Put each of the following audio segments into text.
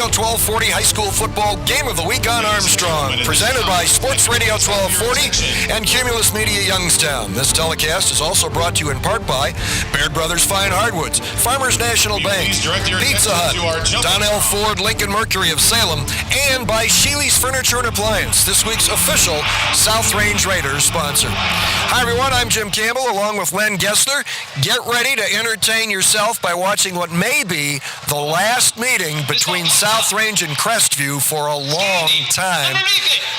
Radio 1240 High School Football Game of the Week on Armstrong, presented by Sports Radio 1240 and Cumulus Media Youngstown. This telecast is also brought to you in part by Baird Brothers Fine Hardwoods, Farmers National Bank, Pizza Hut, Donnell Ford Lincoln Mercury of Salem, and by Sheely's Furniture and Appliance, this week's official South Range Raiders sponsor. Hi everyone, I'm Jim Campbell along with Len Gessler. Get ready to entertain yourself by watching what may be the last meeting between South Range and Crestview for a long time.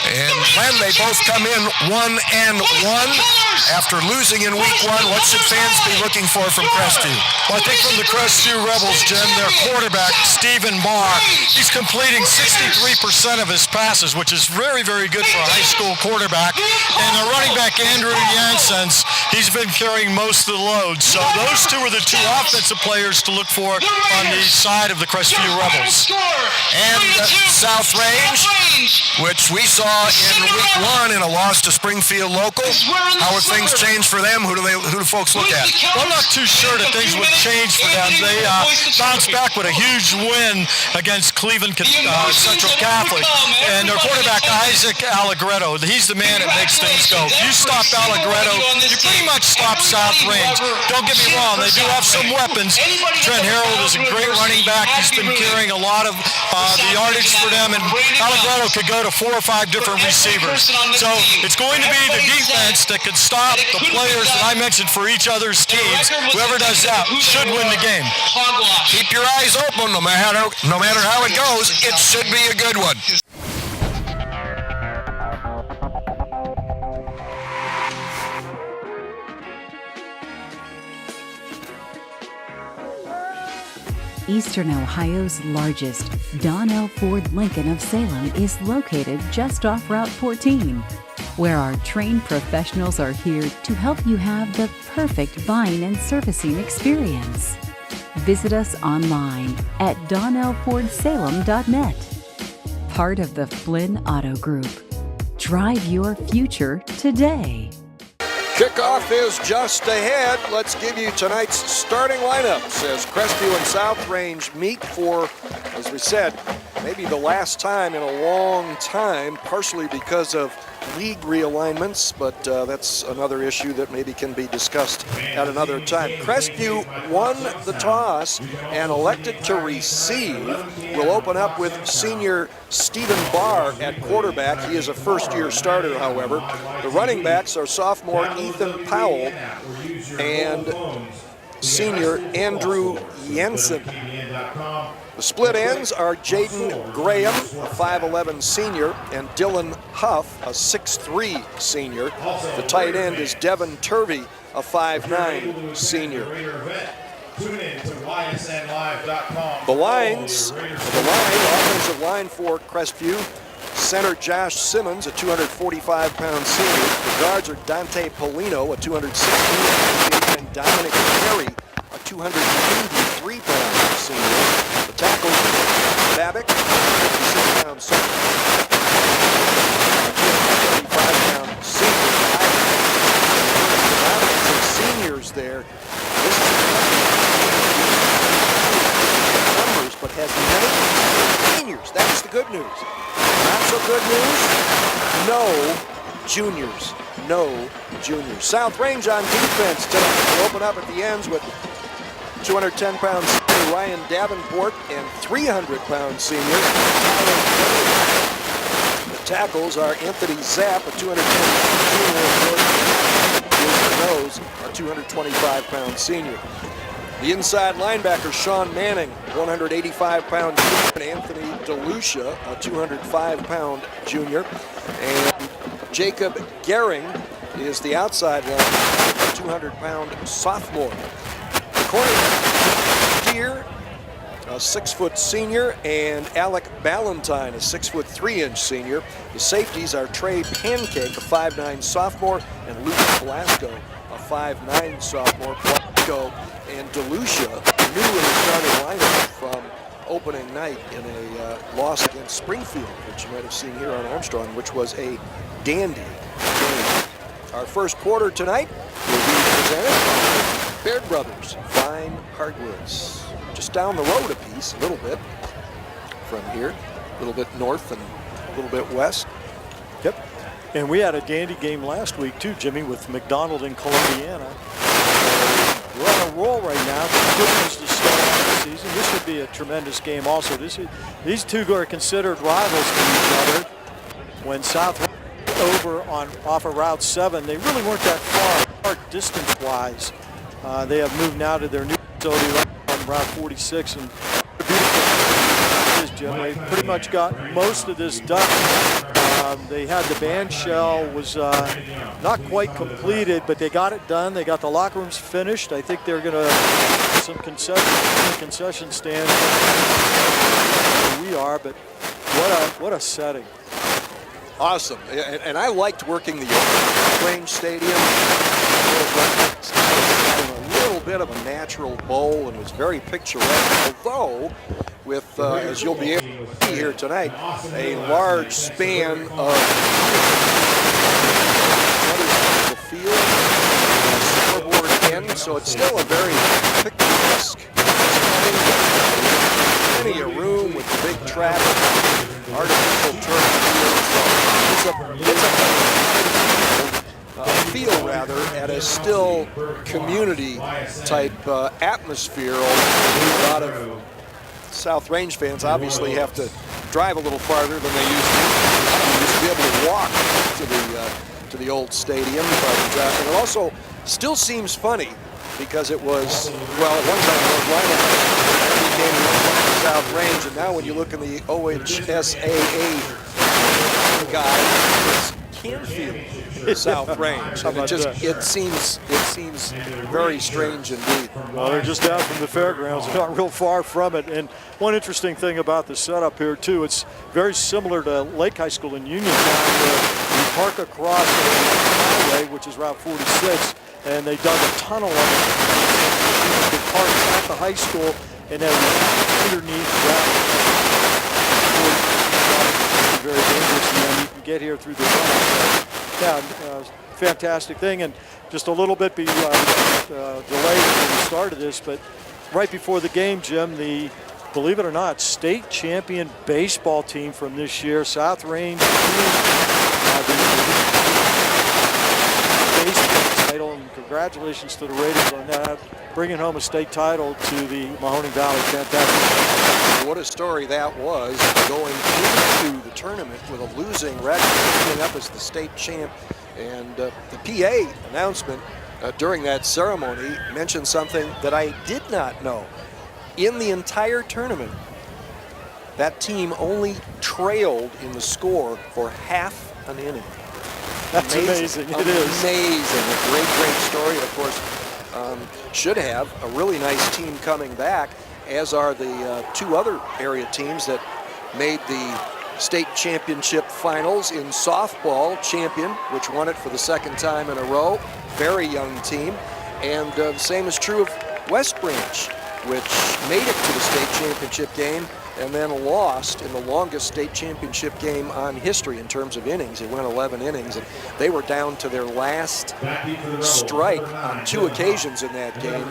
And Len, they both come in 1-1 after losing in week 1. What should fans be looking for from Crestview? Well, I think from the Crestview Rebels, Jim, their quarterback, Stephen Barr, he's completing 63% of his passes, which is very, very good for a high school quarterback. And the running back, Andrew Janssens, he's been carrying most of the load. So those two are the two offensive players to look for on the side of the Crestview Rebels. And South Range, which we saw in week 1 in a loss to Springfield Local. How have things changed for them? Who do folks look at? Well, I'm not too sure that things would change for them. They bounced back with a huge win against Cleveland Central Catholic. And their quarterback, Isaac Allegretto, he's the man that makes things go. If you stop Allegretto, you pretty much stop South Range. Don't get me wrong, they do have some weapons. Trent Harold is a great running back. He's been carrying a lot of the yardage for them, and Allegretto could go to 4 or 5 different receivers. So it's going to be the defense that can stop the players that I mentioned for each other's teams. Whoever does that should win the game. Keep your eyes open. No matter how it goes, it should be a good one. Eastern Ohio's largest, Donnell Ford Lincoln of Salem is located just off Route 14, where our trained professionals are here to help you have the perfect buying and servicing experience. Visit us online at donnellfordsalem.net. Part of the Flynn Auto Group. Drive your future today. Kickoff is just ahead. Let's give you tonight's starting lineups as Crestview and South Range meet for, as we said, maybe the last time in a long time, partially because of league realignments, but that's another issue that maybe can be discussed at another time. Crestview won the toss and elected to receive. We'll open up with senior Stephen Barr at quarterback. He is a first-year starter, however. The running backs are sophomore Ethan Powell and senior Andrew Jensen. The split ends are Jaden Graham, a 5'11 senior, and Dylan Huff, a 6'3 senior. The tight end is Devin Turvey, a 5'9 senior. The offensive line for Crestview, center Josh Simmons, a 245-pound senior. The guards are Dante Polino, a 216-pound, and Dominic Perry, a 283-pound senior. The tackles, Babick, 56-pound senior, 235-pound senior. Some seniors there. This is numbers, but has many seniors. That's the good news. Not so good news, no juniors. No juniors. South Range on defense tonight. We'll open up at the ends with 210-pound senior Ryan Davenport and 300-pound senior Tyler Gray. The tackles are Anthony Zapp, a 210-pound junior, and a 225-pound senior. The inside linebacker, Sean Manning, 185-pound junior, and Anthony DeLucia, a 205-pound junior. And Jacob Gehring is the outside linebacker, a 200-pound sophomore. The cornerback, Deere, a 6-foot senior, and Alec Ballantyne, a 6'3" senior. The safeties are Trey Pancake, a 5'9" sophomore, and Lucas Velasco, a 5'9" sophomore. Velasco and DeLucia new in the starting lineup from opening night in a loss against Springfield, which you might have seen here on Armstrong, which was a dandy game. Our first quarter tonight will be presented by Baird Brothers Fine Hardwoods. Just down the road a piece, a little bit, from here, a little bit north and a little bit west. Yep. And we had a dandy game last week too, Jimmy, with McDonald and Columbiana. We're on a roll right now. Good news to start off the season. This would be a tremendous game also. These two are considered rivals to each other. When South over off of Route 7, they really weren't that far apart distance-wise. They have moved now to their new facility right on Route 46, and Jim, they pretty much got most of this done. They had the band shell was not quite completed, but they got it done. They got the locker rooms finished. I think they're going to some concession stand where we are, but what a setting. Awesome, and I liked working the range stadium. A little bit of a natural bowl and was very picturesque, although with, as you'll be able to see here tonight, a large span of the field, scoreboard end, so it's still a very picturesque setting. Plenty of room with the big traffic, artificial turf field. So it's a feel rather at a still community type atmosphere. A lot of South Range fans obviously have to drive a little farther than they used to. You used to be able to walk to the old stadium, but it also still seems funny because it was, well, at one time it was lineup became South Range, and now when you look in the OHSAA guide, it's Canfield South Range. And it seems very strange indeed. Well, they're just down from the fairgrounds, not real far from it. And one interesting thing about the setup here too, it's very similar to Lake High School in Uniontown, where you park across the highway, which is Route 46, and they dug a tunnel on it. You can park at the high school and then underneath Route 46, very dangerous, and then you can get here through the tunnel. Yeah, fantastic thing, and just a little bit delayed when we started this, but right before the game, Jim, the, believe it or not, state champion baseball team from this year, South Range, baseball title, and congratulations to the Raiders on that, bringing home a state title to the Mahoning Valley. Fantastic. What a story that was, going into the tournament with a losing record, ending up as the state champ. And the PA announcement during that ceremony mentioned something that I did not know. In the entire tournament, that team only trailed in the score for half an inning. That's amazing. It is. Amazing. A great, great story. Of course, should have a really nice team coming back, as are the two other area teams that made the state championship finals. In softball, Champion, which won it for the second time in a row, very young team, and the same is true of West Branch, which made it to the state championship game and then lost in the longest state championship game on history in terms of innings. It went 11 innings, and they were down to their last strike on 2 occasions in that game.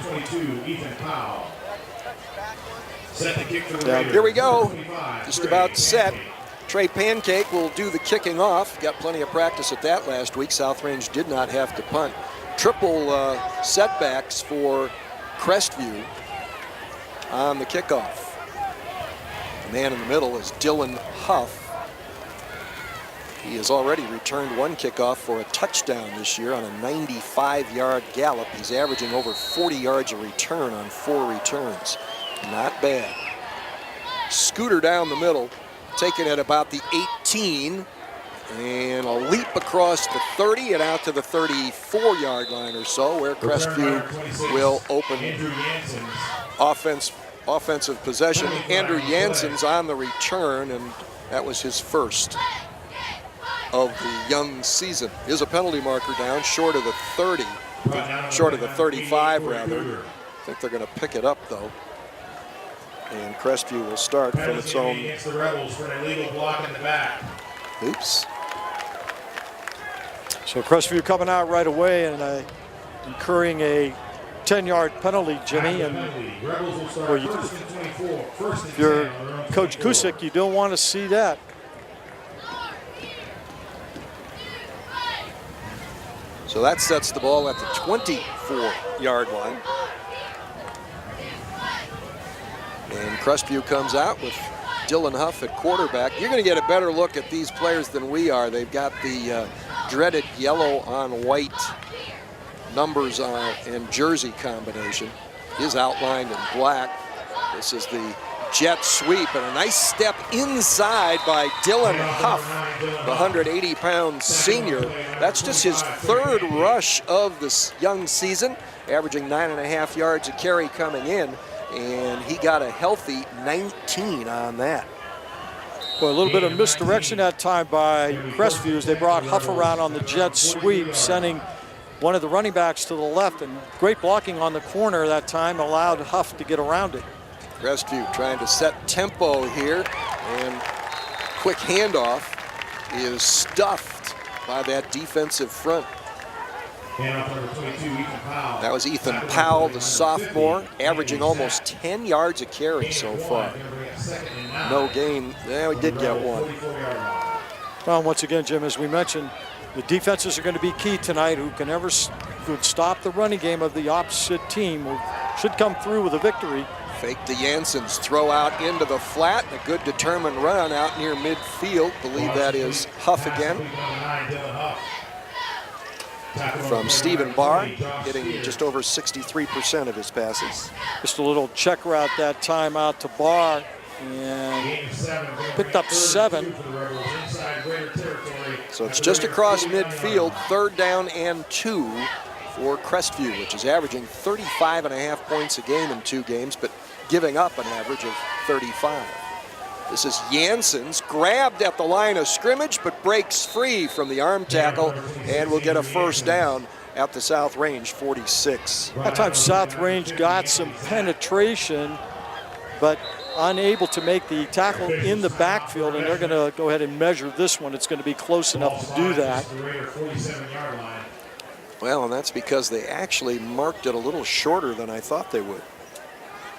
Here we go, just about set. Trey Pancake will do the kicking off. Got plenty of practice at that last week. South Range did not have to punt. Triple setbacks for Crestview on the kickoff. The man in the middle is Dylan Huff. He has already returned 1 kickoff for a touchdown this year on a 95-yard gallop. He's averaging over 40 yards a return on 4 returns. Not bad. Scooter down the middle, taken at about the 18, and a leap across the 30 and out to the 34-yard line or so, where Crestview will open offensive possession. Andrew Jansen's on the return, and that was his first of the young season. Is a penalty marker down short of the 30, short of the 35 rather. I think they're going to pick it up though. And Crestview will start from its own. Against the Rebels for an illegal block in the back. Oops. So Crestview coming out right away and incurring a 10-yard penalty, Jimmy, and if you're Coach Kusick, you don't want to see that. So that sets the ball at the 24-yard line. And Crestview comes out with Dylan Huff at quarterback. You're going to get a better look at these players than we are. They've got the dreaded yellow on white numbers and jersey combination. Is outlined in black. This is the jet sweep, and a nice step inside by Dylan Huff, the 180-pound senior. That's just his third rush of this young season, averaging 9.5 yards a carry coming in, and he got a healthy 19 on that. Well, a little bit of misdirection that time by Crestview as they brought Huff around on the jet sweep, sending one of the running backs to the left, and great blocking on the corner that time allowed Huff to get around it. Crestview trying to set tempo here, and quick handoff is stuffed by that defensive front. That was Ethan Powell, the sophomore, averaging almost 10 yards a carry so far. No gain. Yeah, we did get one. Well, once again, Jim, as we mentioned, the defenses are going to be key tonight. Who could stop the running game of the opposite team should come through with a victory. Fake to Jansen's throw out into the flat. A good determined run out near midfield. Believe that is Huff again. From Stephen Barr, getting just over 63% of his passes. Just a little check route that time out to Barr, and picked up 7. So it's just across midfield, 3rd down and 2 for Crestview, which is averaging 35.5 points a game in 2 games, but giving up an average of 35. This is Jansen's, grabbed at the line of scrimmage, but breaks free from the arm tackle and will get a 1st down at the South Range 46. That time South Range got some penetration, but unable to make the tackle in the backfield, and they're going to go ahead and measure this one. It's going to be close enough to do that. Well, and that's because they actually marked it a little shorter than I thought they would.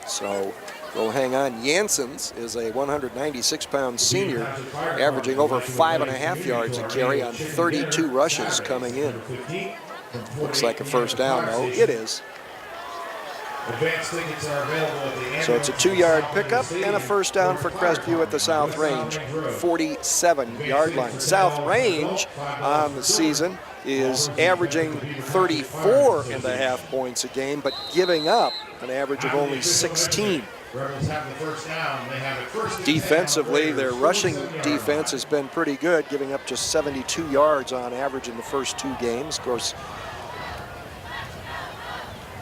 So we'll hang on. Jansen's is a 196-pound senior, averaging over 5.5 yards a carry on 32 rushes coming in. Looks like a 1st down, though. It is. So it's a 2-yard pickup and a 1st down for Crestview at the South Range 47-yard line. South Range on the season is averaging 34.5 points a game, but giving up an average of only 16. Defensively, their rushing defense has been pretty good, giving up just 72 yards on average in the first 2 games. Of course,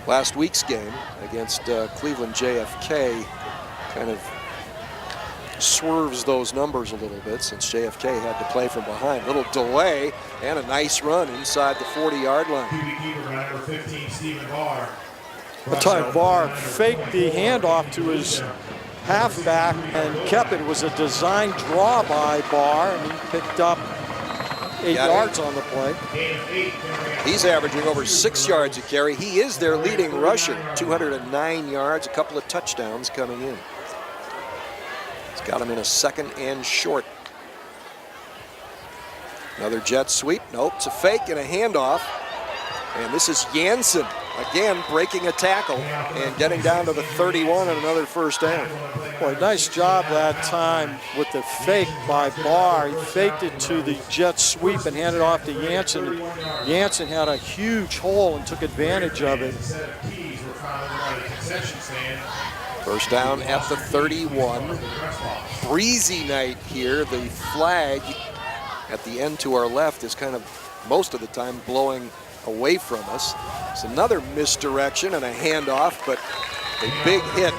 last week's game against Cleveland JFK kind of swerves those numbers a little bit since JFK had to play from behind. Little delay and a nice run inside the 40-yard line. The time Barr faked the handoff to his halfback and kept it. It was a design draw by Barr, and he picked up 8 yards on the play. He's averaging over 6 yards a carry. He is their leading rusher, 209 yards, a couple of touchdowns coming in. He's got him in a 2nd and short. Another jet sweep. Nope, it's a fake and a handoff. And this is Jansen, again breaking a tackle and getting down to the 31 and another 1st down. Boy, nice job that time with the fake by Barr. He faked it to the jet sweep and handed off to Jansen. Jansen had a huge hole and took advantage of it. 1st down at the 31. Breezy night here. The flag at the end to our left is kind of most of the time blowing away from us. It's another misdirection and a handoff, but a big hit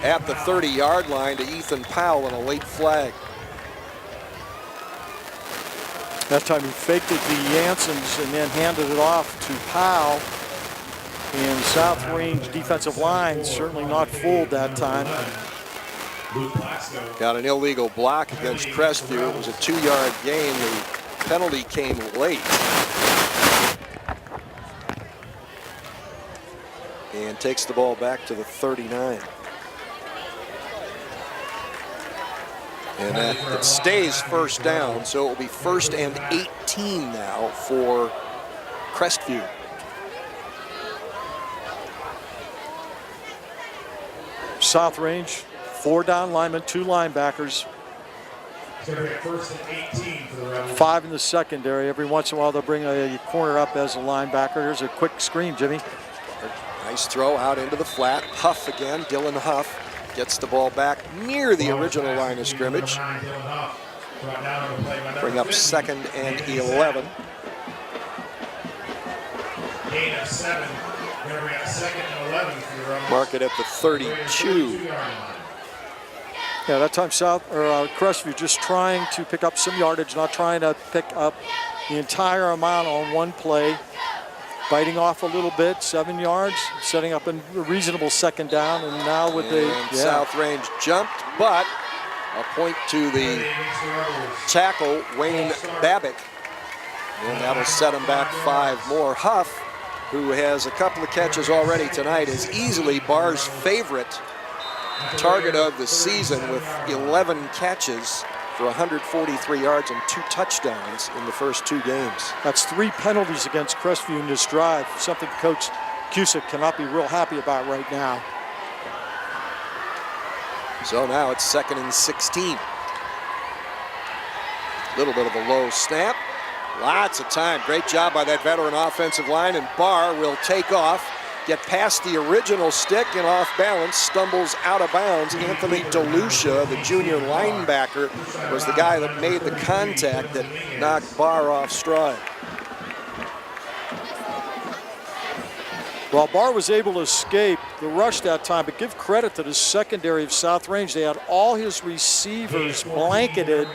at the 30-yard line to Ethan Powell and a late flag. That time he faked it to Jansen's and then handed it off to Powell. And South Range defensive line certainly not fooled that time. Got an illegal block against Crestview. It was a 2-yard gain. The penalty came late. and takes the ball back to the 39. And it stays first down, so it will be 1st and 18 now for Crestview. South Range, 4 down linemen, 2 linebackers. It's going to be 1st and 18 for the Rebels. 5 in the secondary. Every once in a while they'll bring a corner up as a linebacker. Here's a quick screen, Jimmy. Nice throw out into the flat. Huff again, Dylan Huff gets the ball back near the original line of scrimmage. Bring up 2nd and 11. Gain of 7. Going to bring up 2nd and 11 for the Rebels. Mark it at the 32. Yeah, that time Crestview just trying to pick up some yardage, not trying to pick up the entire amount on one play. Biting off a little bit, 7 yards, setting up a reasonable 2nd down, and now with South Range jumped, but a point to the tackle, Wayne Babick, and that'll set him back 5 more. Huff, who has a couple of catches already tonight, is easily Barr's favorite target of the season with 11 catches for 143 yards and 2 touchdowns in the first 2 games. That's 3 penalties against Crestview in this drive, something Coach Cusick cannot be real happy about right now. So now it's 2nd and 16. Little bit of a low snap. Lots of time. Great job by that veteran offensive line, and Barr will take off, get past the original stick, and off balance, stumbles out of bounds. Anthony DeLucia, the junior linebacker, was the guy that made the contact that knocked Barr off stride. Well, Barr was able to escape the rush that time, but give credit to the secondary of South Range. They had all his receivers blanketed,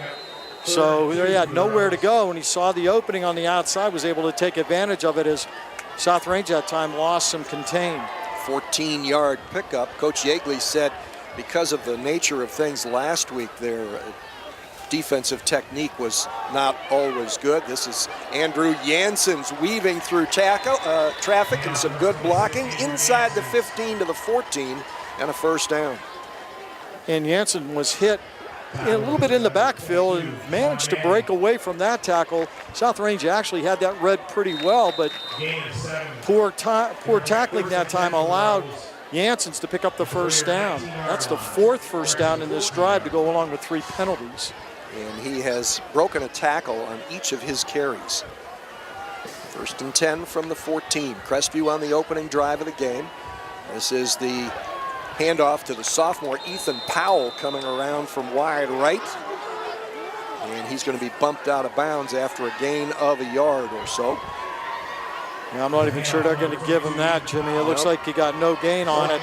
so he had nowhere to go, and he saw the opening on the outside, was able to take advantage of it as South Range that time lost some contain. 14-yard pickup. Coach Yeagley said because of the nature of things last week, their defensive technique was not always good. This is Andrew Jansen's weaving through traffic and some good blocking inside the 15 to the 14 and a 1st down. And Jansen was hit a little bit in the backfield and managed to break away from that tackle. South Range actually had that read pretty well, but poor tackling that time allowed Jansen's to pick up the 1st down. That's the 4th 1st down in this drive to go along with 3 penalties. And he has broken a tackle on each of his carries. 1st and 10 from the 14. Crestview on the opening drive of the game. This is the handoff to the sophomore Ethan Powell coming around from wide right. And he's going to be bumped out of bounds after a gain of a yard or so. Yeah, I'm not even sure they're going to give him that, Jimmy. It looks like he got no gain on it.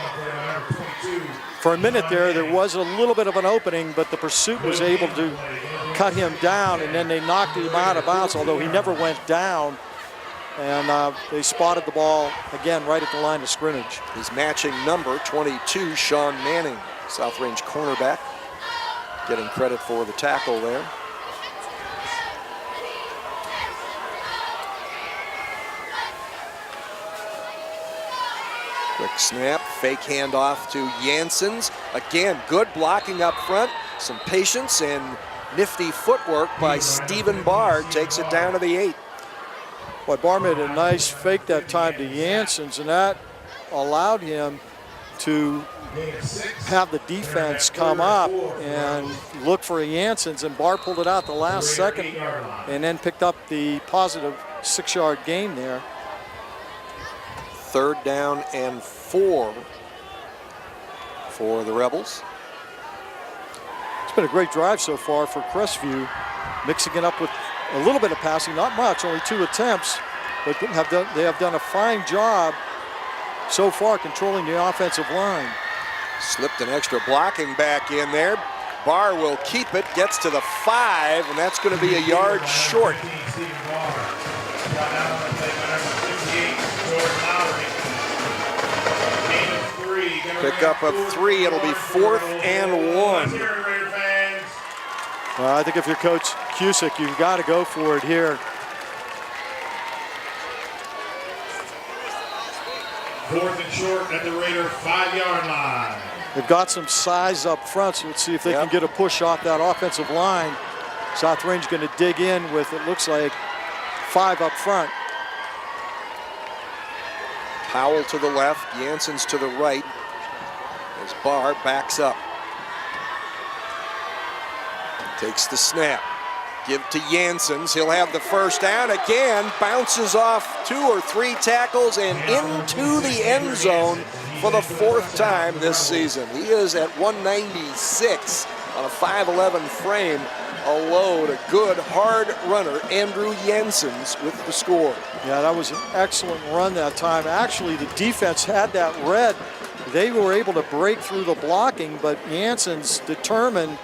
For a minute there was a little bit of an opening, but the pursuit was able to cut him down, and then they knocked him out of bounds, although he never went down. And they spotted the ball again right at the line of scrimmage. He's matching number 22, Sean Manning, South Range cornerback, getting credit for the tackle there. Quick snap, fake handoff to Jansen's. Again, good blocking up front, some patience and nifty footwork by Stephen Barr takes it down to the 8. Boy, Barr made a nice fake that time to Jansen's, and that allowed him to have the defense come up and look for Jansen's, and Barr pulled it out the last second and then picked up the positive 6-yard gain there. 3rd down and 4 for the Rebels. It's been a great drive so far for Crestview, mixing it up with a little bit of passing, not much, only 2 attempts, but they have done a fine job so far controlling the offensive line. Slipped an extra blocking back in there. Barr will keep it, gets to the 5, and that's going to be a yard short. Pick up of 3, it'll be 4th and 1. Well, I think if you're Coach Cusick, you've got to go for it here. 4th and short at the Raider 5-yard line. They've got some size up front, so let's see if they can get a push off that offensive line. South Range going to dig in with, it looks like, 5 up front. Powell to the left, Jansen's to the right as Barr backs up. Takes the snap. Give to Janssens. He'll have the first down again. Bounces off 2 or 3 tackles and into the end zone for the 4th time this season. He is at 196 on a 5'11 frame. A load, a good hard runner, Andrew Janssens with the score. Yeah, that was an excellent run that time. Actually, the defense had that red. They were able to break through the blocking, but Janssens determined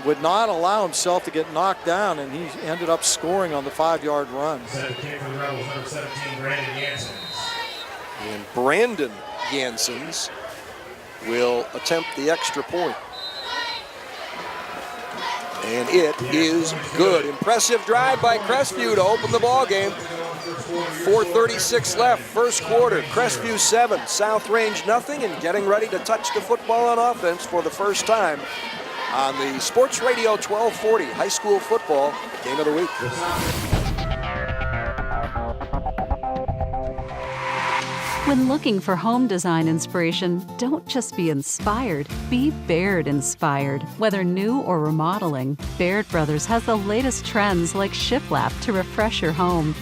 would not allow himself to get knocked down, and he ended up scoring on the 5-yard run. Came for the Rebels, number 17, Brandon Janssens. And Brandon Janssens will attempt the extra point. And it is good. Impressive drive by Crestview to open the ball game. 4:36 left, first quarter. Crestview 7, South Range nothing, and getting ready to touch the football on offense for the first time on the Sports Radio 1240 high school football game of the week. When looking for home design inspiration, don't just be inspired, be Baird inspired. Whether new or remodeling, Baird Brothers has the latest trends like shiplap to refresh your home.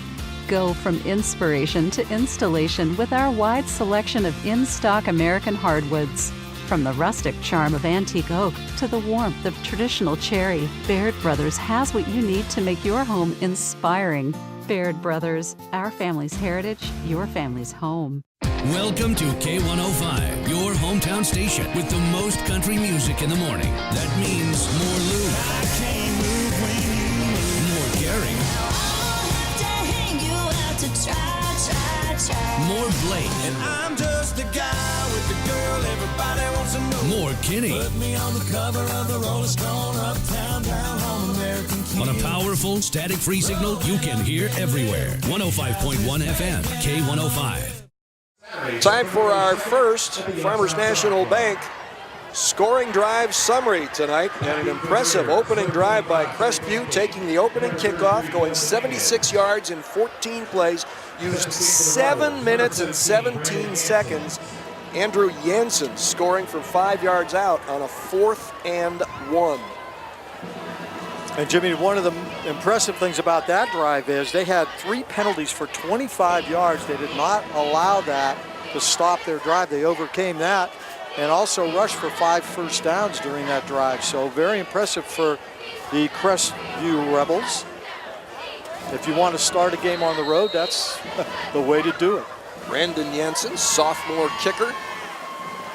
Go from inspiration to installation with our wide selection of in-stock American hardwoods. From the rustic charm of antique oak to the warmth of traditional cherry, Baird Brothers has what you need to make your home inspiring. Baird Brothers, our family's heritage, your family's home. Welcome to K105, your hometown station with the most country music in the morning. That means more Lou, more caring, more Blake, and I'm just the guy with the girl everybody wants to know. More Kenny. Put me on the cover of the Rolling Stone, uptown, down home, American King. On a powerful, static-free signal you can hear everywhere. 105.1 FM, K105. Time for our first Farmers National Bank scoring drive summary tonight, and an impressive opening drive by Crestview, taking the opening kickoff, going 76 yards in 14 plays, used 7 minutes and 17 seconds. Andrew Janssens scoring from 5 yards out on a 4th and 1. And Jimmy, one of the impressive things about that drive is they had 3 penalties for 25 yards. They did not allow that to stop their drive. They overcame that and also rushed for 5 first downs during that drive. So very impressive for the Crestview Rebels. If you want to start a game on the road, that's the way to do it. Brandon Janssens, sophomore kicker,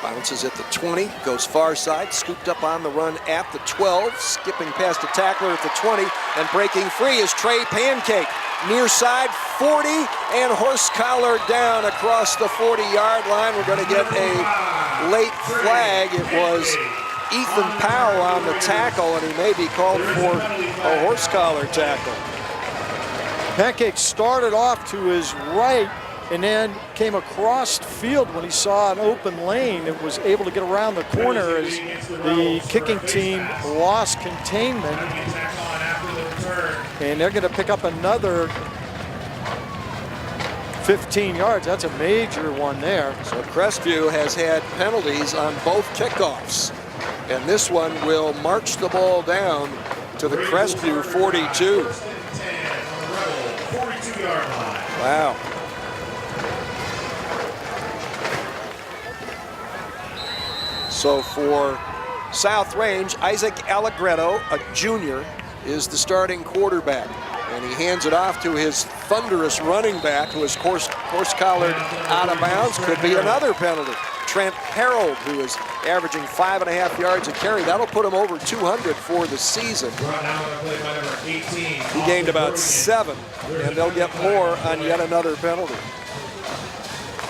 bounces at the 20, goes far side, scooped up on the run at the 12, skipping past a tackler at the 20, and breaking free is Trey Pancake. Near side, 40, and horse collar down across the 40-yard line. We're going to get a late flag. It was Ethan Powell on the tackle, and he may be called for a horse collar tackle. Pancake started off to his right and then came across the field when he saw an open lane and was able to get around the corner as the kicking team lost containment. And they're going to pick up another 15 yards. That's a major one there. So Crestview has had penalties on both kickoffs, and this one will march the ball down to the Crestview 42. Wow. So for South Range, Isaac Allegretto, a junior, is the starting quarterback. And he hands it off to his thunderous running back, who is horse-collared out of bounds. Could be another penalty. Trent Harold, who is averaging 5.5 yards a carry. That'll put him over 200 for the season. He gained about 7, and they'll get more on yet another penalty.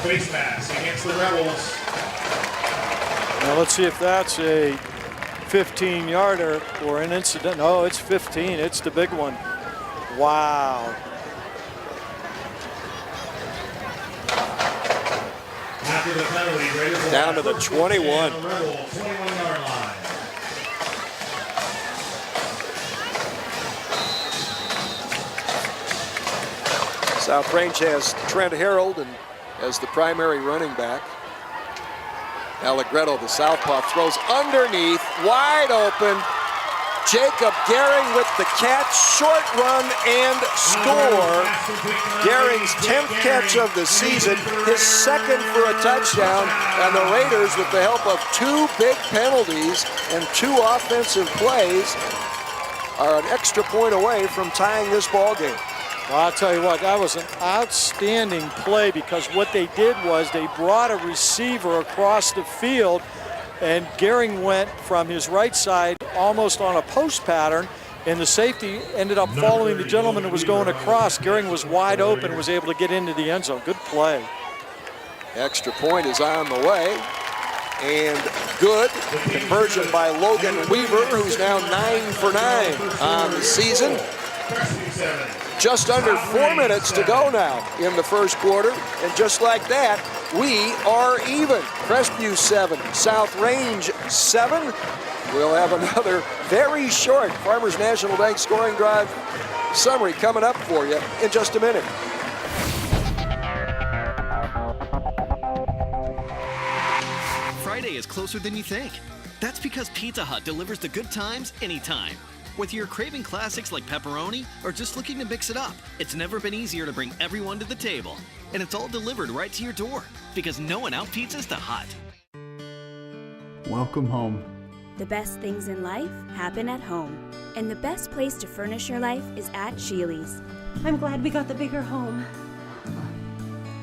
Face mask against the Rebels. Now let's see if that's a 15-yarder or an incident. No, it's 15. It's the big one. Wow. After the penalty, Raiders will Down to the have 21. Rebel 21-yard line. South Range has Trent Harold and as the primary running back. Allegretto, the southpaw, throws underneath, wide open. Jacob Gehring with the catch, short run and score. Gehring's 10th catch of the season, his second for a touchdown, and the Raiders, with the help of 2 big penalties and 2 offensive plays, are an extra point away from tying this ball game. Well, I'll tell you what, that was an outstanding play because what they did was they brought a receiver across the field, and Gehring went from his right side almost on a post pattern, and the safety ended up following the gentleman who was going across. Gehring was wide open, was able to get into the end zone. Good play. Extra point is on the way, and good. Conversion by Logan Weaver, who's now 9 for 9 on the season. Just under 4 minutes to go now in the first quarter, and just like that, we are even. Crestview 7, South Range 7. We'll have another very short Farmers National Bank scoring drive summary coming up for you in just a minute. Friday is closer than you think. That's because Pizza Hut delivers the good times anytime. Whether you're craving classics like pepperoni or just looking to mix it up, it's never been easier to bring everyone to the table. And it's all delivered right to your door because no one out-pizzas the Hut. Welcome home. The best things in life happen at home. And the best place to furnish your life is at Sheely's. I'm glad we got the bigger home.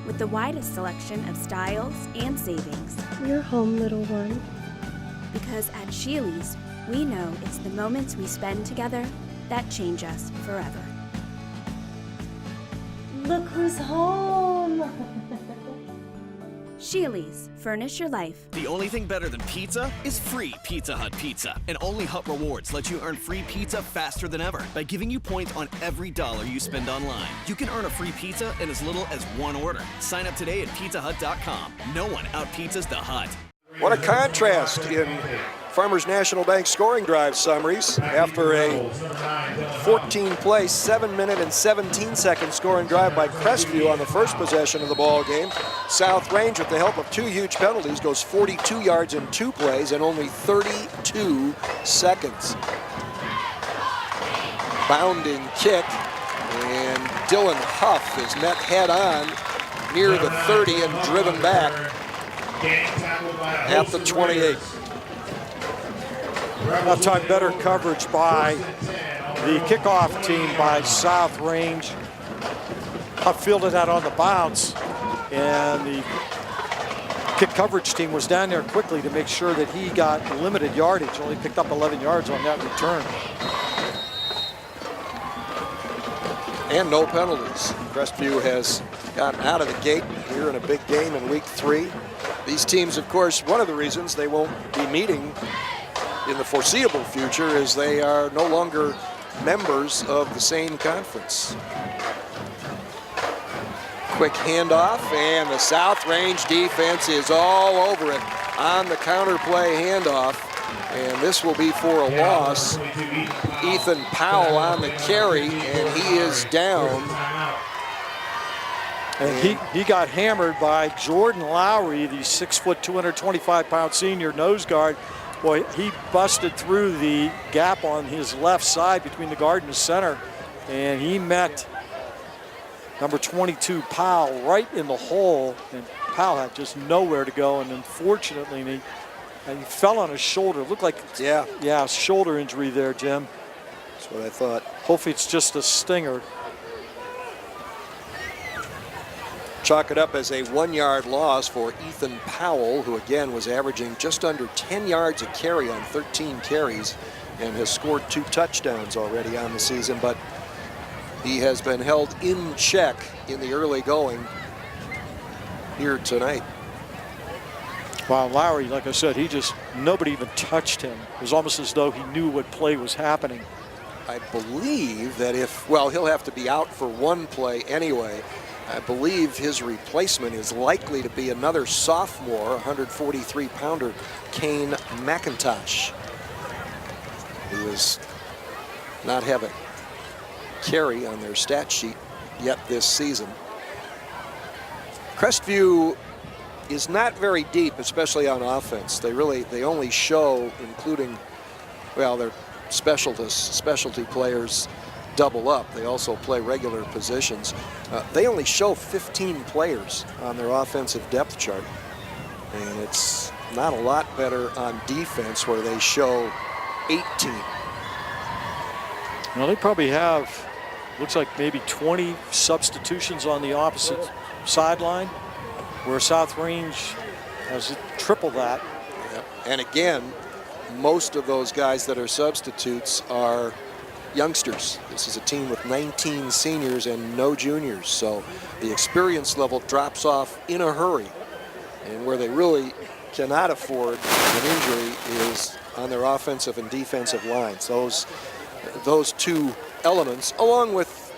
With the widest selection of styles and savings. You're home, little one. Because at Sheely's, we know it's the moments we spend together that change us forever. Look who's home! Sheely's, furnish your life. The only thing better than pizza is free Pizza Hut pizza. And only Hut Rewards lets you earn free pizza faster than ever by giving you points on every dollar you spend online. You can earn a free pizza in as little as 1 order. Sign up today at pizzahut.com. No one out-pizzas the Hut. What a contrast in Farmers National Bank scoring drive summaries after a 14-play, 7-minute and 17-second scoring drive by Crestview on the first possession of the ball game. South Range, with the help of 2 huge penalties, goes 42 yards in 2 plays in only 32 seconds. Bounding kick, and Dylan Huff is met head-on near the 30 and driven back at the 28. I'll talk better coverage by the kickoff team by South Range. Huff fielded that on the bounce, and the kick coverage team was down there quickly to make sure that he got limited yardage. Only picked up 11 yards on that return. And no penalties. Crestview has gotten out of the gate here in a big game in week 3. These teams, of course, one of the reasons they won't be meeting in the foreseeable future is they are no longer members of the same conference. Quick handoff, and the South Range defense is all over it on the counterplay handoff, and this will be for a loss. Ethan Powell on the carry, and he is down. And he got hammered by Jordan Lowry, the 6', 225-pound senior nose guard. Boy, he busted through the gap on his left side between the guard and the center, and he met number 22, Powell, right in the hole, and Powell had just nowhere to go, and unfortunately, he fell on his shoulder. It looked like, yeah, shoulder injury there, Jim. That's what I thought. Hopefully it's just a stinger. Chalk it up as a 1-yard loss for Ethan Powell, who again was averaging just under 10 yards a carry on 13 carries and has scored 2 touchdowns already on the season, but he has been held in check in the early going here tonight. Wow, Lowry, like I said, nobody even touched him. It was almost as though he knew what play was happening. I believe that he'll have to be out for 1 play anyway. I believe his replacement is likely to be another sophomore, 143-pounder Kane McIntosh, who is not have a carry on their stat sheet yet this season. Crestview is not very deep, especially on offense. They only show, including, well, their specialty players double up. They also play regular positions. They only show 15 players on their offensive depth chart. And it's not a lot better on defense, where they show 18. Well, they probably have, looks like maybe 20 substitutions on the opposite sideline, where South Range has triple that. Yep. And again, most of those guys that are substitutes are youngsters. This is a team with 19 seniors and no juniors, so the experience level drops off in a hurry. And where they really cannot afford an injury is on their offensive and defensive lines. Those two elements, along with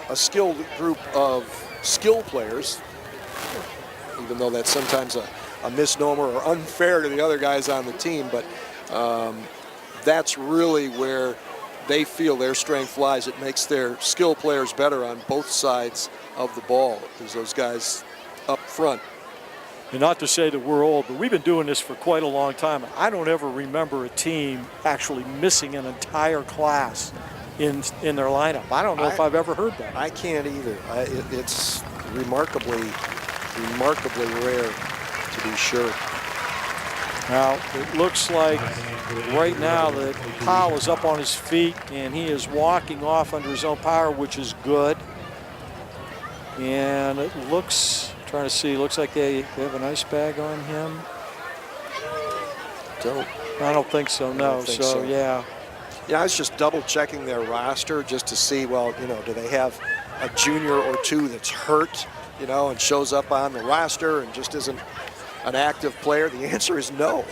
a skilled group of skill players, even though that's sometimes a misnomer or unfair to the other guys on the team, but that's really where they feel their strength lies. It makes their skill players better on both sides of the ball, because those guys up front. And not to say that we're old, but we've been doing this for quite a long time. I don't ever remember a team actually missing an entire class in their lineup. I don't know if I've ever heard that. I can't either. It's remarkably rare, to be sure. Now, it looks like right now that Powell is up on his feet and he is walking off under his own power, which is good. And it looks, trying to see, looks like they have an ice bag on him. I don't think so, no. So, yeah. Yeah, I was just double checking their roster just to see, well, you know, do they have a junior or two that's hurt, you know, and shows up on the roster and just isn't an active player? The answer is no.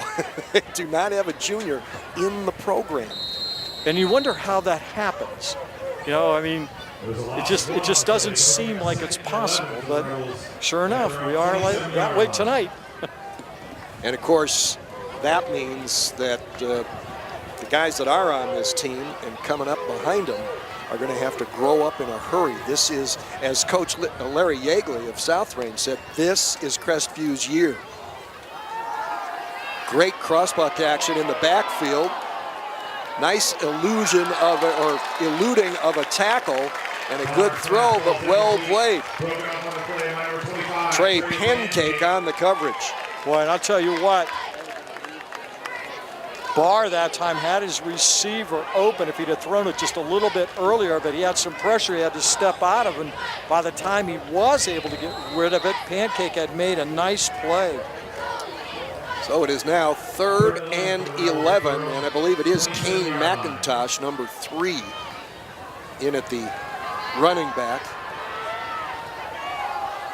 They do not have a junior in the program. And you wonder how that happens. You know, I mean, it just doesn't seem like it's possible, but sure enough, we are that way tonight. And of course, that means that the guys that are on this team and coming up behind them are going to have to grow up in a hurry. This is, as Coach Larry Yeagley of South Range said, this is Crestview's year. Great crossbuck action in the backfield. Nice eluding of a tackle, and a good throw, but well played. Trey Pancake on the coverage. Boy, and I'll tell you what, Barr that time had his receiver open. If he'd have thrown it just a little bit earlier, but he had some pressure he had to step out of, and by the time he was able to get rid of it, Pancake had made a nice play. So it is now 3rd and 11, and I believe it is Kane McIntosh, number 3, in at the running back.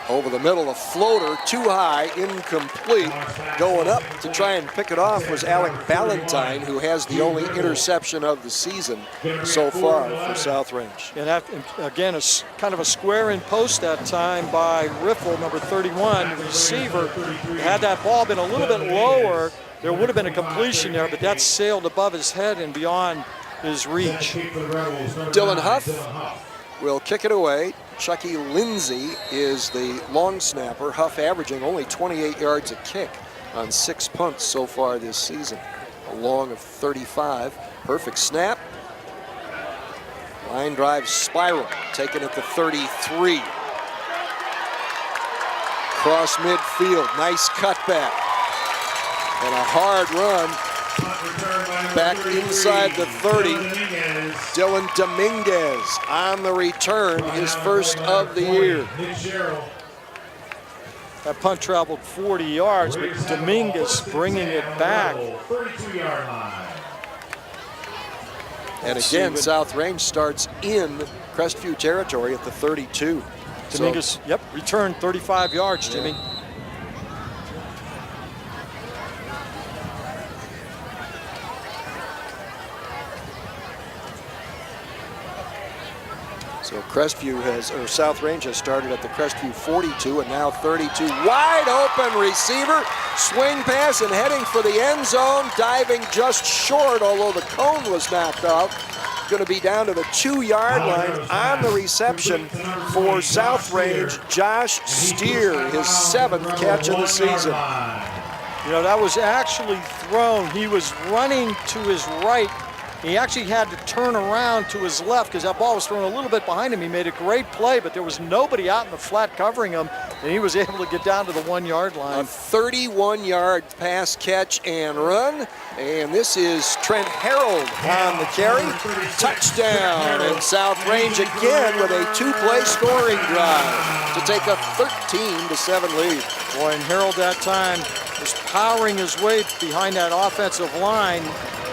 Over the middle, a floater, too high, incomplete. Going up to try and pick it off was Alec Ballantyne, who has the only interception of the season so far for South Range. And again, it's kind of a square in post that time by Riffle, number 31, the receiver. Had that ball been a little bit lower, there would have been a completion there, but that sailed above his head and beyond his reach. Dylan Huff will kick it away. Chucky Lindsay is the long snapper. Huff averaging only 28 yards a kick on 6 punts so far this season. A long of 35. Perfect snap. Line drive spiral, taken at the 33. Cross midfield, nice cutback. And a hard run back inside the 30. Dylan Dominguez on the return, his first of the year. That punt traveled 40 yards, but Dominguez bringing it back. And again, South Range starts in Crestview territory at the 32. Dominguez, yep, returned 35 yards, Jimmy. So Crestview or South Range has started at the Crestview 42 and now 32. Wide open receiver, swing pass and heading for the end zone, diving just short, although the cone was knocked off. Going to be down to the 2-yard line on the reception for South Range. Josh Steer, his 7th catch of the season. You know, that was actually thrown. He was running to his right. He actually had to turn around to his left because that ball was thrown a little bit behind him. He made a great play, but there was nobody out in the flat covering him, and he was able to get down to the 1-yard line. A 31-yard pass, catch, and run. And this is Trent Harold on the carry. Touchdown, and South Range again with a 2-play scoring drive to take a 13-7 lead. Boy, and Harold that time was powering his way behind that offensive line.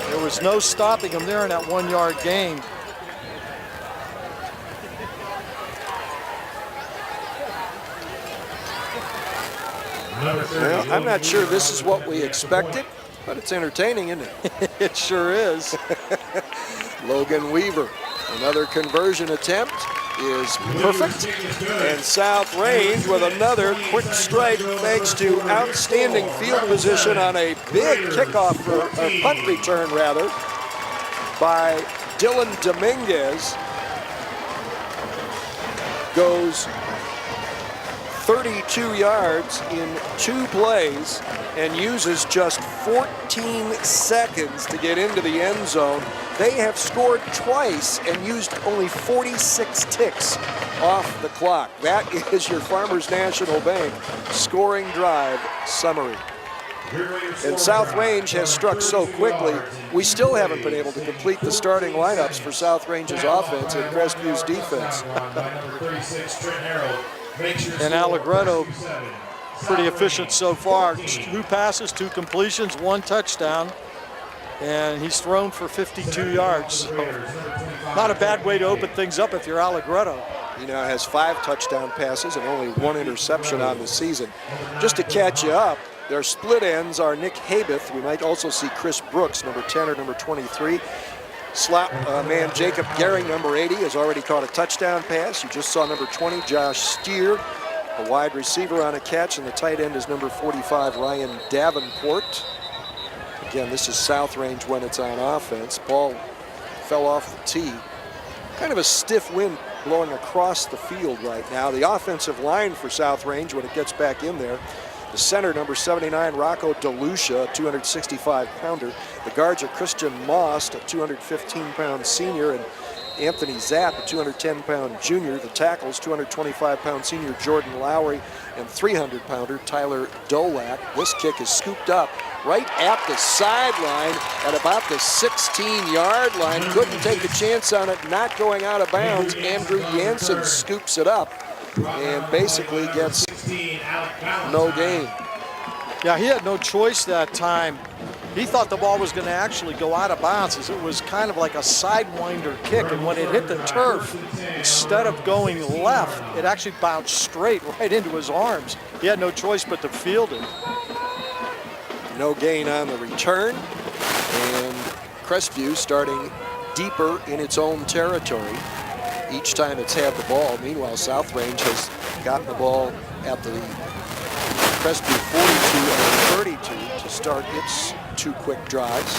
There was no stopping him there in that 1-yard gain. Well, I'm not sure this is what we expected, but it's entertaining, isn't it? It sure is. Logan Weaver, another conversion attempt is perfect, and South Range with another quick strike thanks to outstanding field position on a big kickoff, or punt return rather, by Dylan Dominguez. Goes 32 yards in 2 plays and uses just 14 seconds to get into the end zone. They have scored twice and used only 46 ticks off the clock. That is your Farmers National Bank scoring drive summary. And South Range has struck so quickly, we still haven't been able to complete the starting lineups for South Range's offense and Crestview's defense. And Allegretto, pretty efficient so far. 2 passes, 2 completions, 1 touchdown. And he's thrown for 52 yards. So not a bad way to open things up if you're Allegretto. He now has 5 touchdown passes and only 1 interception on the season. Just to catch you up, their split ends are Nick Habeth. We might also see Chris Brooks, number 10 or number 23. Slot man Jacob Gehring, number 80, has already caught a touchdown pass. You just saw number 20, Josh Steer, a wide receiver on a catch, and the tight end is number 45, Ryan Davenport. Again, this is South Range when it's on offense. Ball fell off the tee. Kind of a stiff wind blowing across the field right now. The offensive line for South Range when it gets back in there. The center, number 79, Rocco DeLucia, a 265-pounder. The guards are Christian Most, a 215-pound senior, and Anthony Zapp, a 210-pound junior. The tackles, 225-pound senior Jordan Lowry, and 300-pounder Tyler Dolak. This kick is scooped up right at the sideline at about the 16-yard line. Couldn't take a chance on it, not going out of bounds. Andrew Jansen scoops it up and basically gets no gain. Yeah, he had no choice that time. He thought the ball was going to actually go out of bounds, as it was kind of like a sidewinder kick, and when it hit the turf, instead of going left, it actually bounced straight right into his arms. He had no choice but to field it. No gain on the return, and Crestview starting deeper in its own territory each time it's had the ball. Meanwhile, South Range has gotten the ball at the Crestview 42 and 32 to start its 2 quick drives.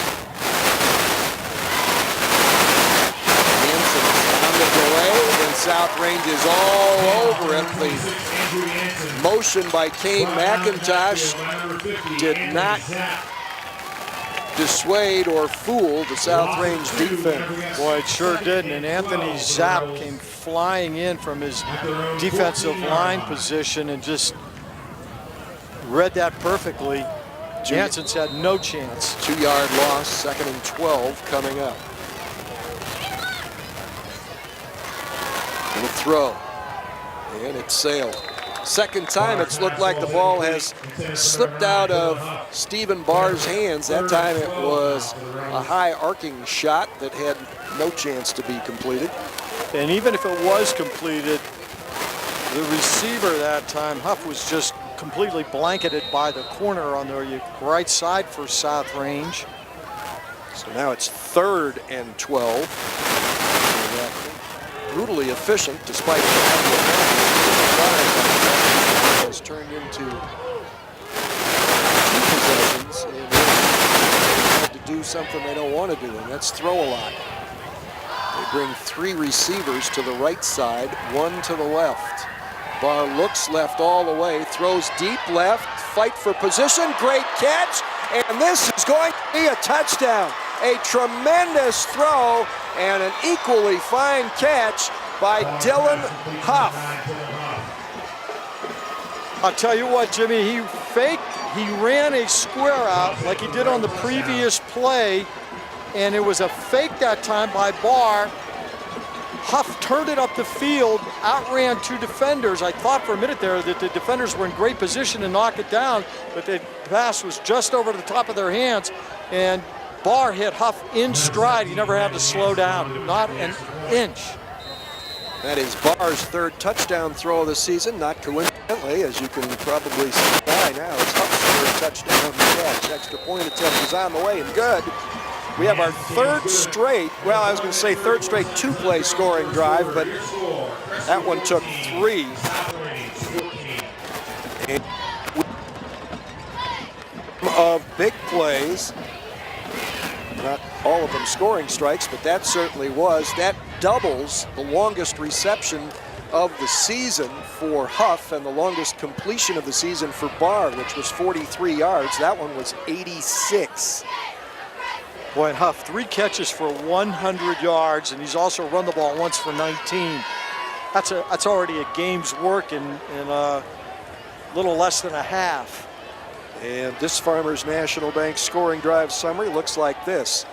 Hansen on the delay, and South Range is all over it. The motion by Kane McIntosh did not dissuade or fool the South Range defense. Boy, it sure didn't. And Anthony Zapp came flying in from his defensive line position and just read that perfectly. Jansen's had no chance. 2-yard loss, 2nd and 12 coming up. And a throw, and it's sailed. Second time it's looked like the ball has slipped out of Stephen Barr's hands. That time it was a high arcing shot that had no chance to be completed. And even if it was completed, the receiver that time, Huff, was just completely blanketed by the corner on the right side for South Range. So now it's 3rd and 12. brutally efficient despite the has turned into 2 possessions and had to do something they don't want to do, and that's throw a lot. They bring 3 receivers to the right side, 1 to the left. Barr looks left all the way, throws deep left, fight for position, great catch, and this is going to be a touchdown. A tremendous throw and an equally fine catch by Dylan Huff. I'll tell you what, Jimmy, he ran a square out like he did on the previous play, and it was a fake that time by Barr. Huff turned it up the field, outran 2 defenders. I thought for a minute there that the defenders were in great position to knock it down, but the pass was just over the top of their hands, and Barr hit Huff in stride. He never had to slow down, not an inch. That is Barr's 3rd touchdown throw of the season, not coincidentally, as you can probably see by now. It's Huff's 3rd touchdown catch. Extra point attempt is on the way and good. We have our 3rd straight, well, I was going to say 3rd straight 2-play scoring drive, but that one took 3. And of big plays, not all of them scoring strikes, but that certainly was. That doubles the longest reception of the season for Huff and the longest completion of the season for Barr, which was 43 yards. That one was 86. Boy, and Huff, 3 catches for 100 yards, and he's also run the ball once for 19. That's already a game's work in a little less than a half. And this Farmers National Bank scoring drive summary looks like this.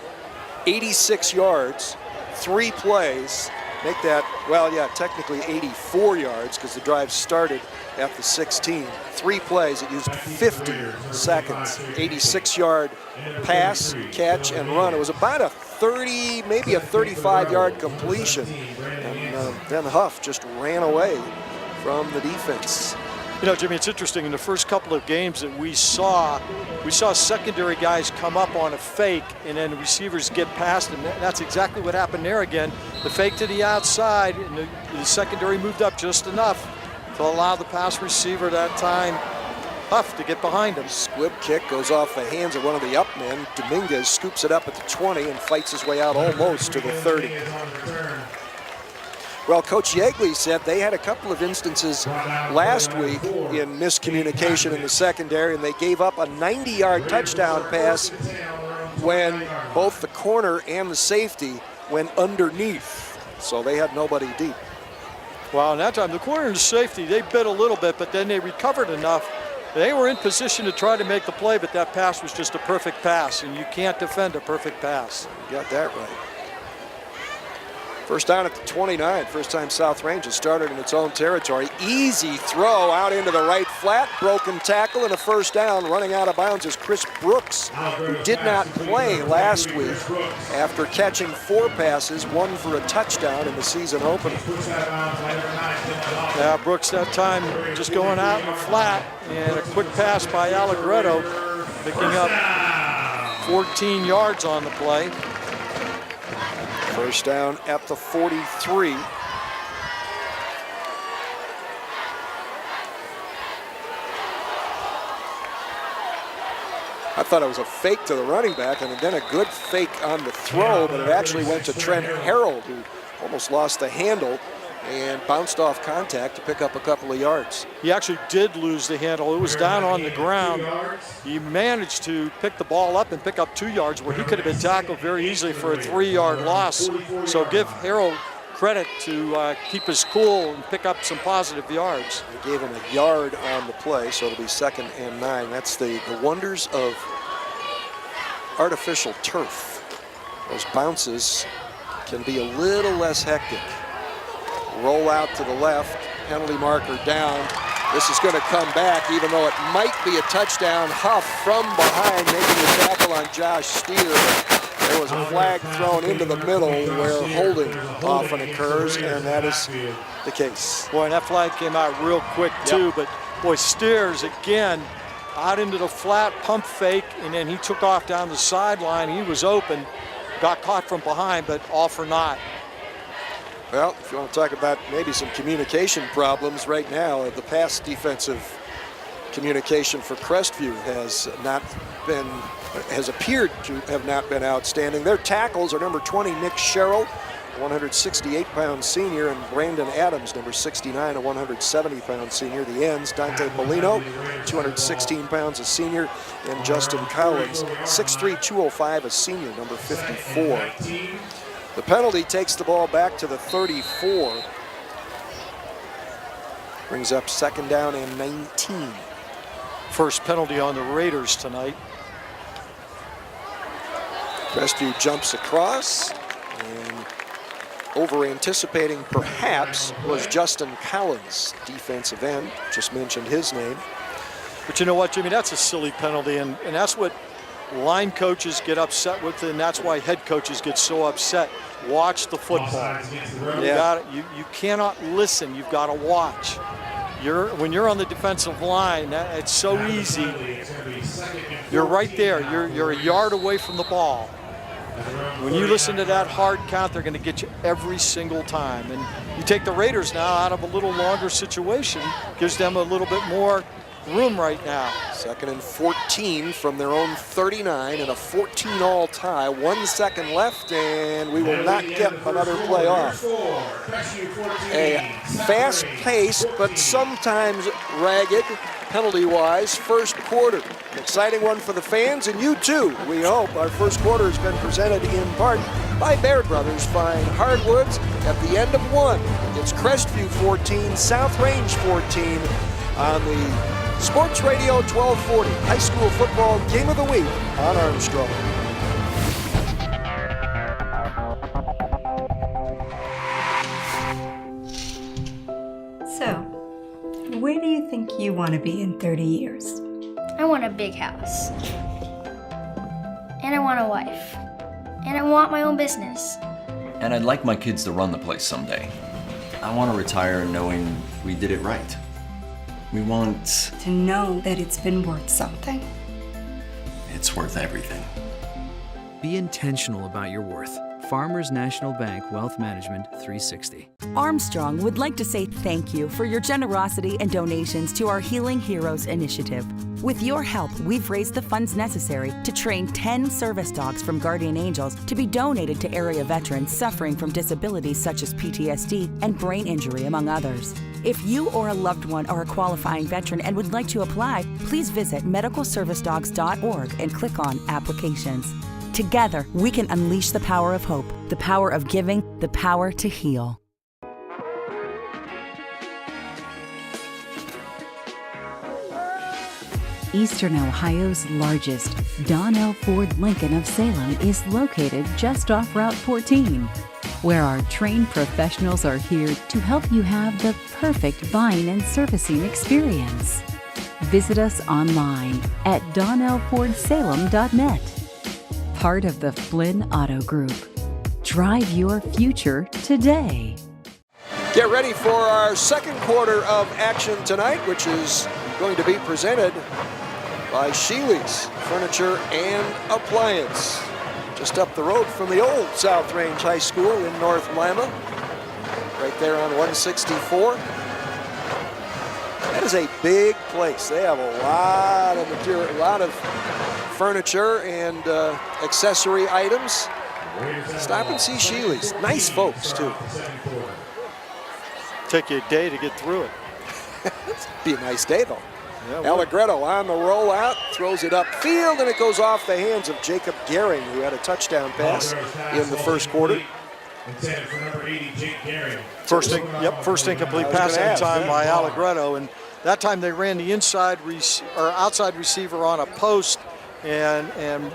86 yards, 3 plays. Make that, well, yeah, technically 84 yards because the drive started at the 16. 3 plays, it used 50 seconds. 86-yard pass, catch, and run. It was about a 30, maybe a 35-yard completion. And then Huff just ran away from the defense. You know, Jimmy, it's interesting. In the first couple of games that we saw secondary guys come up on a fake, and then the receivers get past them. That's exactly what happened there again. The fake to the outside, and the secondary moved up just enough to allow the pass receiver that time, Huff, to get behind him. Squib kick goes off the hands of one of the up men. Dominguez scoops it up at the 20 and fights his way out almost to the 30. Well, Coach Yeagley said they had a couple of instances last week in miscommunication in the secondary, and they gave up a 90-yard touchdown pass when both the corner and the safety went underneath. So they had nobody deep. Well, and that time, the corner and the safety, they bit a little bit, but then they recovered enough. They were in position to try to make the play, but that pass was just a perfect pass, and you can't defend a perfect pass. You got that right. First down at the 29. First time South Range has started in its own territory. Easy throw out into the right flat. Broken tackle and a first down. Running out of bounds is Chris Brooks, who did not play last week after catching 4 passes, 1 for a touchdown in the season opener. Yeah, Brooks that time just going out in the flat, and a quick pass by Allegretto, picking up 14 yards on the play. First down at the 43. I thought it was a fake to the running back and then a good fake on the throw, but it actually went to Trent Harold, who almost lost the handle and bounced off contact to pick up a couple of yards. He actually did lose the handle. It was down on the ground. He managed to pick the ball up and pick up 2 yards where he could have been tackled very easily for a 3-yard loss. So give Harold credit to keep his cool and pick up some positive yards. They gave him a yard on the play, so it'll be 2nd and 9. That's the wonders of artificial turf. Those bounces can be a little less hectic. Roll out to the left, penalty marker down. This is going to come back, even though it might be a touchdown. Huff from behind making the tackle on Josh Steer. There was a flag thrown into the middle where holding often occurs, and that is the case. Boy, and that flag came out real quick too, but boy, Steers again out into the flat, pump fake, and then he took off down the sideline. He was open, got caught from behind, but all for naught. Well, if you want to talk about maybe some communication problems right now, the pass defensive communication for Crestview has appeared to have not been outstanding. Their tackles are number 20, Nick Sherrill, 168-pound senior, and Brandon Adams, number 69, a 170-pound senior. The ends, Dante Molino, 216 pounds, a senior, and Justin Collins, 6'3", 205, a senior, number 54. The penalty takes the ball back to the 34. Brings up 2nd down and 19. First penalty on the Raiders tonight. Crestview jumps across, and over-anticipating perhaps was Justin Collins, defensive end. Just mentioned his name. But you know what, Jimmy? That's a silly penalty, and that's what line coaches get upset with, and that's why head coaches get so upset. Watch the football. You cannot listen. You've got to watch. When you're on the defensive line, it's so easy. You're right there. You're a yard away from the ball. When you listen to that hard count, they're going to get you every single time. And you take the Raiders now out of a little longer situation, gives them a little bit more room right now. 2nd and 14 from their own 39 and a 14-all tie. 1 second left, and we will not get another play off. A fast-paced but sometimes ragged, penalty-wise, first quarter. An exciting one for the fans, and you too. We hope. Our first quarter has been presented in part by Baird Brothers Fine Hardwoods. At the end of one, it's Crestview 14, South Range 14 on the Sports Radio 1240 High School Football Game of the Week on Armstrong. So, where do you think you want to be in 30 years? I want a big house. And I want a wife. And I want my own business. And I'd like my kids to run the place someday. I want to retire knowing we did it right. We want to know that it's been worth something. It's worth everything. Be intentional about your worth. Farmers National Bank Wealth Management 360. Armstrong would like to say thank you for your generosity and donations to our Healing Heroes initiative. With your help, we've raised the funds necessary to train 10 service dogs from Guardian Angels to be donated to area veterans suffering from disabilities such as PTSD and brain injury, among others. If you or a loved one are a qualifying veteran and would like to apply, please visit medicalservicedogs.org and click on Applications. Together, we can unleash the power of hope, the power of giving, the power to heal. Eastern Ohio's largest, Donnell Ford Lincoln of Salem is located just off Route 14, where our trained professionals are here to help you have the perfect buying and servicing experience. Visit us online at donnellfordsalem.net. Part of the Flynn Auto Group. Drive your future today. Get ready for our second quarter of action tonight, which is going to be presented by Sheely's Furniture and Appliance. Just up the road from the old South Range High School in North Lima. Right there on 164. That is a big place. They have a lot of material, a lot of furniture and accessory items. Stop and see Sheely's. Nice folks, too. Take you a day to get through it. It'd be a nice day, though. Yeah, Allegretto on the rollout, throws it upfield, and it goes off the hands of Jacob Gehring, who had a touchdown pass in the first quarter. First incomplete pass time by Allegretto, and that time they ran the outside receiver on a post and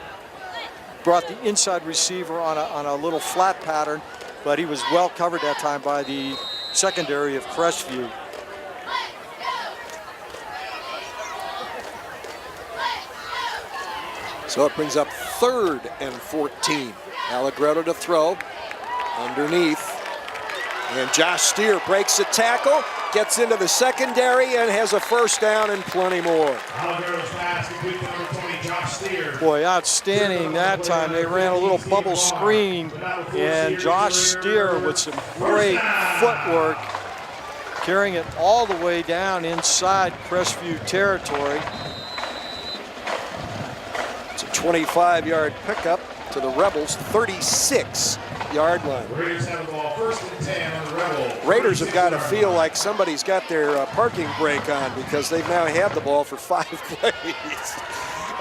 brought the inside receiver on a little flat pattern, but he was well covered that time by the secondary of Crestview. So it brings up 3rd and 14. Allegretto to throw underneath. And Josh Steer breaks the tackle, gets into the secondary and has a first down and plenty more. Allegrero's pass complete to number 20, Josh Steer. Boy, outstanding that time. They ran a little bubble screen, and Josh Steer with some great footwork, carrying it all the way down inside Crestview territory. It's a 25-yard pickup to the Rebels' 36-yard line. Raiders have the ball, 1st and 10 on the Rebels. Raiders have got to feel like somebody's got their parking brake on, because they've now had the ball for 5 plays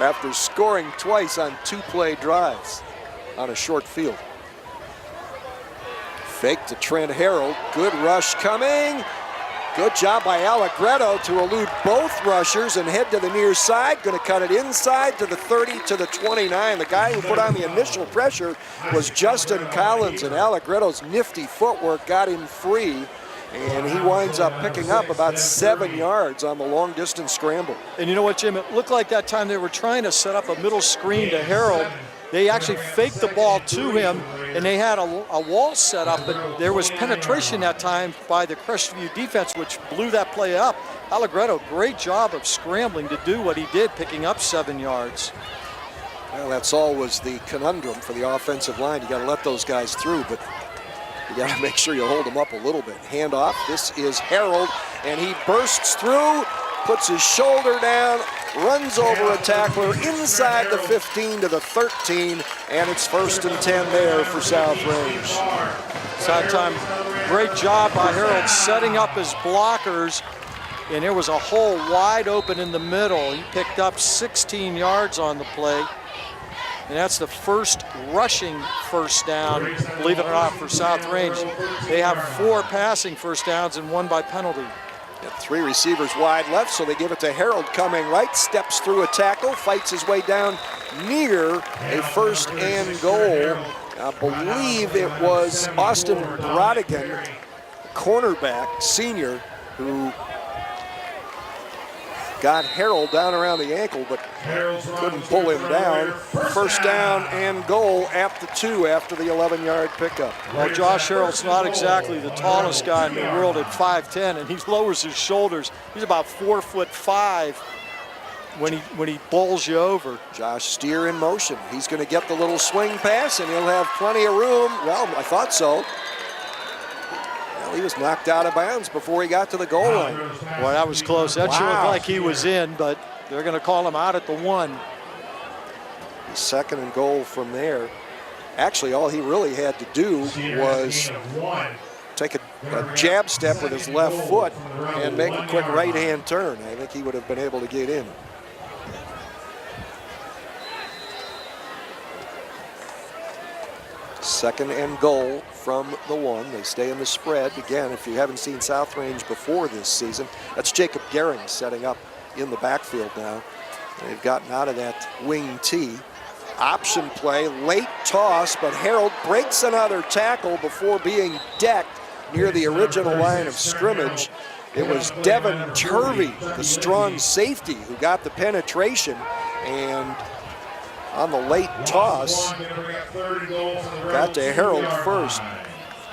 after scoring twice on 2-play drives on a short field. Fake to Trent Harold. Good rush coming. Good job by Allegretto to elude both rushers and head to the near side. Going to cut it inside to the 30 to the 29. The guy who put on the initial pressure was Justin Collins, and Allegretto's nifty footwork got him free, and he winds up picking up about 7 yards on the long distance scramble. And you know what, Jim? It looked like that time they were trying to set up a middle screen to Harold. They actually faked the ball to him, and they had a wall set up, but there was penetration that time by the Crestview defense, which blew that play up. Allegretto, great job of scrambling to do what he did, picking up 7 yards. Well, that's always the conundrum for the offensive line. You got to let those guys through, but you got to make sure you hold them up a little bit. Handoff. This is Harold, and he bursts through, puts his shoulder down, runs over a tackler inside the 15 to the 13, and it's 1st and 10 there for South Range. That time, great job by Harold setting up his blockers, and there was a hole wide open in the middle. He picked up 16 yards on the play, and that's the first rushing first down, believe it or not, for South Range. They have 4 passing first downs and 1 by penalty. 3 receivers wide left, so they give it to Harold coming right, steps through a tackle, fights his way down near a 1st and goal. I believe it was Austin Brodigan, cornerback, senior, who got Harold down around the ankle, but couldn't pull him down. 1st down and goal at the 2 after the 11-yard pickup. Well, Josh Harold's not exactly the tallest guy in the world at 5'10", and he lowers his shoulders. He's about 4'5" when he bowls you over. Josh Steer in motion. He's going to get the little swing pass, and he'll have plenty of room. Well, I thought so. He was knocked out of bounds before he got to the goal line. Boy, that was close. That sure looked like he was in, but they're going to call him out at the 1. 2nd and goal from there. Actually, all he really had to do was take a jab step with his left foot and make a quick right-hand turn. I think he would have been able to get in. Second and goal from the 1. They stay in the spread. Again, if you haven't seen South Range before this season, that's Jacob Gehring setting up in the backfield now. They've gotten out of that wing T. Option play, late toss, but Harold breaks another tackle before being decked near the original line of scrimmage. It was Devin Turvey, the strong safety, who got the penetration, and on the late toss, got to Harold first.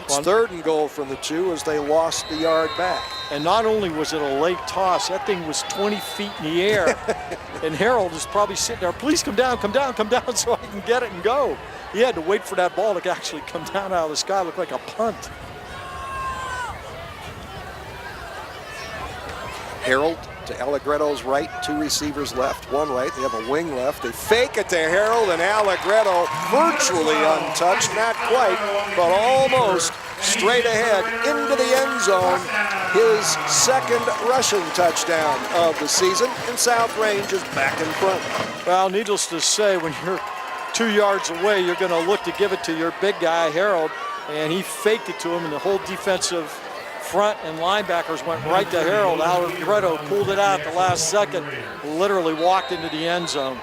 It's 3rd and goal from the 2 as they lost the yard back. And not only was it a late toss, that thing was 20 feet in the air. And Harold is probably sitting there, please come down so I can get it and go. He had to wait for that ball to actually come down out of the sky. It looked like a punt. Harold to Allegretto's right, 2 receivers left, 1 right. They have a wing left. They fake it to Harold, and Allegretto virtually untouched, not quite, but almost straight ahead into the end zone. His 2nd rushing touchdown of the season, and South Range is back in front. Well, needless to say, when you're 2 yards away, you're going to look to give it to your big guy, Harold, and he faked it to him, and the whole defensive front and linebackers went right to Harold. Allegretto pulled it out at the last second, literally walked into the end zone.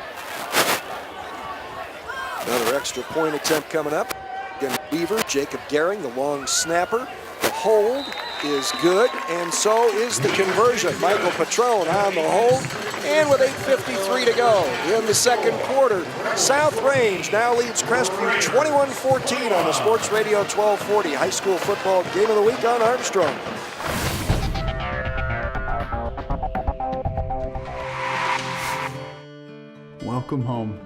Another extra point attempt coming up. Again, Beaver, Jacob Gehring, the long snapper. The hold is good, and so is the conversion. Michael Petrone on the hold, and with 8:53 to go in the 2nd quarter, South Range now leads Crestview 21-14 on the Sports Radio 1240 high school football game of the week on Armstrong. Welcome home.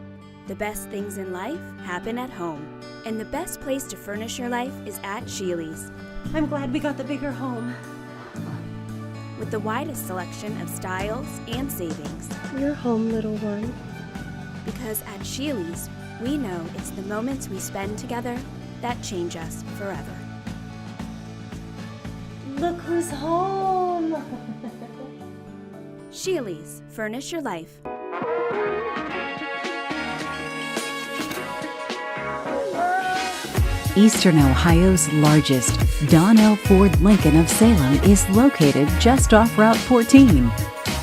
The best things in life happen at home. And the best place to furnish your life is at Sheely's. I'm glad we got the bigger home. With the widest selection of styles and savings. You're home, little one. Because at Sheely's, we know it's the moments we spend together that change us forever. Look who's home! Sheely's, furnish your life. Eastern Ohio's largest, Donnell Ford Lincoln of Salem is located just off Route 14,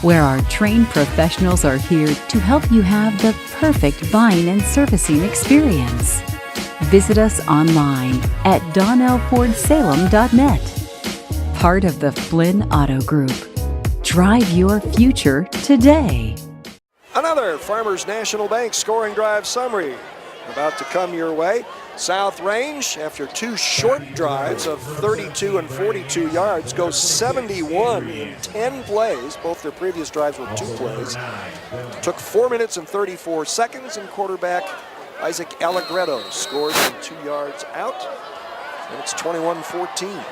where our trained professionals are here to help you have the perfect buying and servicing experience. Visit us online at donnellfordsalem.net. Part of the Flynn Auto Group. Drive your future today. Another Farmers National Bank scoring drive summary about to come your way. South Range, after two short drives of 32 and 42 yards, goes 71 in 10 plays. Both their previous drives were 2 plays. Took 4 minutes and 34 seconds, and quarterback Isaac Allegretto scores from 2 yards out, and it's 21-14.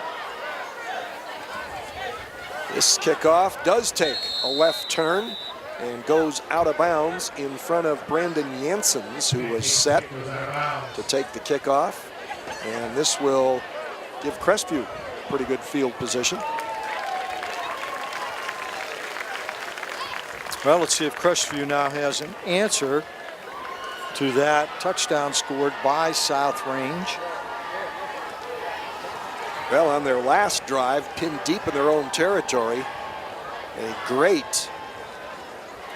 This kickoff does take a left turn and goes out of bounds in front of Brandon Janssens, who was set to take the kickoff. And this will give Crestview pretty good field position. Well, let's see if Crestview now has an answer to that touchdown scored by South Range. Well, on their last drive, pinned deep in their own territory, a great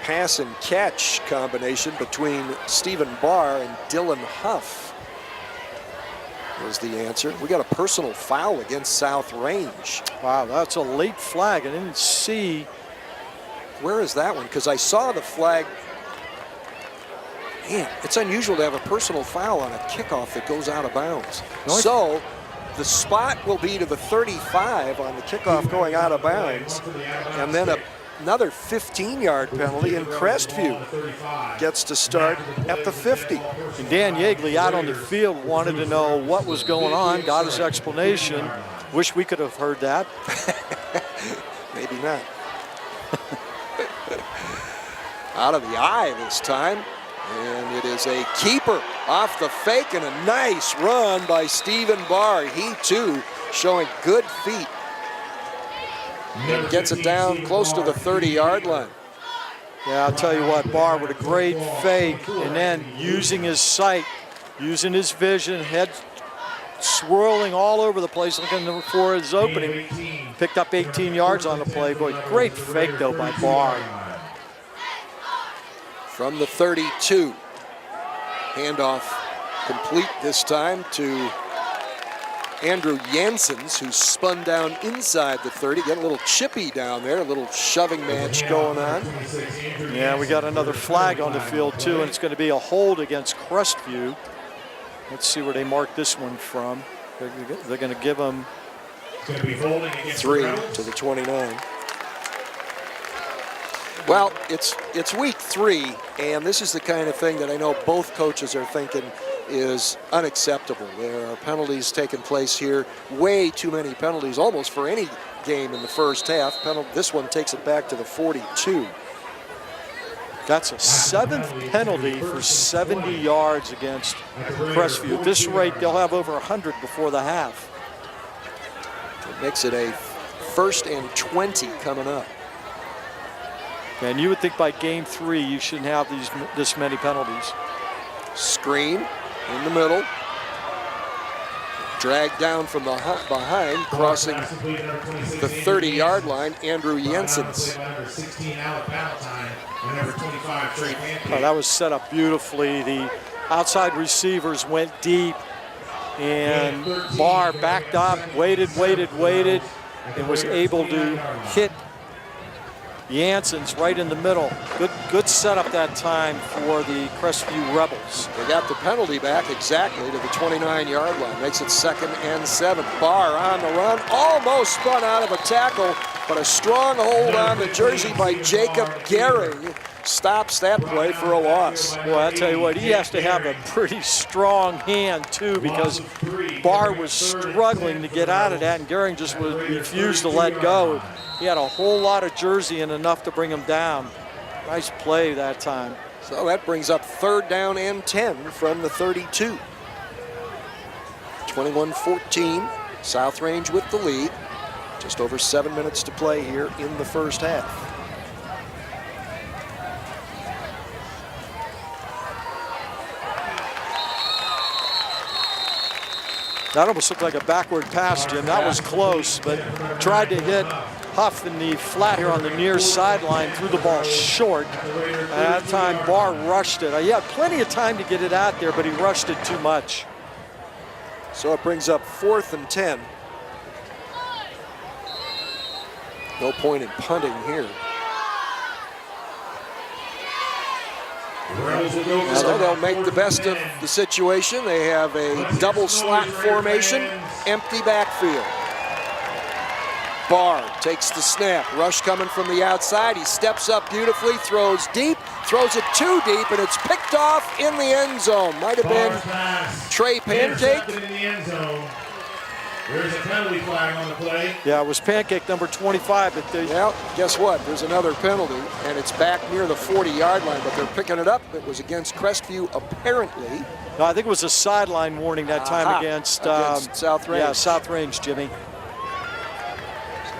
pass and catch combination between Stephen Barr and Dylan Huff was the answer. We got a personal foul against South Range. Wow, that's a late flag. I didn't see. Where is that one? Because I saw the flag. Man, it's unusual to have a personal foul on a kickoff that goes out of bounds. So the spot will be to the 35 on the kickoff going out of bounds, and then another 15-yard penalty, and Crestview gets to start at the 50. And Dan Yeagley out on the field wanted to know what was going on, got his explanation. Wish we could have heard that. Maybe not. Out of the eye this time, and it is a keeper off the fake, and a nice run by Stephen Barr. He too showing good feet. And gets it down close to the 30-yard line. Yeah, I'll tell you what, Barr with a great fake, and then using his sight, using his vision, head swirling all over the place looking for his opening. Picked up 18 yards on the play. Boy, great fake though by Barr. From the 32, handoff complete this time to Andrew Janssens, who spun down inside the 30. Get a little chippy down there, a little shoving match going on. Yeah, we got another flag on the field too, and it's going to be a hold against Crestview. Let's see where they mark this one from. They're going to give them 3 to the 29. Well, it's week 3, and this is the kind of thing that I know both coaches are thinking is unacceptable. There are penalties taking place here, way too many penalties, almost for any game in the first half. This one takes it back to the 42. That's a 7th penalty for 70 yards against Crestview. At this rate, they'll have over 100 before the half. It makes it a 1st and 20 coming up. And you would think by game 3, you shouldn't have this many penalties. Screen in the middle. Dragged down from behind, crossing the 30-yard line, Andrew Janssens. Oh, that was set up beautifully. The outside receivers went deep, and Barr backed up, waited, and was able to hit Janssens right in the middle. Good setup that time for the Crestview Rebels. They got the penalty back exactly to the 29-yard line. Makes it 2nd and 7. Barr on the run, almost spun out of a tackle but a strong hold on the jersey by Jacob Gehring stops that play for a loss. Well, I tell you what, he has to have a pretty strong hand too, because Barr was struggling to get out of that, and Gehring just refused to let go. He had a whole lot of jersey and enough to bring him down. Nice play that time. So that brings up 3rd down and 10 from the 32. 21-14, South Range with the lead. Just over 7 minutes to play here in the first half. That almost looked like a backward pass, Jim. That was close, but tried to hit Huff in the flat here on the near sideline, threw the ball short. At that time, Barr rushed it. He had plenty of time to get it out there, but he rushed it too much. So it brings up 4th and 10. No point in punting here. So they'll make the best of the situation. They have a double slot formation, empty backfield. Barr takes the snap. Rush coming from the outside. He steps up beautifully, throws deep, throws it too deep, and it's picked off in the end zone. Might have been Trey Pancake. In the end zone. There's a penalty flag on the play. Yeah, it was Pancake number 25. But well, guess what? There's another penalty, and it's back near the 40-yard line, but they're picking it up. It was against Crestview, apparently. No, I think it was a sideline warning that time against South Range. Yeah, South Range, Jimmy.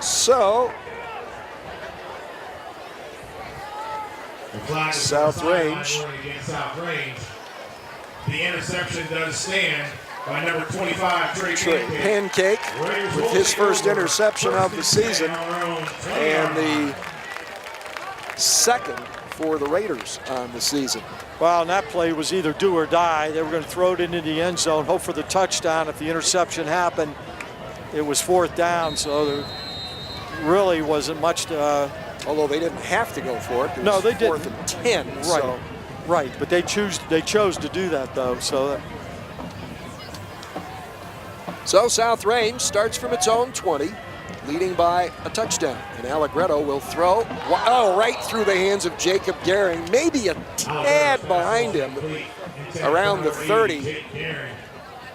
So, South Range. South Range. The interception does stand by number 25, Trey Pancake with his first interception of the season, and the second for the Raiders on the season. Well, and that play was either do or die. They were going to throw it into the end zone, hope for the touchdown. If the interception happened, it was 4th down, so there really wasn't much to... although they didn't have to go for it. No, they didn't. 4th and 10. Right, so. right. But they chose to do that, though. So South Range starts from its own 20, leading by a touchdown. And Allegretto will throw, right through the hands of Jacob Gehring, maybe a tad behind him, around the 30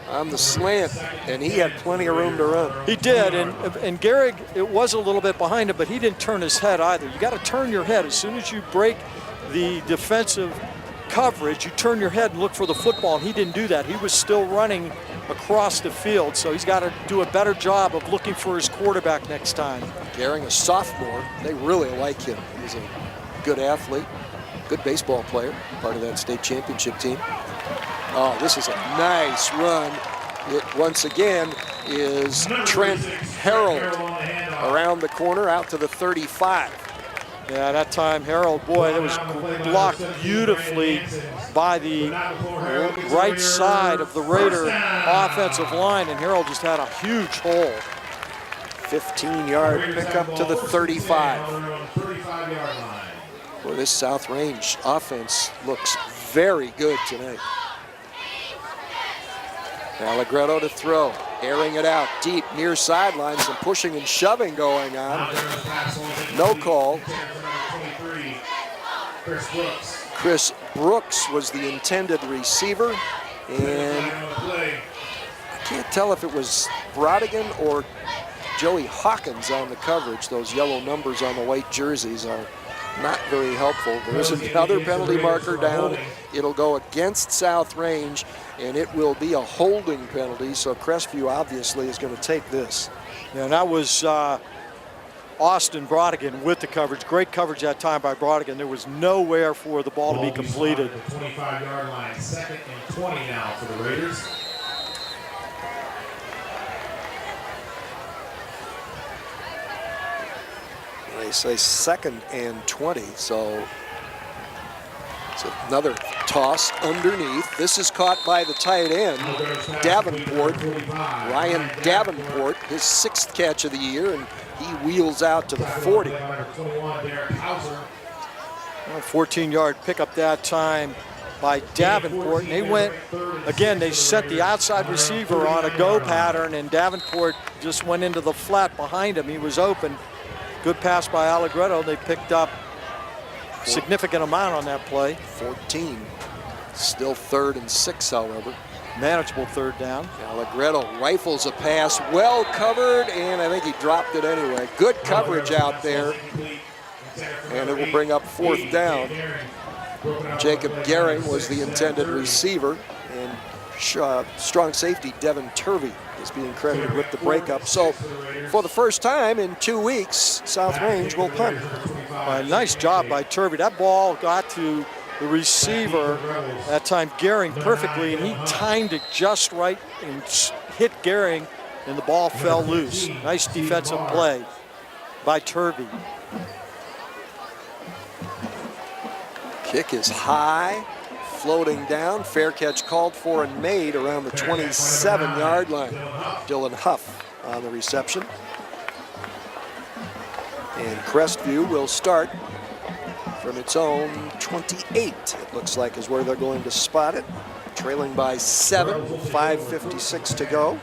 on the slant, and he had plenty of room to run. He did, and Gehring, it was a little bit behind him, but he didn't turn his head either. You got to turn your head. As soon as you break the defensive coverage, you turn your head and look for the football, and he didn't do that. He was still running across the field, so he's got to do a better job of looking for his quarterback next time. Gehring, a sophomore, they really like him. He's a good athlete, good baseball player, part of that state championship team. Oh, this is a nice run. It once again is Trent Harold around the corner out to the 35. Yeah, that time Harold, boy, that was blocked beautifully by the right side of the Raider offensive line, and Harold just had a huge hole. 15-yard pickup to the 35. Boy, this South Range offense looks very good tonight. Allegretto to throw, airing it out deep near sidelines, some pushing and shoving going on. No call. Chris Brooks was the intended receiver, and I can't tell if it was Brodigan or Joey Hawkins on the coverage. Those yellow numbers on the white jerseys are not very helpful. There's another penalty marker down. It'll go against South Range, and it will be a holding penalty, so Crestview obviously is going to take this. Yeah, and that was Austin Brodigan with the coverage. Great coverage that time by Brodigan. There was nowhere for the ball to be completed. The 25-yard line, 2nd and 20 now for the Raiders. They say 2nd and 20, so it's another toss underneath. This is caught by the tight end, Davenport, Ryan Davenport, his 6th catch of the year, and he wheels out to the 40. 14-yard pickup that time by Davenport, and they went, again, they set the outside receiver on a go pattern, and Davenport just went into the flat behind him. He was open. Good pass by Allegretto. They picked up a significant amount on that play. 14. Still 3rd and 6, however. Manageable 3rd down. Allegretto rifles a pass, well covered, and I think he dropped it anyway. Good coverage out there, and it will bring up 4th down. Jacob Gehring was the intended receiver, and strong safety Devin Turvey is being credited with the breakup. So for the first time in 2 weeks, South Range will punt. Nice job by Turvey. That ball got to the receiver, that time Gehring, perfectly, and he timed it just right and hit Gehring, and the ball fell loose. Nice defensive play by Turvey. Kick is high, floating down. Fair catch called for and made around the 27-yard line. Dylan Huff on the reception. And Crestview will start from its own 28, it looks like, is where they're going to spot it. Trailing by 7, 5:56 to go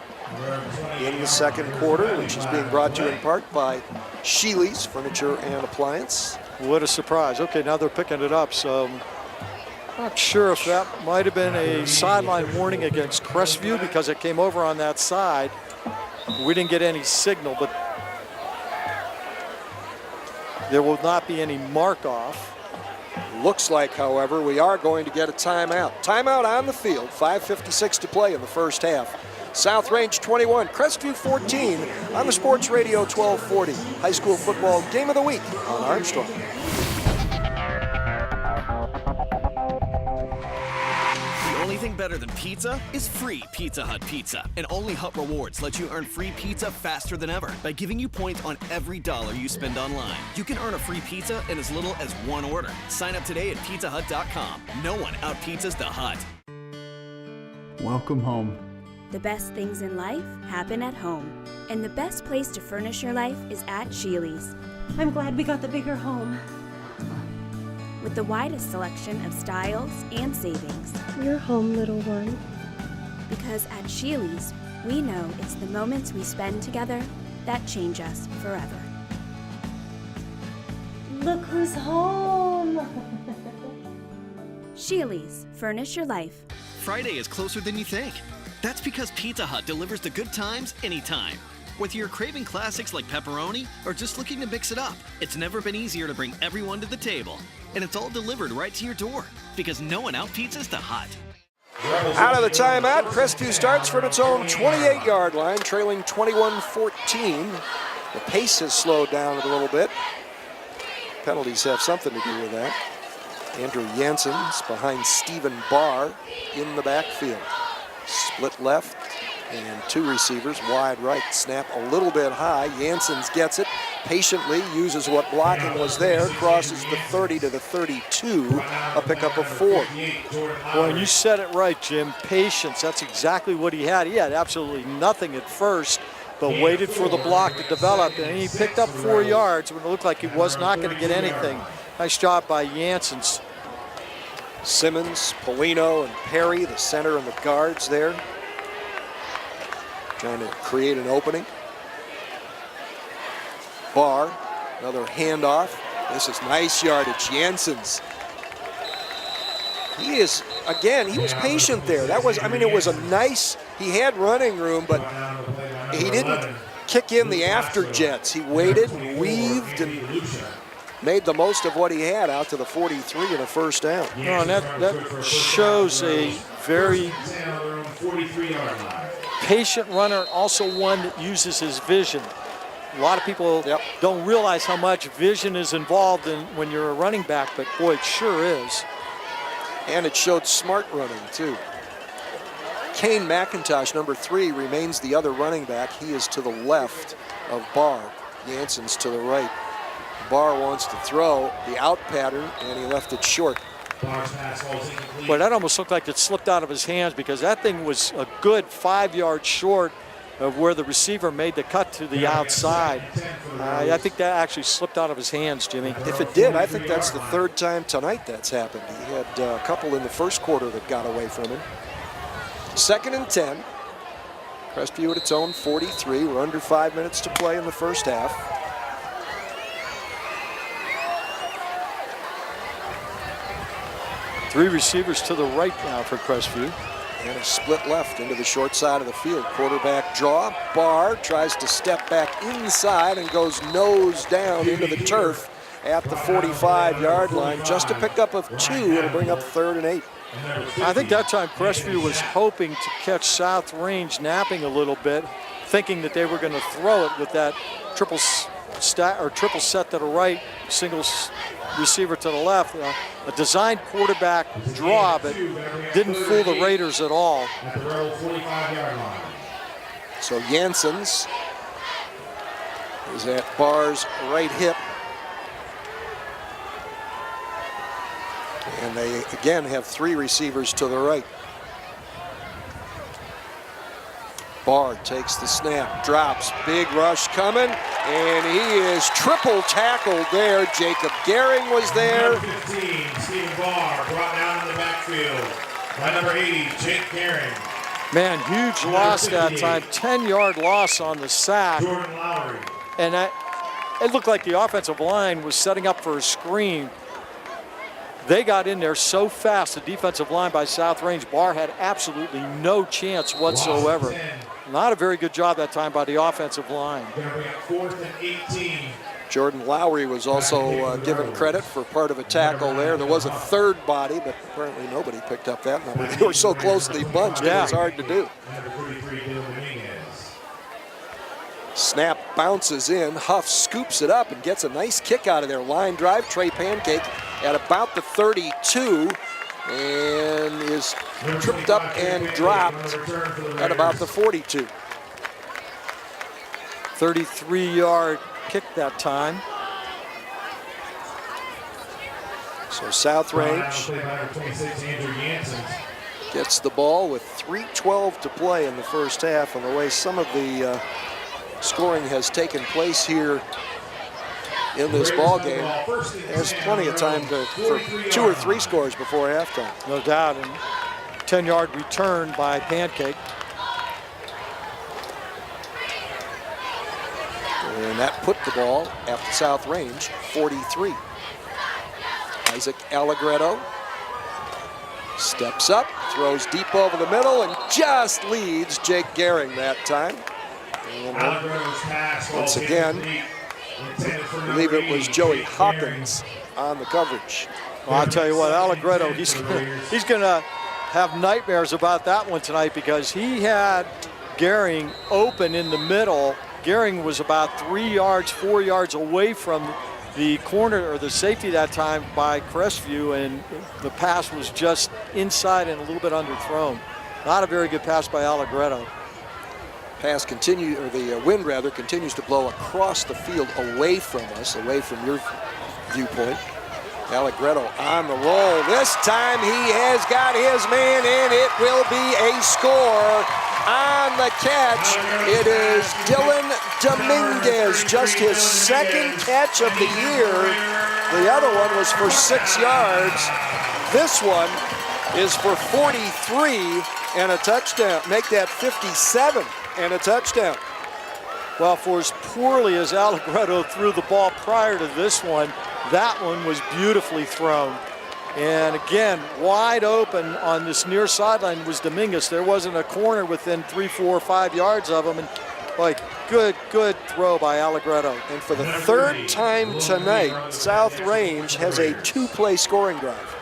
in the second quarter, which is being brought to you in part by Sheely's Furniture and Appliance. What a surprise. Okay, now they're picking it up, so not sure if that might have been a sideline warning against Crestview because it came over on that side. We didn't get any signal, but there will not be any mark off. Looks like, however, we are going to get a timeout. Timeout on the field, 5:56 to play in the first half. South Range 21, Crestview 14 on the Sports Radio 1240. High school football game of the week on Armstrong. The only thing better than pizza is free Pizza Hut pizza. And only Hut Rewards lets you earn free pizza faster than ever by giving you points on every dollar you spend online. You can earn a free pizza in as little as 1 order. Sign up today at pizzahut.com. No one out-pizzas the Hut. Welcome home. The best things in life happen at home. And the best place to furnish your life is at Sheely's. I'm glad we got the bigger home. With the widest selection of styles and savings. You're home, little one. Because at Sheely's, we know it's the moments we spend together that change us forever. Look who's home! Sheely's, furnish your life. Friday is closer than you think. That's because Pizza Hut delivers the good times anytime. Whether you're craving classics like pepperoni or just looking to mix it up, it's never been easier to bring everyone to the table. And it's all delivered right to your door because no one out-pizzas the Hut. Out of the timeout, Crestview starts from its own 28-yard line, trailing 21-14. The pace has slowed down a little bit. Penalties have something to do with that. Andrew Jansen's behind Stephen Barr in the backfield. Split left and 2 receivers wide right. Snap a little bit high. Jansen's gets it patiently, uses what blocking was there, crosses the 30 to the 32, a pickup of 4. Boy, and you said it right, Jim. Patience. That's exactly what he had. He had absolutely nothing at first, but waited for the block to develop, and he picked up 4 yards when it looked like he was not going to get anything. Nice job by Jansen's. Simmons, Polino, and Perry, the center and the guards there, trying to create an opening. Barr, another handoff. This is nice yardage. Jansen's. He is, again, he was patient there. That was, I mean, it was a nice, he had running room, but he didn't kick in the after jets. He waited and weaved and made the most of what he had out to the 43 and a first down. No, and that shows a very patient runner, also one that uses his vision. A lot of people don't realize how much vision is involved in when you're a running back, but boy, it sure is. And it showed smart running too. Kane McIntosh, number 3, remains the other running back. He is to the left of Barr. Jansen's to the right. Barr wants to throw the out pattern, and he left it short. Boy, that almost looked like it slipped out of his hands because that thing was a good 5 yards short of where the receiver made the cut to the outside. I think that actually slipped out of his hands, Jimmy. If it did, I think that's the 3rd time tonight that's happened. He had a couple in the first quarter that got away from him. 2nd and 10. Crestview at its own 43. We're under 5 minutes to play in the first half. Three receivers to the right now for Crestview. And a split left into the short side of the field. Quarterback draw. Barr tries to step back inside and goes nose down into the turf at the 45-yard line. Just a pickup of 2. It'll bring up 3rd and 8. I think that time Crestview was hoping to catch South Range napping a little bit, thinking that they were going to throw it with that triple set to the right, single receiver to the left. A designed quarterback draw, but didn't fool the Raiders at all. So Janssens is at Barr's right hip. And they again have 3 receivers to the right. Barr takes the snap, drops, big rush coming, and he is triple tackled there. Jacob Gehring was there. Number 15, Stephen Barr, brought down in the backfield by number 80, Jake Gehring. Man, huge loss that time. 10-yard loss on the sack. Jordan Lowry. And it looked like the offensive line was setting up for a screen. They got in there so fast, the defensive line by South Range. Barr had absolutely no chance whatsoever. Not a very good job that time by the offensive line. 4th and 18. Jordan Lowry was also given credit for part of a tackle there. There was a 3rd body, but apparently nobody picked up that number. They were so closely bunched, it was hard to do. Snap bounces in. Huff scoops it up and gets a nice kick out of there. Line drive, Trey Pancake at about the 32 and is tripped up and dropped at about the 42. 33-yard kick that time. So South Range gets the ball with 3:12 to play in the first half. And the way some of the scoring has taken place here in this ball game, there's plenty of time for 2 or 3 scores before halftime. No doubt. And 10-yard return by Pancake. And that put the ball at the South Range 43. Isaac Allegretto steps up, throws deep over the middle, and just leads Jake Gehring that time. And once again, I believe it was Joey Hawkins on the coverage. Well, I'll tell you what, Allegretto, he's gonna have nightmares about that one tonight, because he had Gehring open in the middle. Gehring was about 3 yards, 4 yards away from the corner or the safety that time by Crestview, and the pass was just inside and a little bit underthrown. Not a very good pass by Allegretto. Pass continues, or the wind rather, continues to blow across the field away from us, away from your viewpoint. Allegretto on the roll. This time he has got his man, and it will be a score on the catch. It is Dylan Dominguez, just his 2nd catch of the year. The other one was for 6 yards. This one is for 43 and a touchdown. Make that 57 and a touchdown. Well, for as poorly as Allegretto threw the ball prior to this one, that one was beautifully thrown. And again, wide open on this near sideline was Dominguez. There wasn't a corner within 3, 4, 5 yards of him. And like, good throw by Allegretto. And for the 3rd time tonight, South Range has a 2-play scoring drive.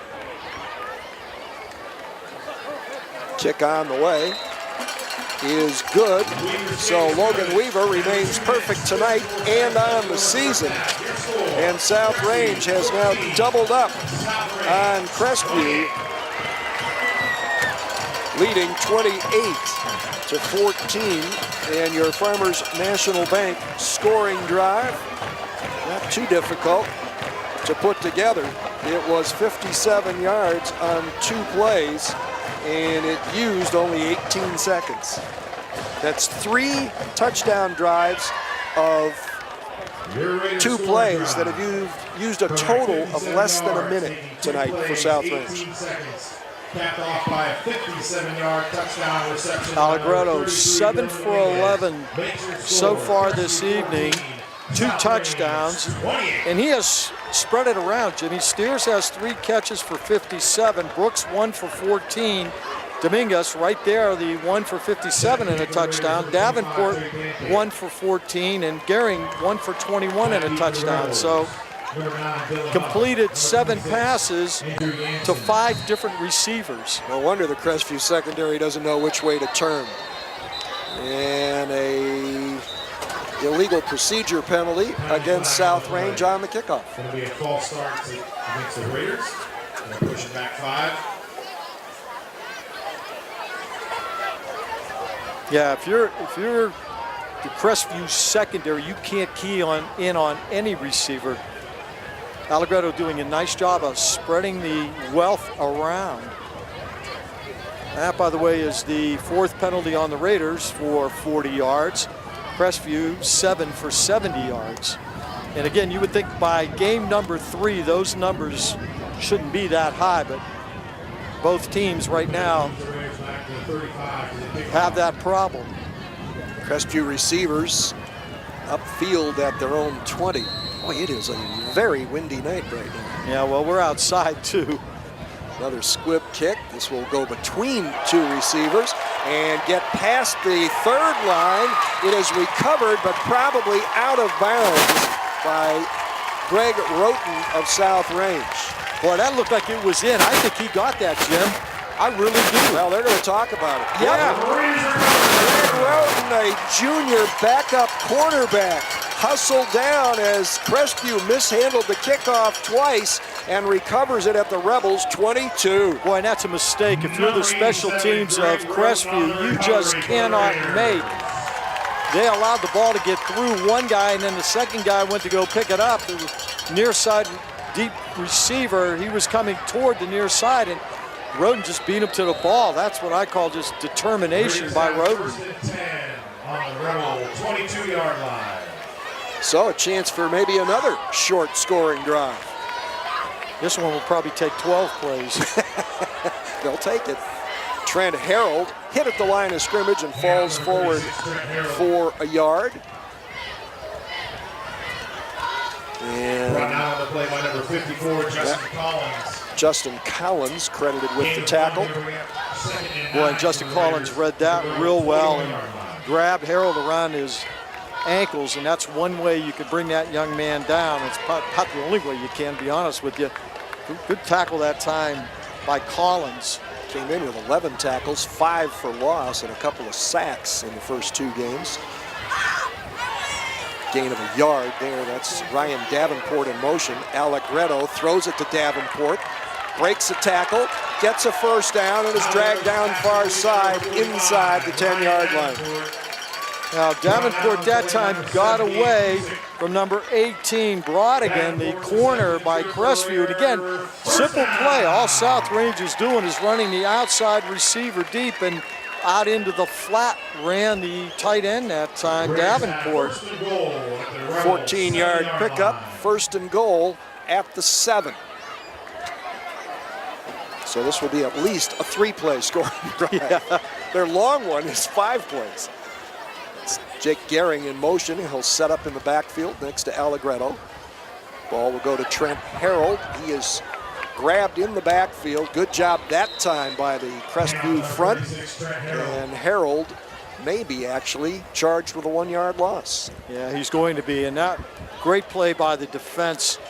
Kick on the way is good. So Logan Weaver remains perfect tonight and on the season. And South Range has now doubled up on Crestview, leading 28-14. And your Farmers National Bank scoring drive, not too difficult to put together. It was 57 yards on 2 plays, and it used only 18 seconds. That's 3 touchdown drives of 2 plays that have used a total of less than a minute tonight for South Range. Capped off by a 57-yard touchdown reception. Allegretto 7 for 11 so far this evening, 2 touchdowns, and he has spread it around, Jimmy. Steers has 3 catches for 57. Brooks 1 for 14. Dominguez right there, the 1 for 57 and a touchdown. Davenport 1 for 14, and Gehring 1 for 21 and a touchdown. So completed 7 passes to 5 different receivers. No wonder the Crestview secondary doesn't know which way to turn. And a illegal procedure penalty against South Range on the kickoff. Going to be a false start against the Raiders. They're pushing back 5. Yeah, if you're the Crestview secondary, you can't key in on any receiver. Allegretto doing a nice job of spreading the wealth around. That, by the way, is the 4th penalty on the Raiders for 40 yards. Crestview 7 for 70 yards. And again, you would think by game number 3, those numbers shouldn't be that high, but both teams right now have that problem. Crestview receivers upfield at their own 20. Boy, it is a very windy night right now. Yeah, well, we're outside too. Another squib kick. This will go between 2 receivers and get past the 3rd line. It is recovered, but probably out of bounds by Greg Roten of South Range. Boy, that looked like it was in. I think he got that, Jim. I really do. Well, they're going to talk about it. Yeah. Greg Roten, a junior backup cornerback, hustled down as Crestview mishandled the kickoff twice and recovers it at the Rebels 22. Boy, and that's a mistake. If you're the special teams of Crestview, you just cannot make. They allowed the ball to get through one guy, and then the second guy went to go pick it up. It was near side deep receiver. He was coming toward the near side, and Roden just beat him to the ball. That's what I call just determination by Roden. 10 on the Rebel 22-yard line. So a chance for maybe another short scoring drive. This one will probably take 12 plays. They'll take it. Trent Harold hit at the line of scrimmage and falls forward for a yard. And Brought down on the play by number 54, Justin Collins. Justin Collins credited with the tackle. Boy, and Justin Collins read that real well and grabbed Harold around his ankles, and that's one way you could bring that young man down. It's about the only way you can, to be honest with you. Good tackle that time by Collins. Came in with 11 tackles, 5 for loss, and a couple of sacks in the first 2 games. Gain of a yard there. That's Ryan Davenport in motion. Allegretto throws it to Davenport, breaks a tackle, gets a first down, and is dragged down far side inside the 10-yard line. Now, Davenport that time got away from number 18, Brodigan, the corner by Crestview. And again, simple play. All South Range is doing is running the outside receiver deep, and out into the flat ran the tight end that time, Davenport. 14-yard pickup, 1st and goal at the 7. So this will be at least a 3-play scoring drive. Yeah. Their long one is 5 plays. It's Jake Gehring in motion. He'll set up in the backfield next to Allegretto. Ball will go to Trent Harold. He is grabbed in the backfield. Good job that time by the Crestview front. And Harold may be actually charged with a 1-yard loss. Yeah, he's going to be. And that great play by the defense,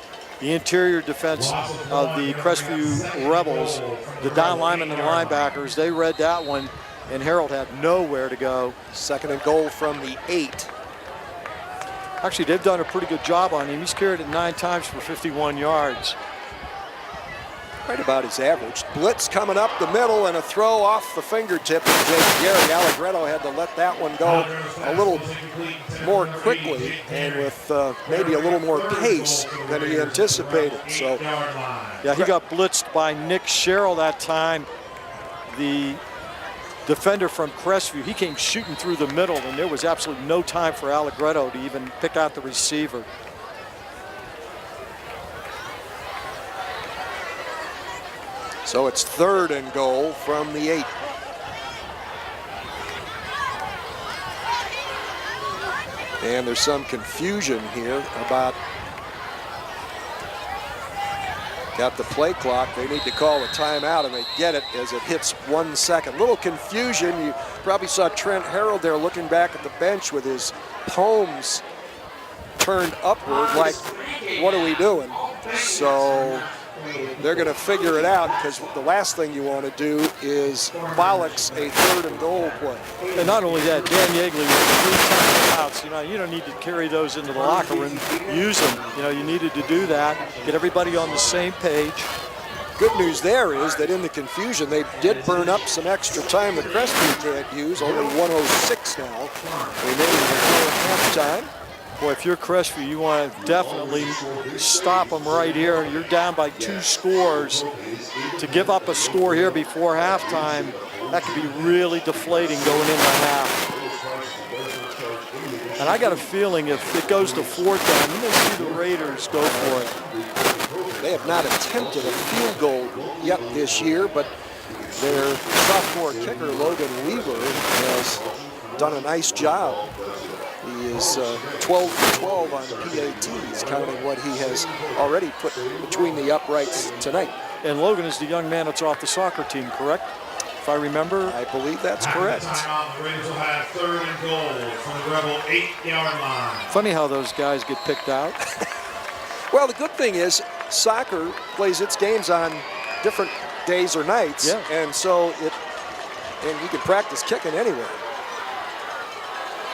the interior defense of the Crestview Rebels, the down linemen and the linebackers. They read that one, and Harold had nowhere to go. 2nd and goal from the 8. Actually, they've done a pretty good job on him. He's carried it 9 times for 51 yards. Right about his average. Blitz coming up the middle and a throw off the fingertip of Jake Gehring. Allegretto had to let that one go a little more quickly and with maybe a little more pace than he anticipated. So, yeah, he got blitzed by Nick Sherrill that time. The defender from Crestview, he came shooting through the middle, and there was absolutely no time for Allegretto to even pick out the receiver. So it's 3rd and goal from the 8. And there's some confusion here about got the play clock. They need to call a timeout, and they get it as it hits 1 second. Little confusion. You probably saw Trent Harold there looking back at the bench with his palms turned upward like, what are we doing? So they're going to figure it out, because the last thing you want to do is bollocks a 3rd and goal play. And not only that, Dan Yeagley with 3 timeouts. You don't need to carry those into the locker room. Use them. You needed to do that. Get everybody on the same page. Good news there is that in the confusion, they did burn up some extra time that Crestview can't use. Only 1:06 now remaining before halftime. Boy, if you're Crestview, you want to definitely stop them right here. You're down by 2 scores. To give up a score here before halftime, that could be really deflating going into half. And I got a feeling if it goes to 4th down, you may see the Raiders go for it. They have not attempted a field goal yet this year, but their sophomore kicker, Logan Weaver, has done a nice job. He is 12 for 12 on PATs, counting what he has already put between the uprights tonight. And Logan is the young man that's off the soccer team, correct? If I remember. I believe that's correct. The Raiders will have 3rd and goal from the Rebel 8-yard line. Funny how those guys get picked out. Well, the good thing is soccer plays its games on different days or nights, and so and you can practice kicking anywhere.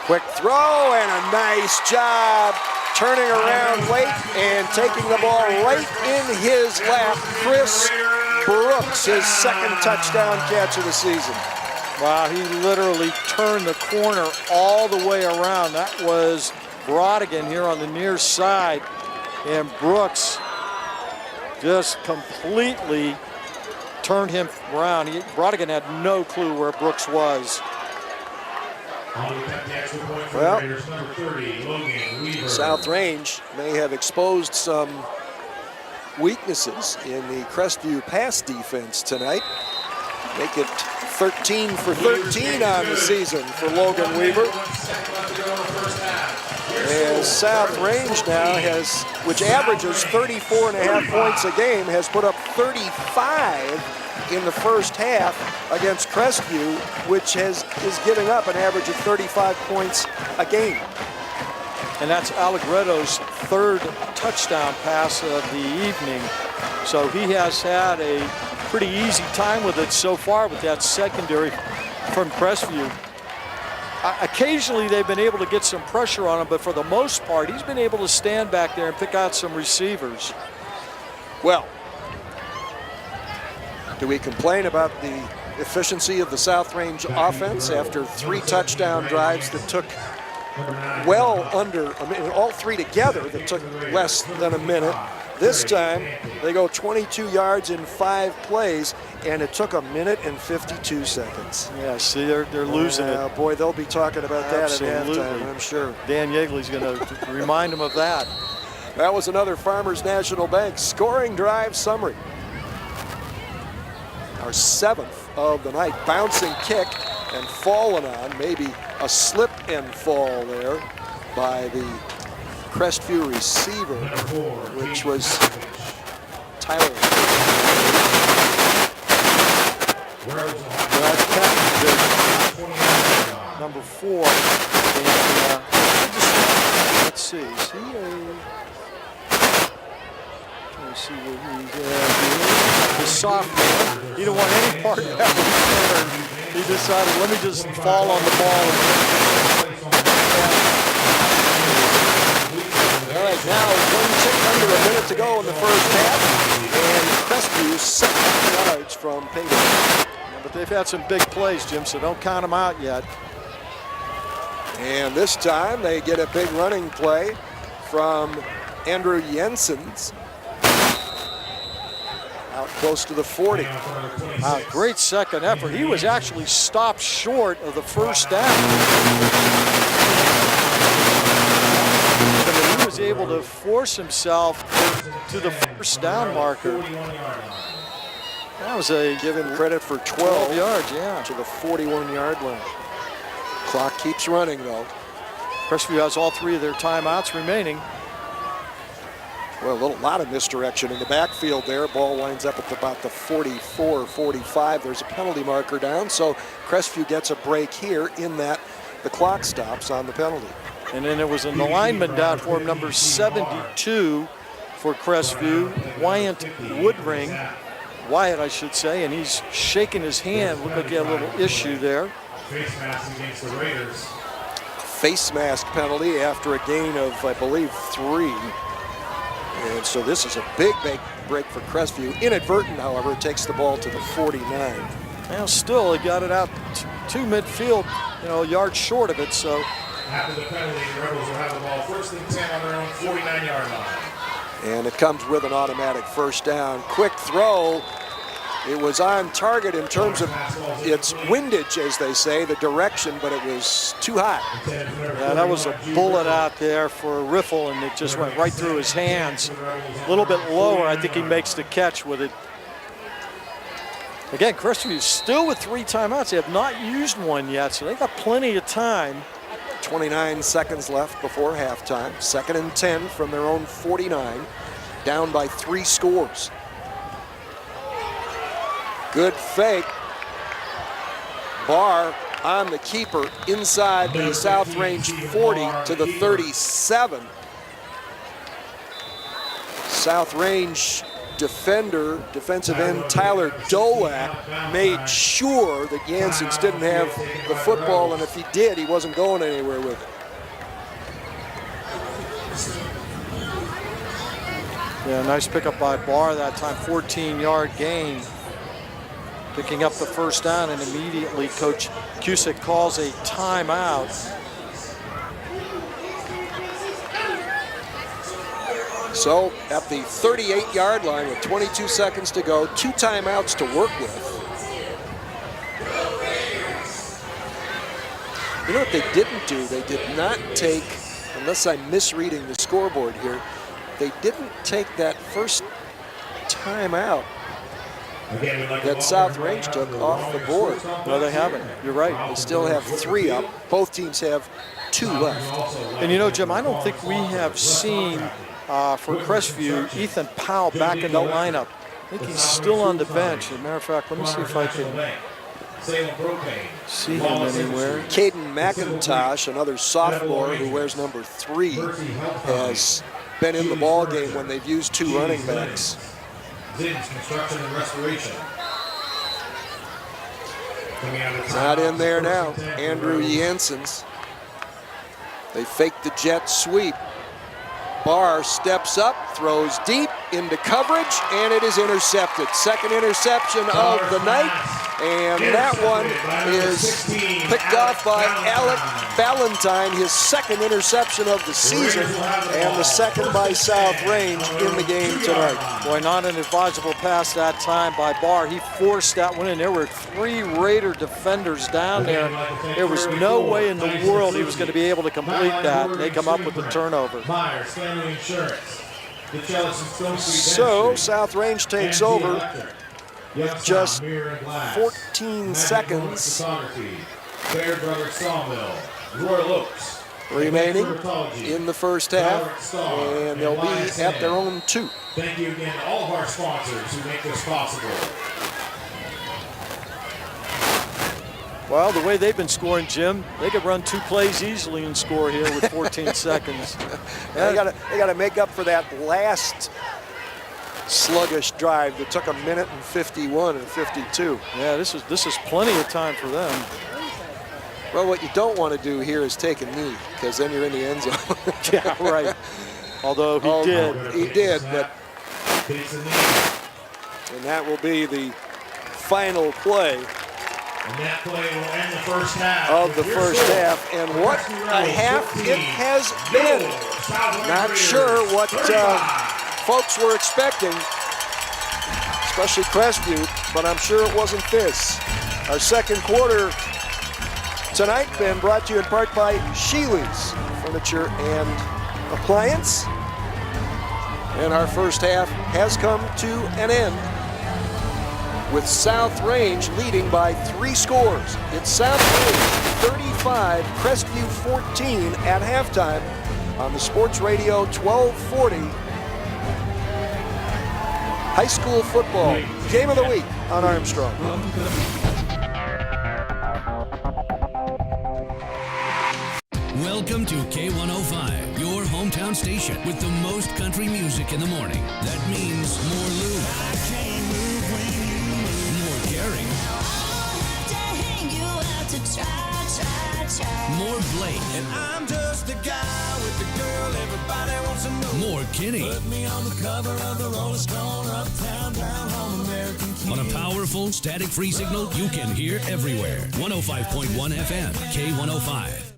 Quick throw and a nice job turning around late and taking the ball right in his lap. Chris Brooks, his 2nd touchdown catch of the season. Wow, he literally turned the corner all the way around. That was Brodigan here on the near side, and Brooks just completely turned him around. Brodigan had no clue where Brooks was. Well, South Range may have exposed some weaknesses in the Crestview pass defense tonight. Make it 13 for 13 on the season for Logan Weaver. As South Range now has, which averages 34.5 points a game, has put up 35 in the first half against Crestview, which is giving up an average of 35 points a game. And that's Allegretto's 3rd touchdown pass of the evening. So he has had a pretty easy time with it so far with that secondary from Crestview. Occasionally they've been able to get some pressure on him, but for the most part, he's been able to stand back there and pick out some receivers. Well, do we complain about the efficiency of the South Range offense after 3 touchdown drives that took well under a minute, all 3 together that took less than a minute? This time they go 22 yards in 5 plays, and it took 1 minute and 52 seconds. Yeah, see, they're losing it. Boy, they'll be talking about that at halftime, I'm sure. Dan Yeagley's going to remind them of that. That was another Farmers National Bank scoring drive summary. Our 7th of the night. Bouncing kick and fallen on, maybe a slip and fall there by the Crestview receiver, which was Tyler. Number 4. And, let's see. Is he trying to see what he's the sophomore. He didn't want any part of that return. He decided, let me just fall on the ball. All right, now 1 tick under a minute to go in the first half, and Crestview 7 yards from payback. Yeah, but they've had some big plays, Jim, so don't count them out yet. And this time they get a big running play from Andrew Jensen's out close to the 40. Great second effort. He was actually stopped short of the first down. He was able to force himself to the first down marker. That was given credit for 12 yards, yeah, to the 41-yard line. Clock keeps running though. Crestview has all 3 of their timeouts remaining. Well, a lot of misdirection in the backfield there. Ball winds up at about the 44, 45. There's a penalty marker down, so Crestview gets a break here in that the clock stops on the penalty. And then there was an alignment down for him, number 72 for Crestview, Wyatt, I should say, and he's shaking his hand. Looked like he had a little issue there. Face mask against the Raiders. Face mask penalty after a gain of, I believe, 3. And so this is a big break for Crestview. Inadvertent, however, it takes the ball to the 49. Now still, he got it out to midfield, a yard short of it, so. After the penalty, the Rebels will have the ball first and 10 on their own 49-yard line. And it comes with an automatic first down. Quick throw. It was on target in terms of its windage, as they say, the direction, but it was too hot. Yeah, that was a bullet out there for a riffle, and it just went right through his hands. A little bit lower, I think he makes the catch with it. Again, Crestview is still with 3 timeouts. They have not used one yet, so they got plenty of time. 29 seconds left before halftime. 2nd and 10 from their own 49, down by 3 scores. Good fake. Barr on the keeper inside the South Range 40 to the 37. South Range defensive end Tyler Dolak made sure that Janssens didn't have the football, and if he did, he wasn't going anywhere with it. Yeah, nice pickup by Barr that time, 14-yard gain. Picking up the first down, and immediately Coach Cusick calls a timeout. So at the 38-yard line with 22 seconds to go, 2 timeouts to work with. You know what they didn't do? They did not take, unless I'm misreading the scoreboard here, they didn't take that first timeout that South Range took off the board. No, they haven't. You're right. They still have 3 up. Both teams have 2 left. And Jim, I don't think we have seen for Crestview, Ethan Powell back in the lineup. I think he's still on the bench. As a matter of fact, let me see if I can see him anywhere. Caden McIntosh, another sophomore who wears number 3, has been in the ball game when they've used 2 running backs. Construction and restoration. Not in there now. Andrew Janssens. They fake the jet sweep. Barr steps up, throws deep into coverage, and it is intercepted. Second interception of the night, and that one is picked off by Alec Ballantyne, his 2nd interception of the season, and the 2nd by South Range in the game tonight. Boy, not an advisable pass that time by Barr. He forced that one in. There were 3 Raider defenders down there. There was no way in the world he was going to be able to complete that. They come up with the turnover. So South Range takes over with just 14 seconds remaining in the first half, and they'll be at their own 2. Thank you again to all of our sponsors who make this possible. Well, the way they've been scoring, Jim, they could run 2 plays easily and score here with 14 seconds. They got to make up for that last sluggish drive that took 1 minute and 51 and 52. Yeah, this is plenty of time for them. Well, what you don't want to do here is take a knee, because then you're in the end zone. Yeah, right. Although he did, but and that will be the final play. And that play will end the first half. Of the first half. And what a half it has been. Not sure what folks were expecting, especially Crestview, but I'm sure it wasn't this. Our second quarter tonight been brought to you in part by Sheely's Furniture and Appliance. And our first half has come to an end, with South Range leading by 3 scores. It's South Range 35, Crestview 14 at halftime on the Sports Radio 1240 high school football game of the week on Armstrong. Welcome to K105, your hometown station with the most country music in the morning. That means more Lou, more caring, more Blake, and I'm just the guy with the girl everybody wants to know. More Kenny. Put me on the cover of the Rolling Stone, uptown, down home, American Key. On a powerful, static-free signal you can hear everywhere. 105.1 FM, K105.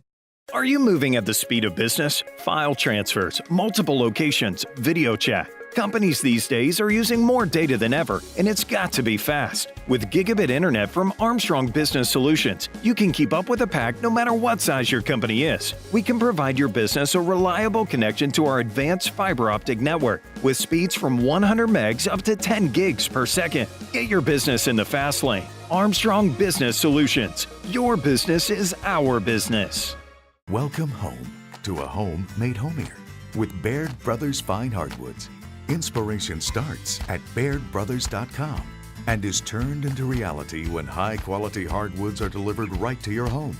Are you moving at the speed of business? File transfers, multiple locations, video chat. Companies these days are using more data than ever, and it's got to be fast. With gigabit internet from Armstrong Business Solutions, you can keep up with the pack no matter what size your company is. We can provide your business a reliable connection to our advanced fiber optic network with speeds from 100 megs up to 10 gigs per second. Get your business in the fast lane. Armstrong Business Solutions. Your business is our business. Welcome home to a home made homier with Baird Brothers Fine Hardwoods. Inspiration starts at BairdBrothers.com and is turned into reality when high-quality hardwoods are delivered right to your home.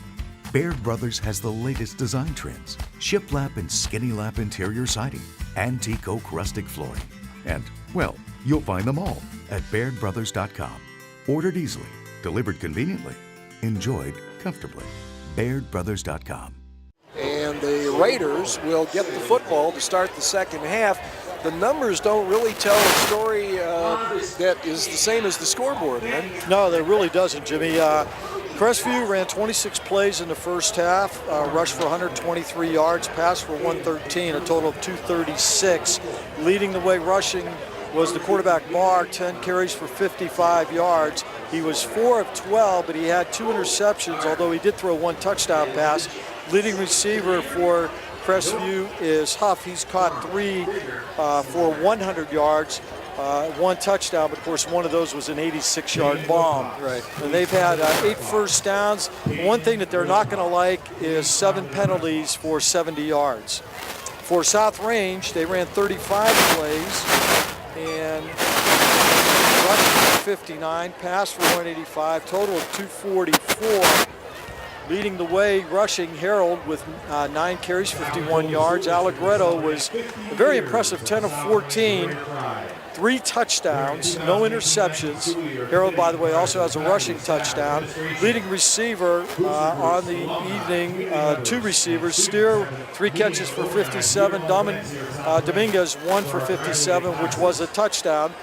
Baird Brothers has the latest design trends, shiplap and skinny lap interior siding, antique oak rustic flooring, and, well, you'll find them all at BairdBrothers.com. Ordered easily, delivered conveniently, enjoyed comfortably. BairdBrothers.com. And the Raiders will get the football to start the second half. The numbers don't really tell a story that is the same as the scoreboard, man. No, that really doesn't, Jimmy. Crestview ran 26 plays in the first half, rushed for 123 yards, passed for 113, a total of 236. Leading the way rushing was the quarterback Barr, 10 carries for 55 yards. He was 4 of 12, but he had 2 interceptions, although he did throw 1 touchdown pass. Leading receiver for Crestview is Huff. He's caught 3 for 100 yards, 1 touchdown, but of course one of those was an 86-yard bomb. Right. And they've had 8 first downs. One thing that they're not going to like is 7 penalties for 70 yards. For South Range, they ran 35 plays and rushed for 59, passed for 185, total of 244. Leading the way, rushing, Harold with 9 carries, 51 yards. Allegretto was a very impressive 10 of 14, 3 touchdowns, no interceptions. Harold, by the way, also has a rushing touchdown. Leading receiver on the evening, 2 receivers. Steer, 3 catches for 57. Dominguez, 1 for 57, which was a touchdown.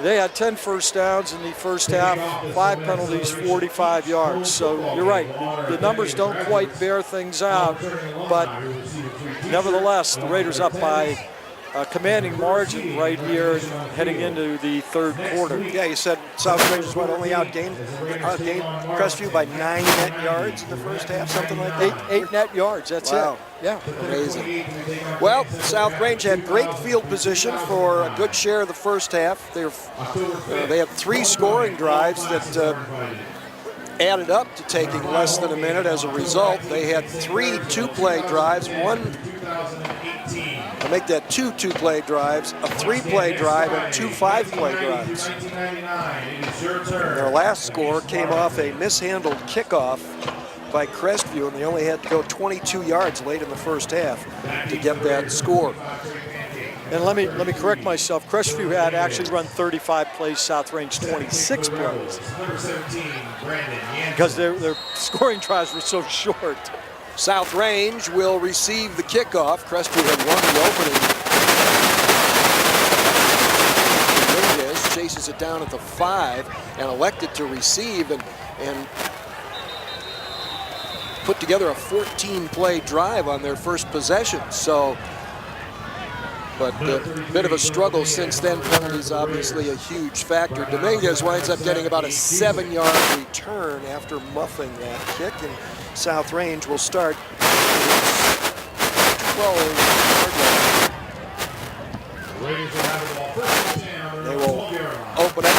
They had 10 first downs in the first half, 5 penalties, 45 yards. So you're right, the numbers don't quite bear things out, but nevertheless, the Raiders up by a commanding margin right here heading into the third quarter. Yeah, you said South Range only outgained Crestview by 9 net yards in the first half, something like that? 8 net yards, that's wow. it. Yeah. Amazing. Well, South Range had great field position for a good share of the first half. They had 3 scoring drives that added up to taking less than a minute. As a result, they had 3 two-play drives, 2 two-play drives, a 3-play drive, and 2 5-play drives. Their last score came off a mishandled kickoff by Crestview, and they only had to go 22 yards late in the first half to get that score. And let me correct myself. Crestview had actually run 35 plays, South Range 26 plays. Because their scoring drives were so short. South Range will receive the kickoff. Crestview had won the opening. Dominguez chases it down at the 5 and elected to receive and put together a 14-play drive on their first possession. So, but a bit of a struggle since then. Penalties obviously a huge factor. Dominguez winds up getting about a 7-yard return after muffing that kick, and South Range will start 12-yard line. They will open up.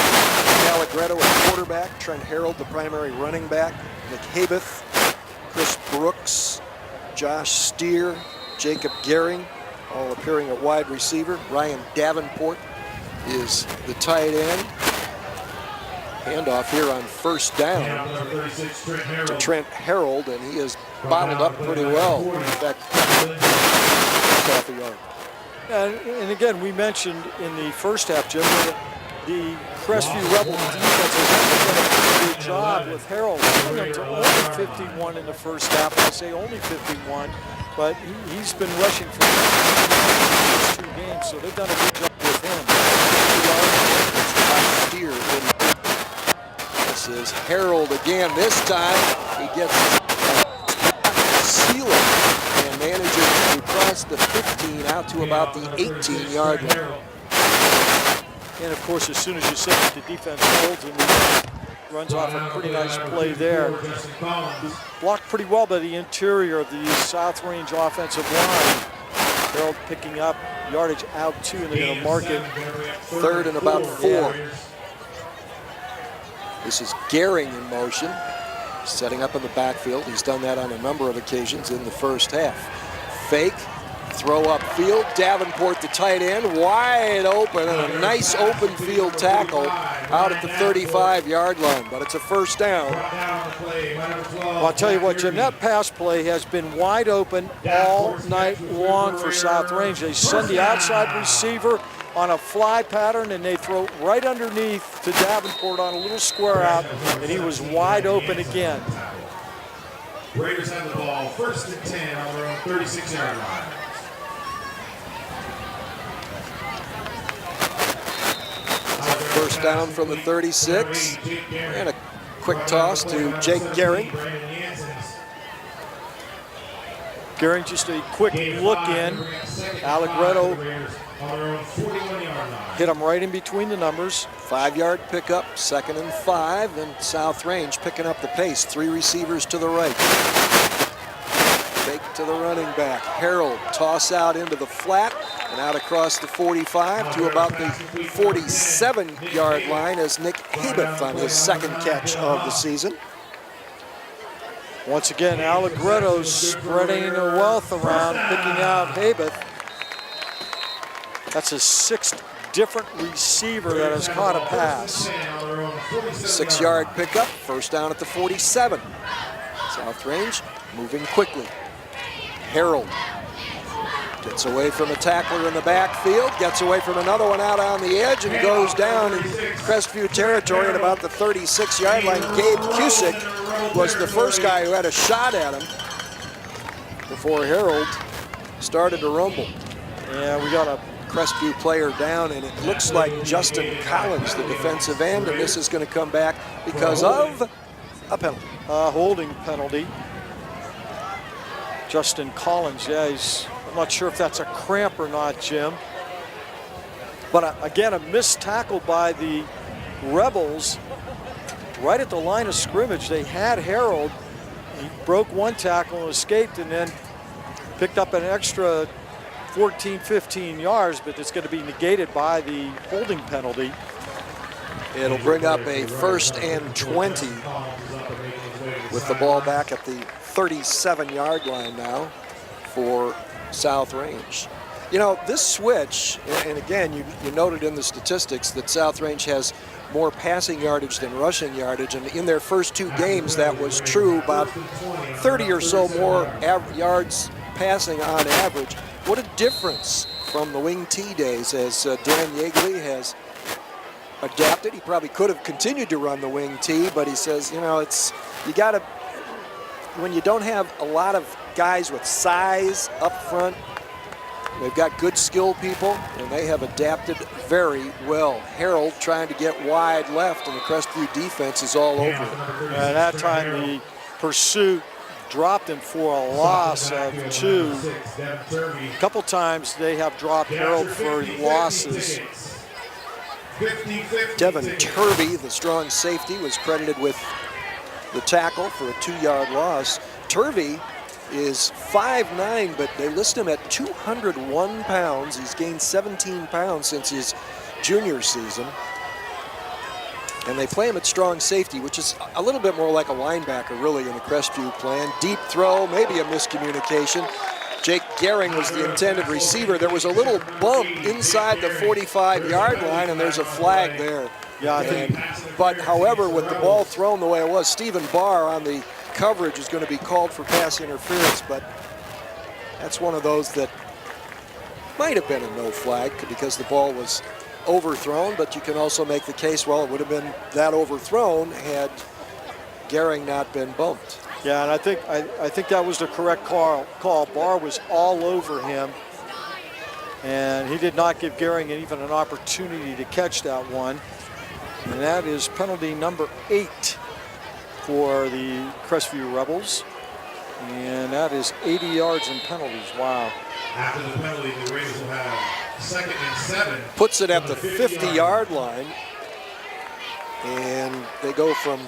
Allegretto at quarterback, Trent Harold the primary running back, Nick Habeth, Chris Brooks, Josh Steer, Jacob Gehring, all appearing at wide receiver. Ryan Davenport is the tight end. Handoff here on first down to Trent Harold, and he is bottled up pretty well. In fact, half a yard. And again, we mentioned in the first half, Jim, that the Crestview Rebels defense has done a pretty good job with Harold. Holding to only 51 in the first half. I say only 51, but he's been rushing for the first 2 games, so they've done a good job with him. Here this is Harold again. This time he gets ceiling and manages to cross the 15 out to about the 18-yard line. And of course, as soon as you say it, the defense holds and runs off a pretty nice play there. Blocked pretty well by the interior of the South Range offensive line. Harold picking up yardage out 2, and they're going to mark it 3rd and about 4. This is Gehring in motion, setting up in the backfield. He's done that on a number of occasions in the first half. Fake, throw upfield. Davenport, the tight end, wide open, and a nice open field tackle out at the 35-yard line, but it's a first down. Well, I'll tell you what, Jim, that pass play has been wide open all night long for South Range. They send the outside receiver on a fly pattern, and they throw right underneath to Davenport on a little square out, and he was wide open again. Raiders have the ball, 1st and 10 on their own 36-yard line. First down from the 36, and a quick toss to Jake Gehring. Gehring just a quick look in. Allegretto hit him right in between the numbers. 5-yard pickup, 2nd and 5, and South Range picking up the pace. 3 receivers to the right. Fake to the running back. Harold toss out into the flat and out across the 45 to about the 47-yard line as Nick Habeth on his 2nd catch of the season. Once again, Allegretto spreading the wealth around, picking out Habeth. That's his 6th different receiver that has caught a pass. 6-yard pickup, first down at the 47. South Range moving quickly. Harold gets away from a tackler in the backfield, gets away from another one out on the edge, and goes down in Crestview territory at about the 36-yard line. Gabe Cusick was the first guy who had a shot at him before Harold started to rumble. Yeah, we got a Crestview player down, and it looks like Justin Collins, the defensive end, and this is going to come back because of a penalty. Holding penalty. Justin Collins, yeah, I'm not sure if that's a cramp or not, Jim. But again, a missed tackle by the Rebels right at the line of scrimmage. They had Harold. He broke one tackle and escaped, and then picked up an extra 14, 15 yards, but it's going to be negated by the holding penalty. It'll bring up a 1st and 20 with the ball back at the 37-yard line now for South Range. You know, this switch, and again, you noted in the statistics that South Range has more passing yardage than rushing yardage, and in their first 2 games that was true, about 30 or so more yards passing on average. What a difference from the wing T days as Dan Yeagley has adapted. He probably could have continued to run the wing T, but he says, you know, you got to, when you don't have a lot of guys with size up front, they've got good skill people, and they have adapted very well. Harold trying to get wide left, and the Crestview defense is all over it. At that time, the pursuit dropped him for a loss of 2. A couple times they have dropped Harold for losses. Devin Turvey, the strong safety, was credited with the tackle for a 2-yard loss. Turvey is 5'9", but they list him at 201 pounds. He's gained 17 pounds since his junior season. And they play him at strong safety, which is a little bit more like a linebacker, really, in the Crestview plan. Deep throw, maybe a miscommunication. Jake Gehring was the intended receiver. There was a little bump inside the 45-yard line, and there's a flag there. Yeah, but however, with the ball thrown the way it was, Stephen Barr on the coverage is going to be called for pass interference, but that's one of those that might have been a no flag because the ball was overthrown, but you can also make the case, well, it would have been that overthrown had Gehring not been bumped. Yeah, and I think that was the correct call. Barr was all over him, and he did not give Gehring even an opportunity to catch that one. And that is penalty number 8 for the Crestview Rebels. And that is 80 yards in penalties. Wow. After the penalty, the Raiders will have 2nd and 7. Puts it at the 50-yard line. And they go from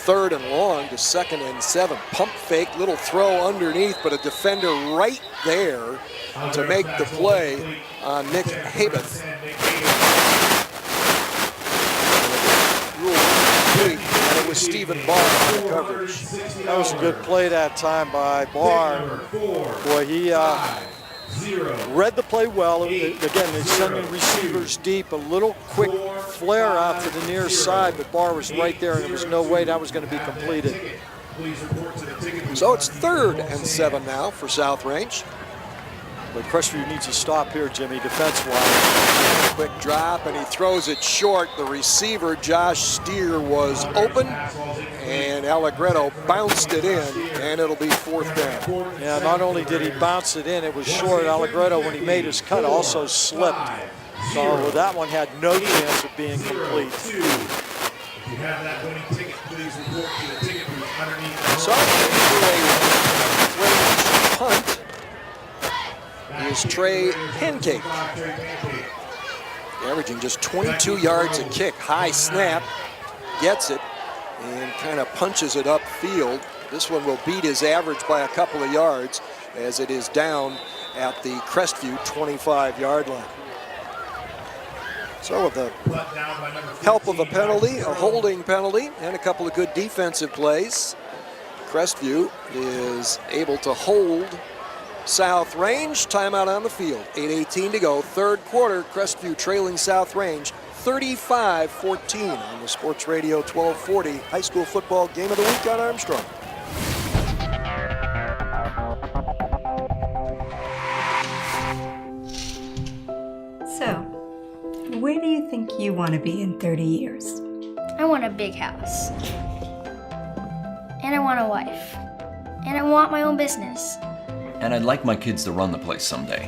3rd and long to 2nd and 7. Pump fake, little throw underneath, but a defender right there to make the play on Nick Habeth. And it was Stephen Barr on the coverage. That was a good play that time by Barr. Boy, he read the play well. Again, they're sending receivers deep. A little quick flare out to the near side, but Barr was right there, and there was no way that was going to be completed. So it's 3rd and 7 now for South Range. But Crestview needs to stop here, Jimmy, defense-wise. Quick drop, and he throws it short. The receiver, Josh Steer, was open, and Allegretto bounced it in, and it'll be 4th down. Yeah, not only did he bounce it in, it was short. Allegretto, when he made his cut, also slipped. So that one had no chance of being complete. If you have that winning ticket, please report to the ticket booth underneath. So, a range punt is Trey Pancake. Averaging just 22 yards a kick. High snap, gets it, and kind of punches it upfield. This one will beat his average by a couple of yards as it is down at the Crestview 25-yard line. So with the help of a penalty, a holding penalty, and a couple of good defensive plays, Crestview is able to hold South Range. Timeout on the field. 8:18 to go. 3rd quarter. Crestview trailing South Range 35-14 on the Sports Radio 1240 High School Football Game of the Week on Armstrong. So, where do you think you want to be in 30 years? I want a big house. And I want a wife. And I want my own business. And I'd like my kids to run the place someday.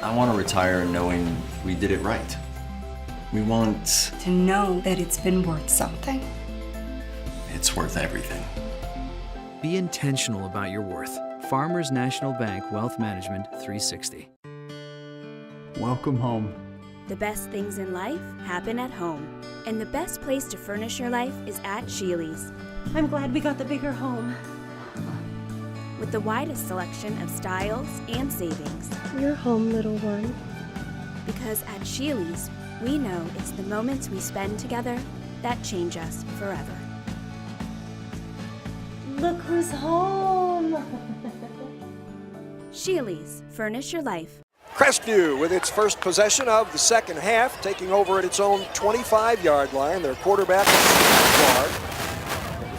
I want to retire knowing we did it right. We want to know that it's been worth something. It's worth everything. Be intentional about your worth. Farmers National Bank Wealth Management 360. Welcome home. The best things in life happen at home. And the best place to furnish your life is at Sheely's. I'm glad we got the bigger home. With the widest selection of styles and savings. You're home, little one. Because at Sheely's, we know it's the moments we spend together that change us forever. Look who's home! Sheely's, furnish your life. Crestview with its first possession of the second half, taking over at its own 25-yard line. Their quarterback is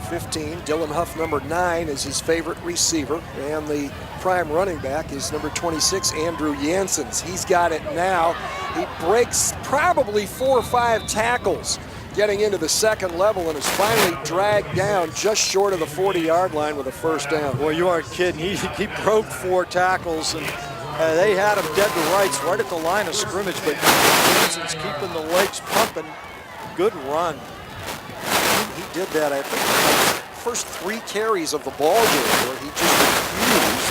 15. Dylan Huff, number 9, is his favorite receiver. And the prime running back is number 26, Andrew Janssens. He's got it now. He breaks probably 4 or 5 tackles getting into the second level and is finally dragged down just short of the 40-yard line with a first down. Boy, you aren't kidding. He broke 4 tackles, and they had him dead to rights right at the line of scrimmage, but Janssens keeping the legs pumping. Good run. He did that, I think, the first 3 carries of the ball game where he just refused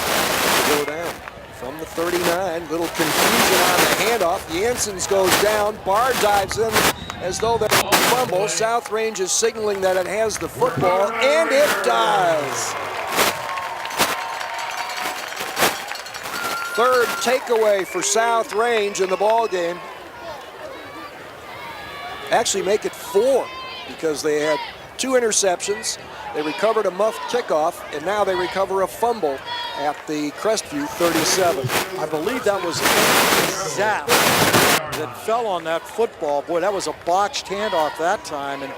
to go down. From the 39, little confusion on the handoff. Janssens goes down. Barr dives in as though they're a fumble. South Range is signaling that it has the football, and it does. 3rd takeaway for South Range in the ball game. Actually make it 4 because they had 2 interceptions. They recovered a muffed kickoff, and now they recover a fumble at the Crestview 37. I believe that was Zap that fell on that football. Boy, that was a botched handoff that time. And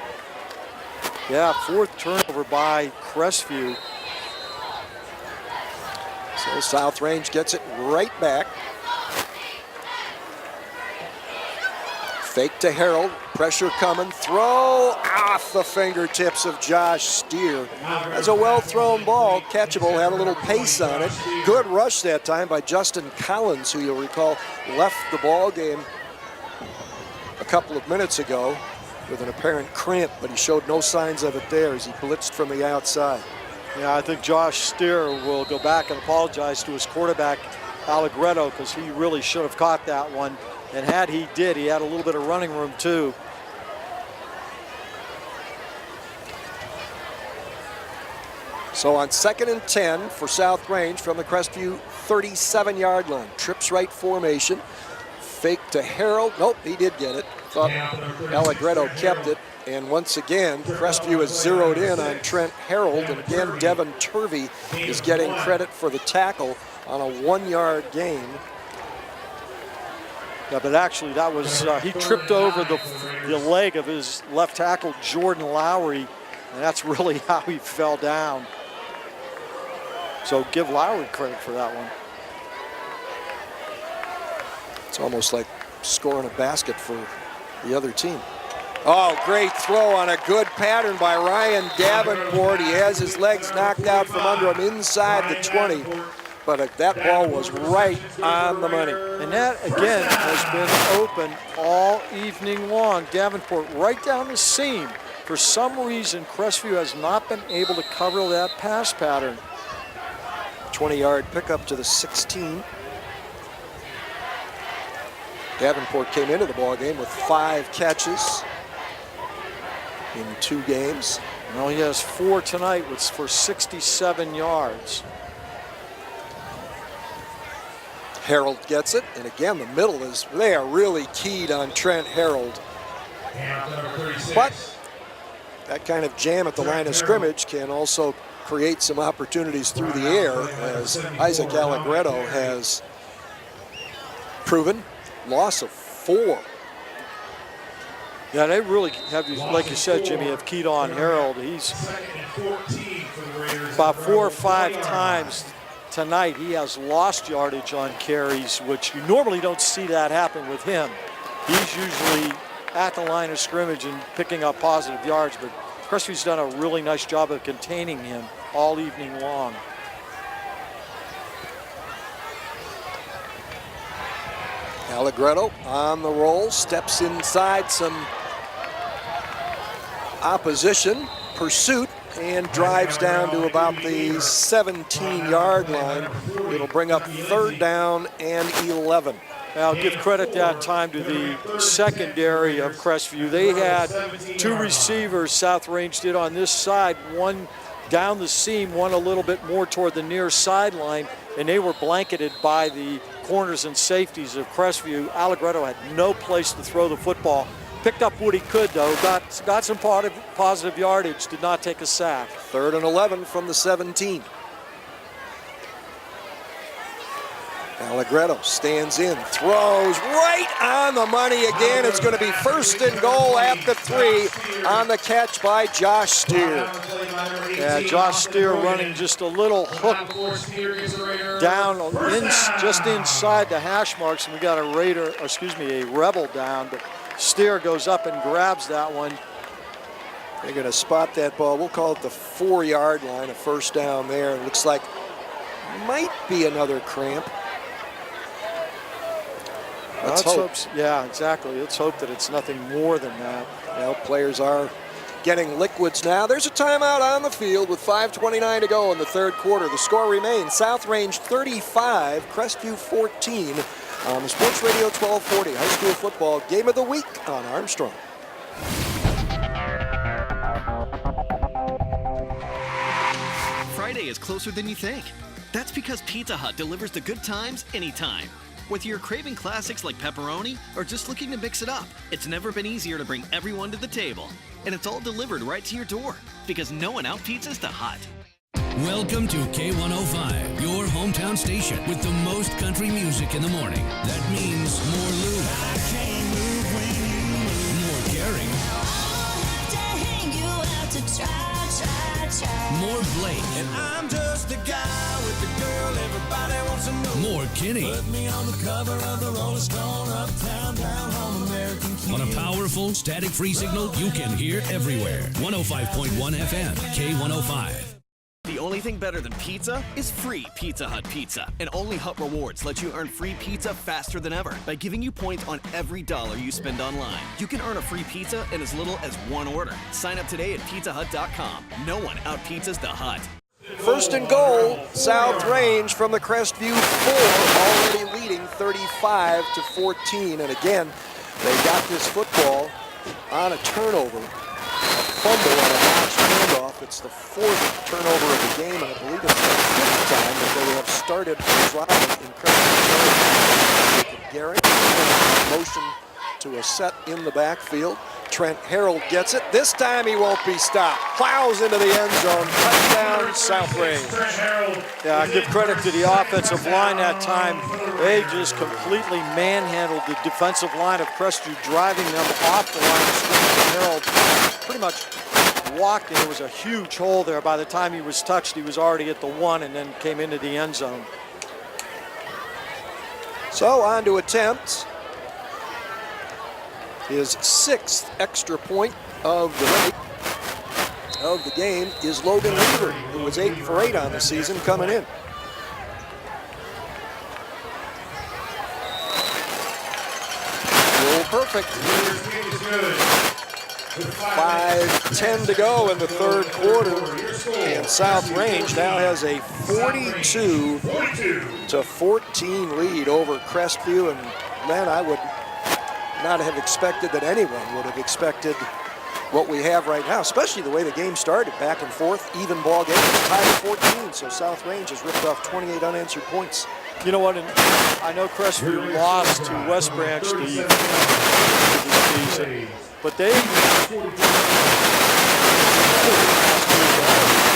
yeah, 4th turnover by Crestview. So South Range gets it right back. Fake to Harold, pressure coming, throw off the fingertips of Josh Steer. That's a well-thrown ball, catchable, had a little pace on it. Good rush that time by Justin Collins, who you'll recall left the ball game a couple of minutes ago with an apparent cramp, but he showed no signs of it there as he blitzed from the outside. Yeah, I think Josh Steer will go back and apologize to his quarterback, Allegretto, because he really should have caught that one. And had he did, he had a little bit of running room too. So on 2nd and 10 for South Range from the Crestview 37-yard line. Trips right formation. Fake to Harold. Nope, he did get it. Thought Allegretto kept it. And once again, Crestview is zeroed in on Trent Harold. And again, Devin Turvey is getting credit for the tackle on a 1-yard gain. Yeah, but actually that was, he tripped over the leg of his left tackle, Jordan Lowry, and that's really how he fell down. So give Lowry credit for that one. It's almost like scoring a basket for the other team. Oh, great throw on a good pattern by Ryan Davenport. He has his legs knocked out from under him inside the 20. But that ball was right on the money. And that, again, has been open all evening long. Davenport right down the seam. For some reason, Crestview has not been able to cover that pass pattern. 20-yard pickup to the 16. Davenport came into the ball game with 5 catches in 2 games. Well, he has 4 tonight for 67 yards. Harold gets it, and again, the middle is, they are really keyed on Trent Harold. But that kind of jam at the line of scrimmage can also create some opportunities through the air, as Isaac Allegretto has proven. Loss of 4. Yeah, they really have, like you said, Jimmy, have keyed on Harold. He's about 4 or 5 times tonight he has lost yardage on carries, which you normally don't see that happen with him. He's usually at the line of scrimmage and picking up positive yards, but Crestview's done a really nice job of containing him all evening long. Allegretto on the roll, steps inside some opposition, pursuit, and drives down to about the 17-yard line. It'll bring up 3rd down and 11. I'll give credit that time to the secondary of Crestview. They had 2 receivers, South Range did on this side, one down the seam, one a little bit more toward the near sideline, and they were blanketed by the corners and safeties of Crestview. Allegretto had no place to throw the football. Picked up what he could, though. Got some positive yardage. Did not take a sack. 3rd and 11 from the 17. Allegretto stands in, throws right on the money again. It's going to be 1st and goal at the 3 on the catch by Josh Steer. Yeah, Josh Steer running just a little hook down just inside the hash marks, and we got a Rebel down, but Steer goes up and grabs that one. They're going to spot that ball. We'll call it the 4-yard line, a 1st down there. It looks like might be another cramp. Let's hope. Yeah, exactly. Let's hope that it's nothing more than that. Well, players are getting liquids now. There's a timeout on the field with 5:29 to go in the 3rd quarter. The score remains South Range 35, Crestview 14 on the Sports Radio 1240 High School Football Game of the Week on Armstrong. Friday is closer than you think. That's because Pizza Hut delivers the good times anytime. Whether you're craving classics like pepperoni or just looking to mix it up, it's never been easier to bring everyone to the table. And it's all delivered right to your door because no one out-pizzas the Hut. Welcome to K105, your hometown station with the most country music in the morning. That means more Lou. I can't move when you move. More Gary. I'll have to hang you out to try. More Blake. And I'm just a guy with the girl everybody wants to know. More Kenny. Put me on the cover of the Rolling Stone, uptown, down home, American Kid. On a powerful, static-free signal you can hear everywhere. 105.1 FM, K105. The only thing better than pizza is free Pizza Hut pizza. And only Hut Rewards lets you earn free pizza faster than ever by giving you points on every dollar you spend online. You can earn a free pizza in as little as one order. Sign up today at pizzahut.com. No one out-pizzas the Hut. First and goal, South Range from the Crestview 4, already leading 35-14. And again, they got this football on a turnover, a fumble on a botched handoff. It's the 4th turnover of the game, and I believe it's the 5th time that they have started driving in Crestview. Garrett, motion to a set in the backfield. Trent Harold gets it. This time he won't be stopped. Plows into the end zone. Touchdown, South Range. Yeah, I give credit to the offensive line that time. They just completely manhandled the defensive line of Crestview, driving them off the line of scrimmage. Harold pretty much walked, and there was a huge hole there. By the time he was touched, he was already at the 1 and then came into the end zone. So on to attempt. His 6th extra point of the game is Logan Weaver, who was 8 for 8 on the season coming in. Roll perfect. 5:10 to go in the 3rd quarter, and South Range now has a 42-14 lead over Crestview. And man, I would not have expected that anyone would have expected what we have right now, especially the way the game started, back and forth, even ball game, tied at 14. So South Range has ripped off 28 unanswered points. You know what? And I know Crestview lost to West Branch this season, but they. A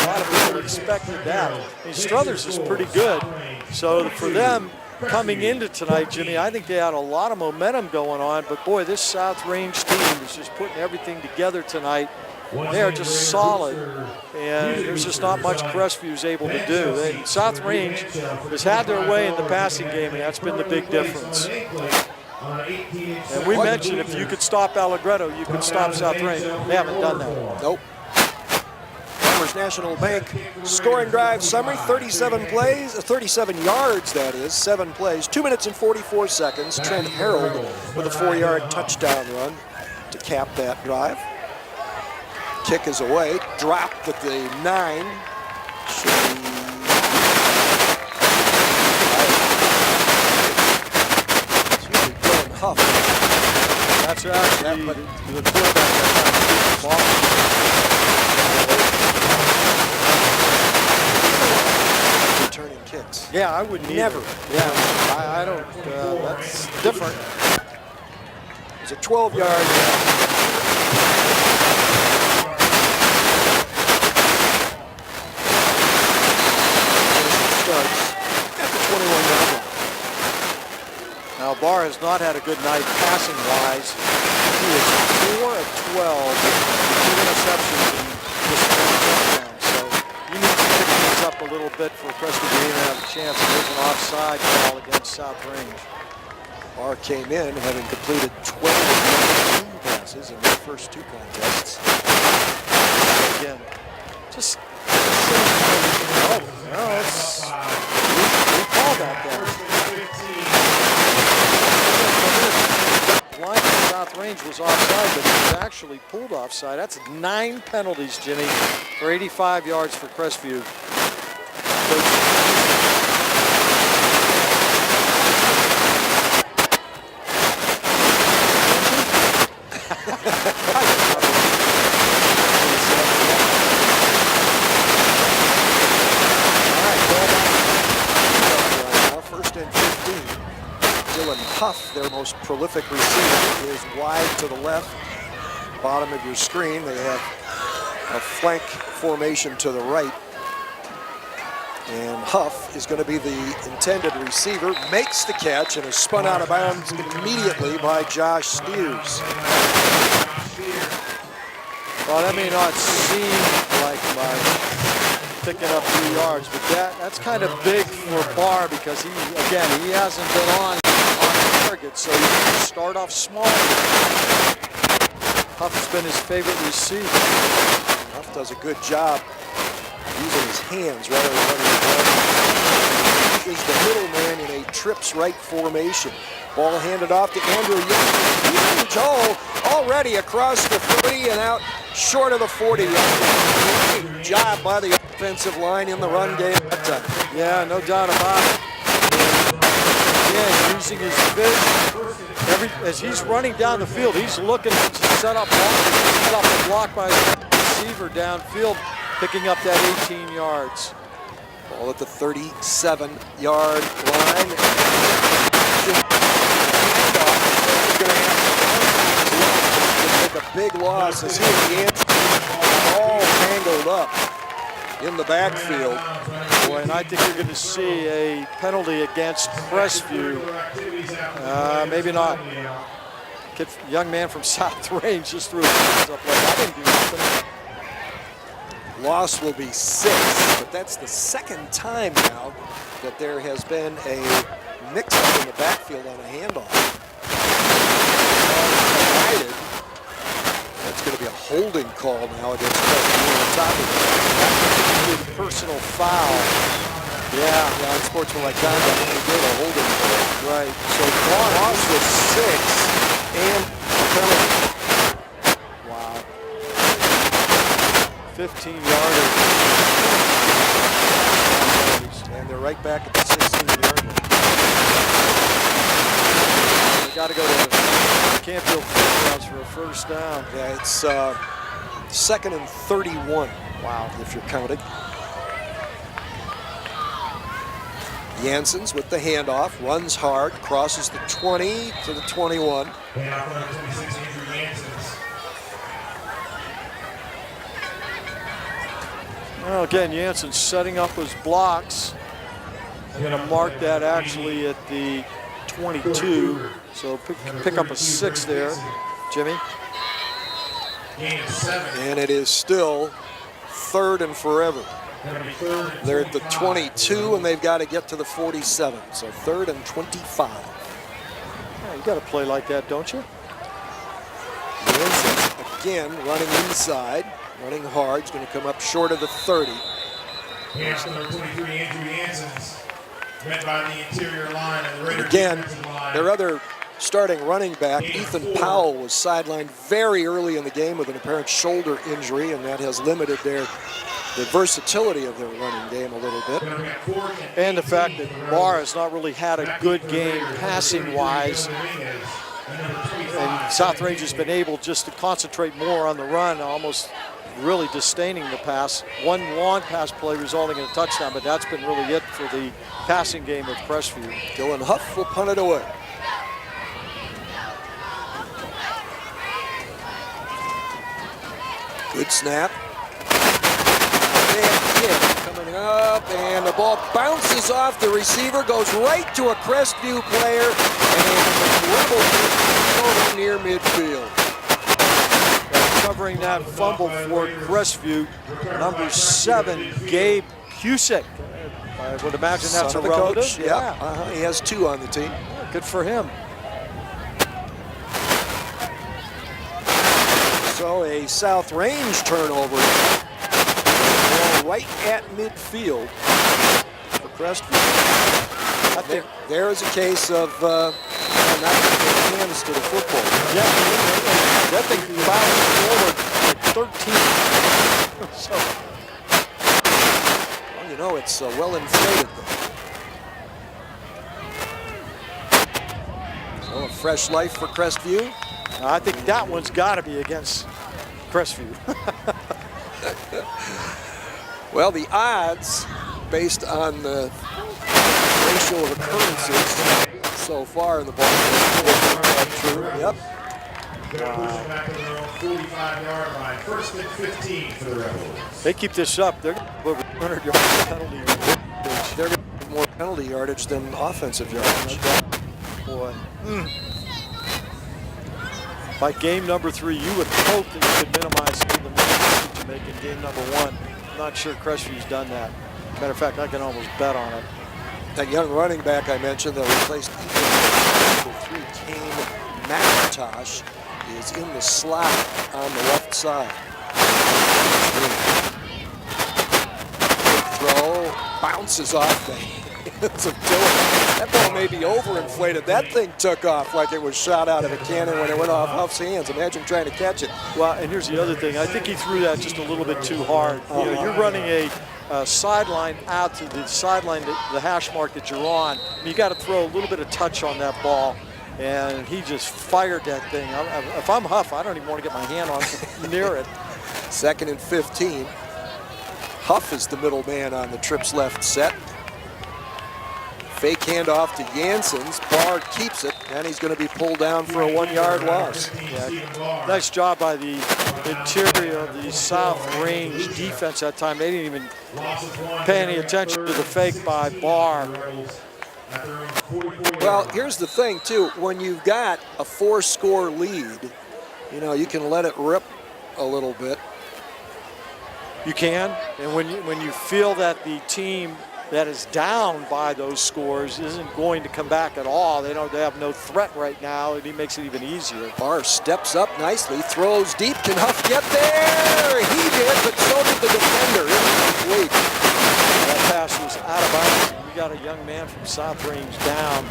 lot of people expected that. I mean, Struthers is pretty good, so for them, coming into tonight, Jimmy, I think they had a lot of momentum going on, but boy, this South Range team is just putting everything together tonight. They are just solid, and there's just not much Crestview's able to do. South Range has had their way in the passing game, and that's been the big difference. And we mentioned if you could stop Allegretto, you could stop South Range. They haven't done that. Nope. National Bank scoring drive summary, 37 plays, 37 yards that is, 7 plays, 2 minutes and 44 seconds. Trent Harold with a 4-yard touchdown run to cap that drive. Kick is away, dropped at the 9. Huff. That's actually the quarterback that ball. Returning kicks. Yeah, I wouldn't never. Yeah, I don't. That's different. It's a 12-yard. Starts at the 21-yard line. Now Barr has not had a good night passing-wise. He is 4 of 12, 2 interceptions and just 1 touchdown. So you need to pick things up a little bit for Crestview to even have a chance. There's an offside call against South Range. Barr came in having completed 12 of 19 passes in their first 2 contests. Again, just oh, no, it's we call that then. Line of South Range was offside, but it was actually pulled offside. That's 9 penalties, Jimmy, for 85 yards for Crestview. Huff, their most prolific receiver, is wide to the left, bottom of your screen. They have a flank formation to the right. And Huff is going to be the intended receiver, makes the catch, and is spun out of bounds immediately by Josh Steers. Well, that may not seem like much, picking up 3 yards, but that's kind of big for Barr because he hasn't been on target, so you can start off small. Huff's been his favorite receiver. Huff does a good job using his hands rather than running the ball. He is the middle man in a trips right formation. Ball handed off to Andrew Young. Huge hole already across the 30 and out short of the 40. Great job by the offensive line in the run game that time. Yeah, no doubt about it. Again, using his vision. As he's running down the field, he's looking to set up a block by the receiver downfield, picking up that 18 yards. Ball at the 37-yard line. Take a big loss as he and Yancey all tangled up in the backfield. Boy, and I think you're going to see a penalty against Crestview. Maybe not. Young man from South Range just threw his hands up like I didn't do nothing. Loss will be 6, but that's the second time now that there has been a mix-up in the backfield on a handoff. That's going to be a holding call now against Crestview on top of it. Personal foul. Yeah, in sportsmanlike conduct, they did a holding call. Right. So loss with 6 and a penalty. 15-yarder. And they're right back at the 16-yard line. They got to go to Campfield Fieldhouse for a first down. Yeah, it's 2nd and 31. Wow, if you're counting. Janssens with the handoff, runs hard, crosses the 20 to the 21. Handoff on 26, Andrew Janssens. Well, again, Janssen setting up his blocks. I'm going to mark that actually at the 22. So pick up a 6 there, Jimmy. And it is still 3rd and forever. They're at the 22, and they've got to get to the 47. So 3rd and 25. Yeah, you got to play like that, don't you? Janssens again running inside. Running hard, he's going to come up short of the 30. Hands to number 23, Andrew Janssens, met by the interior line and the Raider again, line. their other starting running back, Ethan Powell, was sidelined very early in the game with an apparent shoulder injury, and that has limited the versatility of their running game a little bit. And the fact that Barr has not really had a good game passing-wise. And South Range has been able just to concentrate more on the run, almost really disdaining the pass. One long pass play resulting in a touchdown, but that's been really it for the passing game with Crestview. Dylan Huff will punt it away. Good snap. And kick coming up, and the ball bounces off the receiver, goes right to a Crestview player, and the Rebels over near midfield. Covering that fumble for Crestview, number 7, Gabe Cusick. I would imagine that's a relative. Coach. Yeah. He has 2 on the team. Good for him. So a South Range turnover. Right at midfield for Crestview. I think there is a case of not getting their hands to the football. Yeah, that thing bounced forward like 13. So, well, you know, it's well inflated though. So a fresh life for Crestview. I think that one's got to be against Crestview. Well, the odds, based on the ratio of occurrences so far in the ball game, are true. Yep. Back to their own 45-yard line. 1st and 15 for the Rebels. They keep this up, they're going to put a 100-yard penalty. yardage. They're going to get more penalty yardage than offensive yardage. Boy. By game number 3, you would hope that you could minimize some of the mistakes that you make in game number 1. I'm not sure Crestview's done that. Matter of fact, I can almost bet on it. That young running back I mentioned that replaced number 3, Kane McIntosh, is in the slot on the left side. Big throw, bounces off the hands of Dillon. That ball may be overinflated. That thing took off like it was shot out of a cannon when it went off Huff's hands. Imagine trying to catch it. Well, and here's the other thing. I think he threw that just a little bit too hard. You know, you're running a sideline out to the sideline, the hash mark that you're on. You got to throw a little bit of touch on that ball, and he just fired that thing. If I'm Huff, I don't even want to get my hand on near it. 2nd and 15. Huff is the middle man on the trips left set. Fake handoff to Janssens. Barr keeps it, and he's going to be pulled down for a 1-yard loss. Yeah, nice job by the interior of the South Range defense that time. They didn't even pay any attention to the fake by Barr. Well, here's the thing, too. When you've got a 4-score lead, you know, you can let it rip a little bit. You can, and when you feel that the team that is down by those scores isn't going to come back at all. They have no threat right now, and he makes it even easier. Barr steps up nicely, throws deep. Can Huff get there? He did, but so did the defender. Incomplete. That pass was out of bounds. We got a young man from South Range down.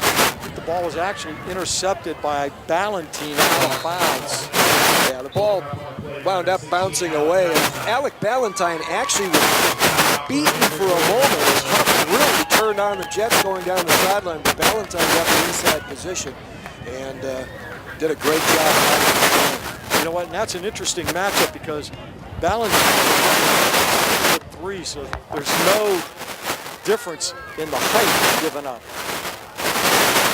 The ball was actually intercepted by Ballantine out of bounds. Yeah, the ball wound up bouncing away, and Alec Ballantine actually was beaten for a moment as Huff really turned on the jets going down the sideline, but Ballantine got the inside position and did a great job. You know what, and that's an interesting matchup because Ballantine is 3, so there's no difference in the height given up.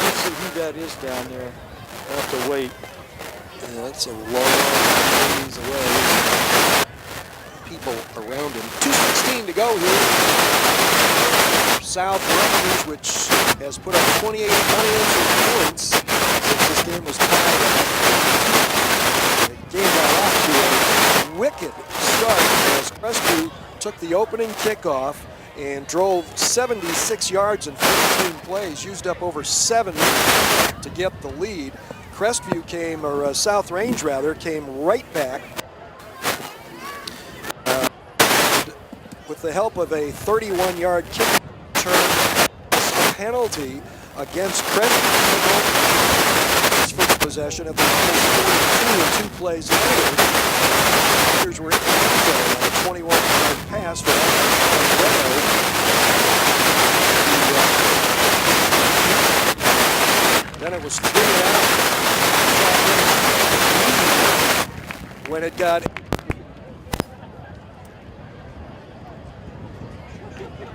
Let's see who that is down there. I'll have to wait. Yeah, that's a long ways away. People around him. 2:16 to go here. South Range, which has put up 28 unanswered points since this game was tied up. The game got off to a wicked start as Crestview took the opening kickoff and drove 76 yards in 15 plays, used up over 7 minutes to get the lead. Crestview came, or South Range rather, came right back with the help of a 31-yard kick return, a penalty against Crestview. His first possession of the 42 and 2 plays later. Raiders were in the end zone on a 21-yard pass for Armstrong. Then it was 3 out. When it got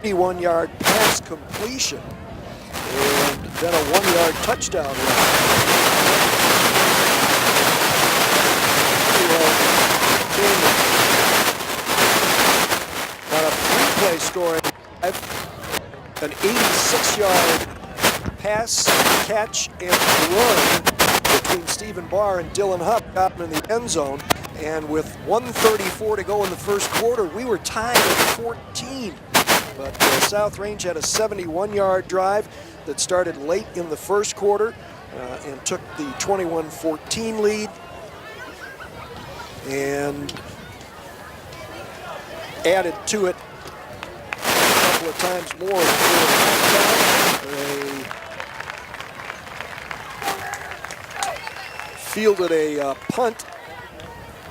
81-yard pass completion and then a 1-yard touchdown run. On a 3-play scoring drive, an 86-yard pass, catch, and run between Stephen Barr and Dylan Huff got him in the end zone. And with 1:34 to go in the first quarter, we were tied at 14. But South Range had a 71-yard drive that started late in the first quarter and took the 21-14 lead. And added to it a couple of times more. They fielded a punt.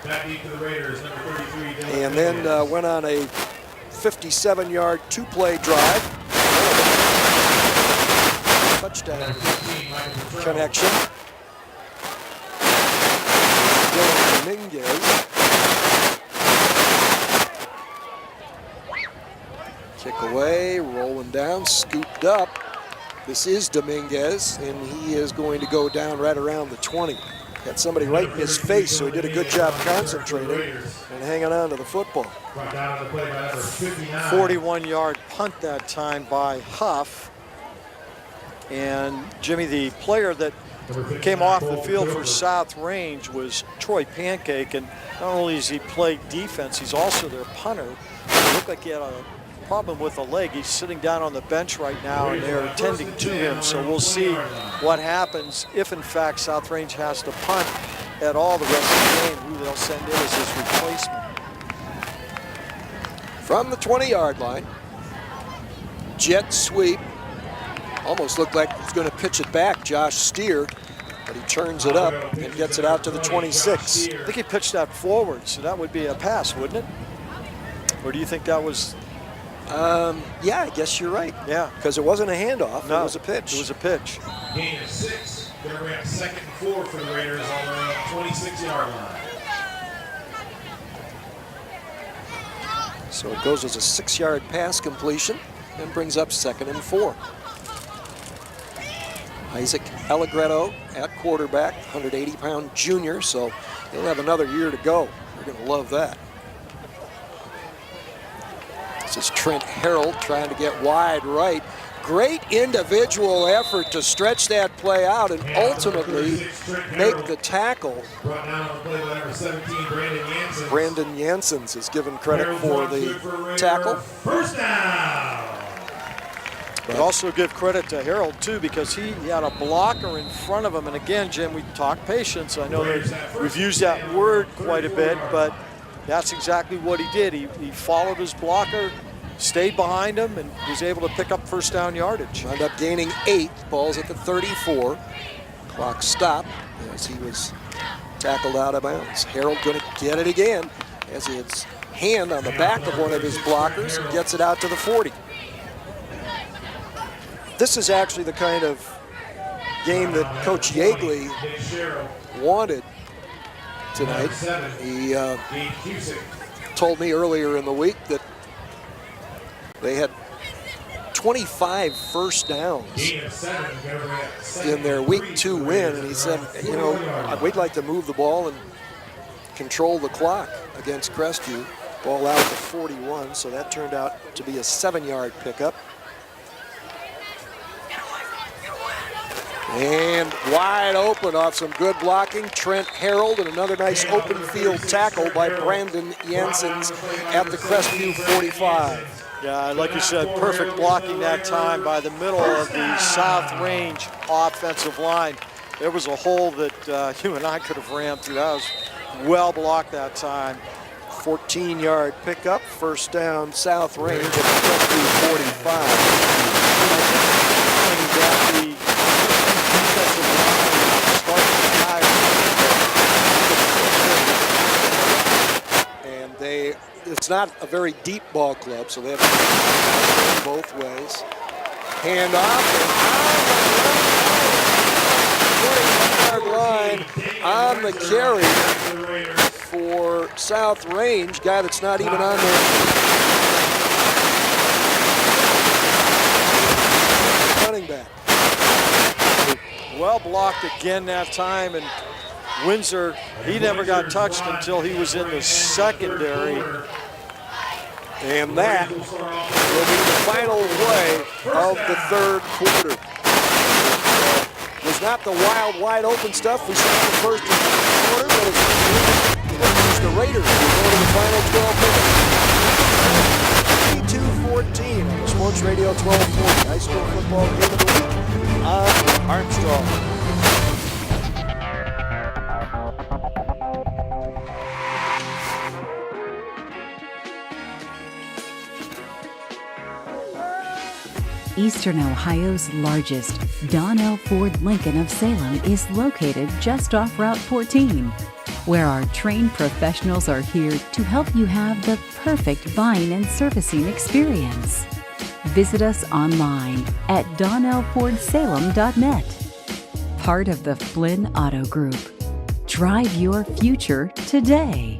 To the Raiders, number 33, and then went on a 57-yard 2-play drive. Touchdown connection. Dylan Dominguez. Kick away, rolling down, scooped up. This is Dominguez, and he is going to go down right around the 20. Had somebody right in his face, so he did a good job concentrating and hanging on to the football. 41-yard punt that time by Huff. And Jimmy, the player that came off the field for South Range was Troy Pancake, and not only has he played defense, he's also their punter. It looked like he had a problem with a leg. He's sitting down on the bench right now, and they're attending to him, so we'll see what happens if, in fact, South Range has to punt at all the rest of the game, who they'll send in as his replacement. From the 20-yard line, jet sweep. Almost looked like he's going to pitch it back, Josh Steer, but he turns it up and gets it out to the 26. I think he pitched that forward, so that would be a pass, wouldn't it? Or do you think that was... yeah, I guess you're right. Yeah. Because it wasn't a handoff, no, it was a pitch. It was a pitch. Gain of 6. Going to bring up 2nd and 4 for the Raiders on their 26-yard line. So it goes as a 6-yard pass completion and brings up 2nd and 4. Isaac Allegretto at quarterback, 180-pound junior, so he'll have another year to go. You're going to love that. This is Trent Harold trying to get wide right. Great individual effort to stretch that play out and ultimately make the tackle. Brought down on the play by number 17, Brandon Jansen. Brandon Janssens is given credit for the tackle. First down. But also give credit to Harold, too, because he had a blocker in front of him. And again, Jim, we talk patience. I know that we've used that word quite a bit, but that's exactly what he did. He followed his blocker, stayed behind him, and was able to pick up first down yardage. Wound up gaining 8. Ball's at the 34. Clock stopped as he was tackled out of bounds. Harold going to get it again as he has his hand on the back of one of his blockers and gets it out to the 40. This is actually the kind of game that Coach Yeagley wanted tonight. He told me earlier in the week that they had 25 first downs in their week 2 win, and he said, you know, we'd like to move the ball and control the clock against Crestview. Ball out to 41, so that turned out to be a 7-yard pickup. And wide open off some good blocking, Trent Harold, and another nice open field tackle by Brandon Janssens at the Crestview 45. Yeah, like you said, perfect blocking that time by the middle of the South Range offensive line. There was a hole that you and I could have ran through. That was well blocked that time. 14-yard pickup, first down, South Range at the Crestview 45. It's not a very deep ball club, so they have to go both ways. Hand off and on the 40-yard line on the carry for South Range, guy that's not even on there. Running back. Well blocked again that time, and Windsor, he never got touched until he was in the secondary. And that will be the final play of the third quarter. Was not the wild, wide open stuff we saw in the first quarter, but it's the Raiders who go to the final 12 minutes. 32-14 on the Sports Radio 1240 high school football game of the week on Armstrong. Eastern Ohio's largest, Donnell Ford Lincoln of Salem is located just off Route 14, where our trained professionals are here to help you have the perfect buying and servicing experience. Visit us online at donnellfordsalem.net. Part of the Flynn Auto Group. Drive your future today.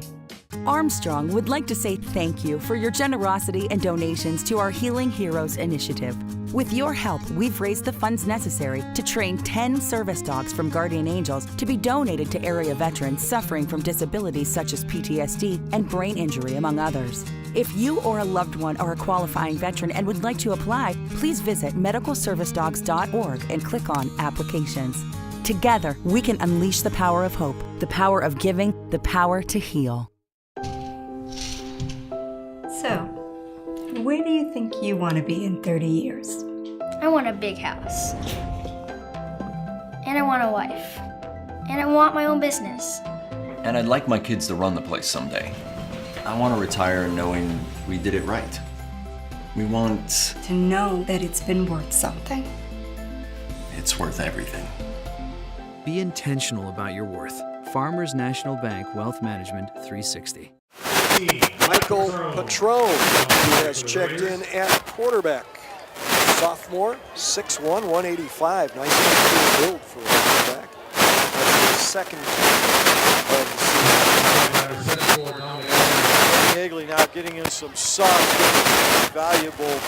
Armstrong would like to say thank you for your generosity and donations to our Healing Heroes initiative. With your help, we've raised the funds necessary to train 10 service dogs from Guardian Angels to be donated to area veterans suffering from disabilities such as PTSD and brain injury, among others. If you or a loved one are a qualifying veteran and would like to apply, please visit medicalservicedogs.org and click on Applications. Together, we can unleash the power of hope, the power of giving, the power to heal. So, where do you think you want to be in 30 years? I want a big house. And I want a wife. And I want my own business. And I'd like my kids to run the place someday. I want to retire knowing we did it right. We want... To know that it's been worth something. It's worth everything. Be intentional about your worth. Farmers National Bank Wealth Management 360. Michael Patron, who has checked in at quarterback. Sophomore, 6'1", 185. Nice build for a quarterback. That's his second of the season. Hagley now getting in some soft, valuable. They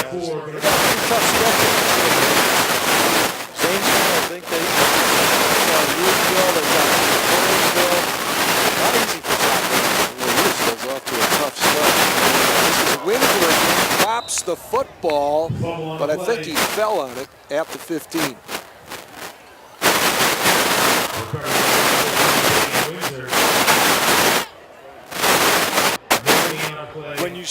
got a pretty tough schedule. Zanesville, I think they got Louisville, they got Burnsville. Not easy for South. Louisville's off to a tough start. This is Winsler drops the football, but I think he fell on it at the 15. When you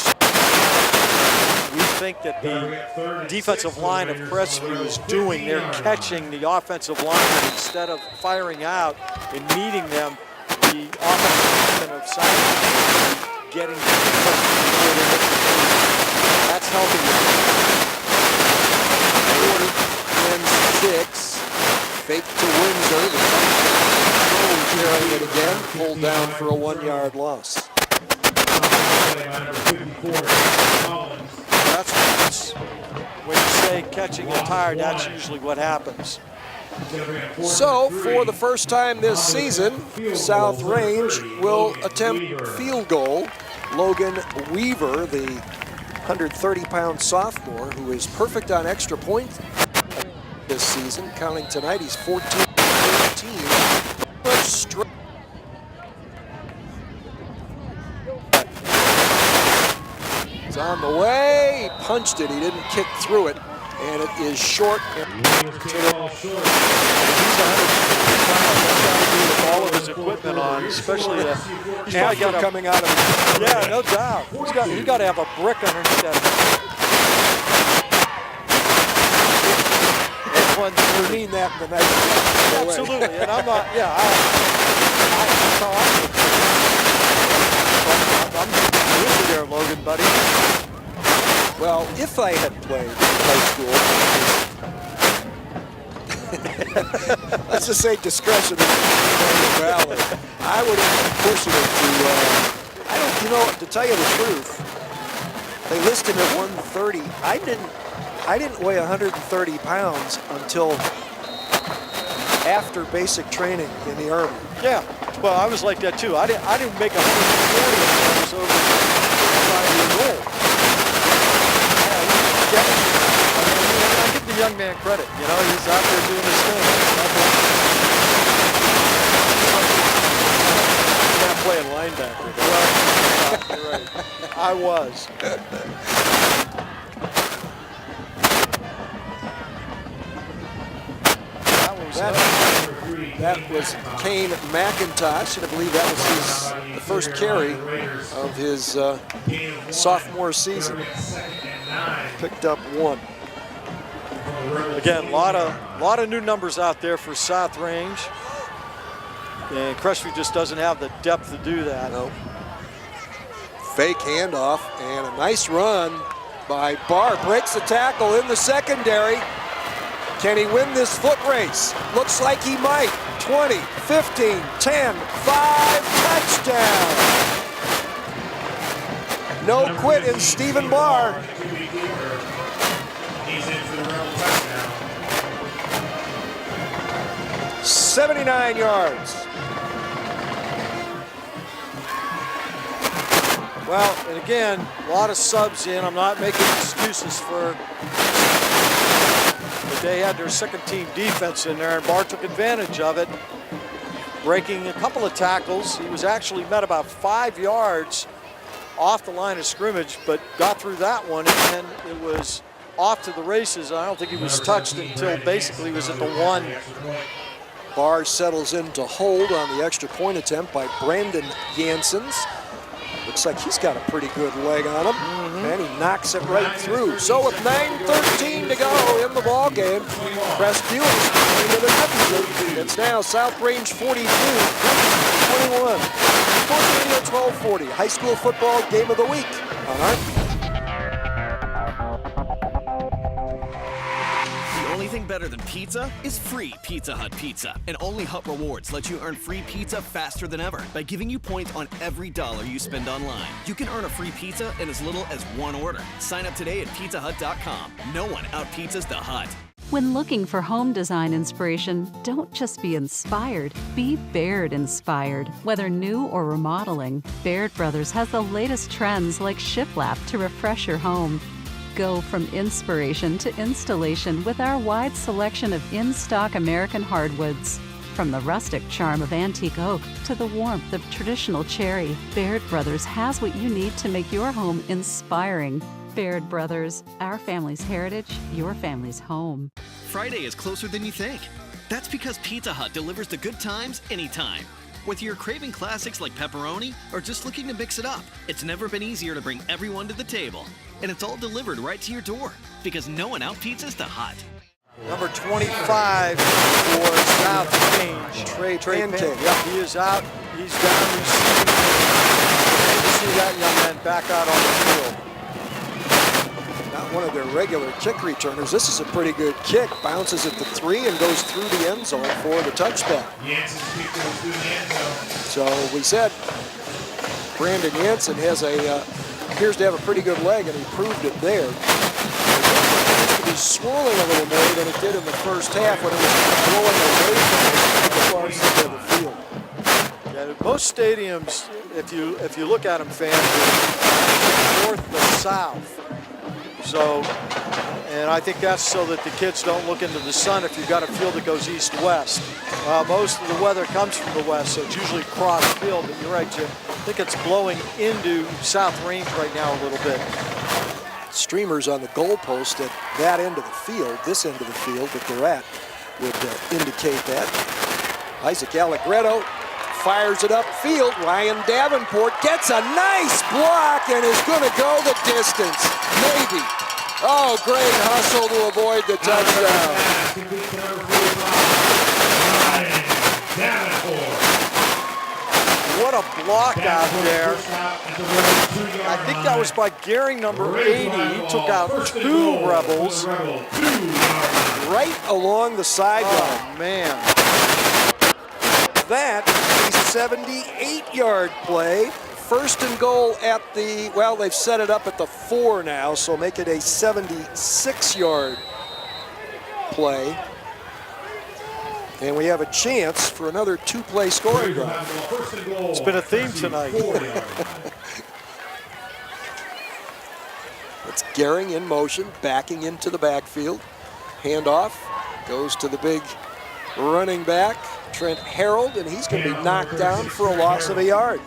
we think that the defensive line of Crestview is doing, they're catching the offensive linemen instead of firing out and meeting them. The offensive linemen of South getting to the that's helping them. Porter wins 6. Fake to Windsor. The carrying it again. Pulled down for a 1-yard loss. That's when you say catching it tired, that's usually what happens. So, for the first time this season, South Range will attempt field goal. Logan Weaver, the 130-pound sophomore, who is perfect on extra points this season. Counting tonight, he's 14-13. It's on the way. He punched it. He didn't kick through it. And it is short. He's 100 with all of his equipment on, especially he's probably got a, coming out of it. Yeah, no doubt. He's got to have a brick underneath that. We mean that in the night. Absolutely, and I'm not. Yeah, I'm with you there, Logan, buddy. Well, if I had played high school, let's just say discretion is valid. I would have been pushing it to. I don't. You know, to tell you the truth, they listed at 130. I didn't weigh 130 pounds until after basic training in the Army. Yeah, well, I was like that too. I didn't make 140 when I was over 5 years old. Yeah, I give the young man credit. You know, he's out there doing his thing. He's not playing linebacker. Well, you're right. I was. That was Kane McIntosh, and I believe that was the first carry of his sophomore season. Picked up 1. Again, a lot of new numbers out there for South Range, and Crestview just doesn't have the depth to do that. No. Fake handoff and a nice run by Barr. Breaks the tackle in the secondary. Can he win this foot race? Looks like he might. 20, 15, 10, 5, touchdown. No quit in Stephen Barr. He's in for the Rebel touchdown. 79 yards. Well, and again, a lot of subs in. I'm not making excuses for, but they had their second team defense in there, and Barr took advantage of it, breaking a couple of tackles. He was actually met about 5 yards off the line of scrimmage, but got through that one, and then it was off to the races. I don't think he was touched until basically he was at the 1. Barr settles in to hold on the extra point attempt by Brandon Janssens. Looks like he's got a pretty good leg on him, and he knocks it right through. So with 9:13 to go in the ball game, Crestview is into the deficit. It's now South Range 42, 21. Sports Radio 1240, high school football game of the week on our. The only thing better than pizza is free Pizza Hut pizza. And only Hut Rewards lets you earn free pizza faster than ever by giving you points on every dollar you spend online. You can earn a free pizza in as little as 1 order. Sign up today at pizzahut.com. No one out-pizzas the Hut. When looking for home design inspiration, don't just be inspired, be Baird inspired. Whether new or remodeling, Baird Brothers has the latest trends like shiplap to refresh your home. Go from inspiration to installation with our wide selection of in-stock American hardwoods. From the rustic charm of antique oak to the warmth of traditional cherry, Baird Brothers has what you need to make your home inspiring. Baird Brothers, our family's heritage, your family's home. Friday is closer than you think. That's because Pizza Hut delivers the good times anytime. Whether you're craving classics like pepperoni or just looking to mix it up, it's never been easier to bring everyone to the table. And it's all delivered right to your door because no one out-pizzas the Hut. Number 25 for South Range, Trey Pancake. Yep, he is out. He's down receiving. Great to see that young man back out on the field. Not one of their regular kick returners. This is a pretty good kick. Bounces at the 3 and goes through the end zone for the touchback. So we said Brandon Janssen has appears to have a pretty good leg, and he proved it there. It seems to be swirling a little more than it did in the first half when it was blowing away from the far side of the field. Yeah, most stadiums, if you look at them, fans, they're north to south. So, and I think that's so that the kids don't look into the sun if you've got a field that goes east-west. Most of the weather comes from the west, so it's usually cross field. But you're right, Jim. I think it's blowing into South Range right now a little bit. Streamers on the goalpost at that end of the field, this end of the field that they're at, would indicate that. Isaac Allegretto fires it upfield. Ryan Davenport gets a nice block and is going to go the distance. Maybe. Oh, great hustle to avoid the touchdown. What a block out there. I think that was by Gehring, number 80. He took out 2 Rebels. Right along the sideline. Oh, man. That is a 78-yard play. First and goal at the, well, they've set it up at the 4 now, so make it a 76-yard play. And we have a chance for another 2-play scoring drive. It's been a theme tonight. It's Gehring in motion, backing into the backfield. Handoff goes to the big running back, Trent Harold, and he's going to be knocked down for a loss of a yard.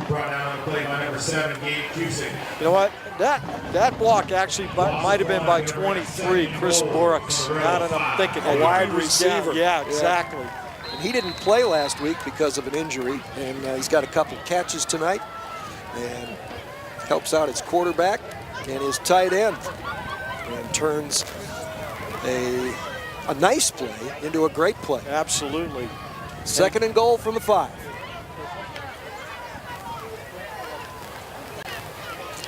Brought down on the play by number 7, Gabe Cusick. You know what? That block actually might have been by 23, Chris Borks. Now that I'm thinking, a wide receiver. Yeah, exactly. And he didn't play last week because of an injury, and he's got a couple catches tonight, and helps out his quarterback and his tight end, and turns a nice play into a great play. Absolutely. Second and goal from the 5.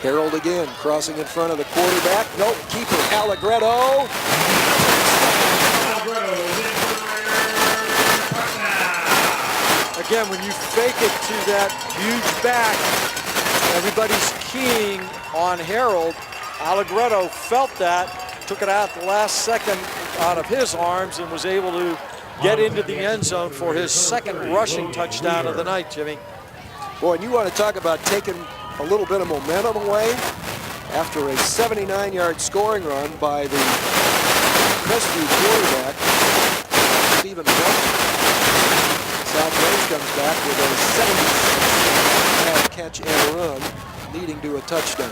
Harold again, crossing in front of the quarterback. Nope, keeper Allegretto. Again, when you fake it to that huge back, everybody's keying on Harold. Allegretto felt that, took it out the last second out of his arms and was able to get into the end zone for his second rushing touchdown of the night, Jimmy. Boy, and you want to talk about taking a little bit of momentum away after a 79-yard scoring run by the Crestview quarterback, Stephen Welch. South Range comes back with a 76-yard catch and run, leading to a touchdown.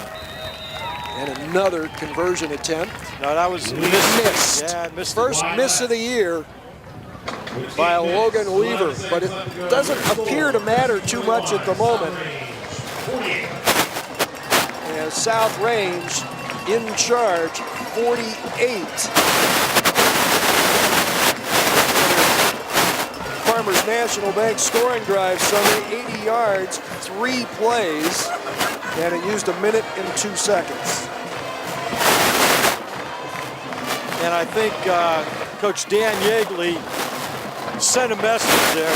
And another conversion attempt. No, that was missed. Yeah, missed. First miss of the year by Logan Weaver, but it doesn't appear to matter too much at the moment. And South Range in charge, 48. Farmers National Bank scoring drive Sunday, 80 yards, 3 plays, and it used 1 minute and 2 seconds. And I think Coach Dan Yeagley sent a message there.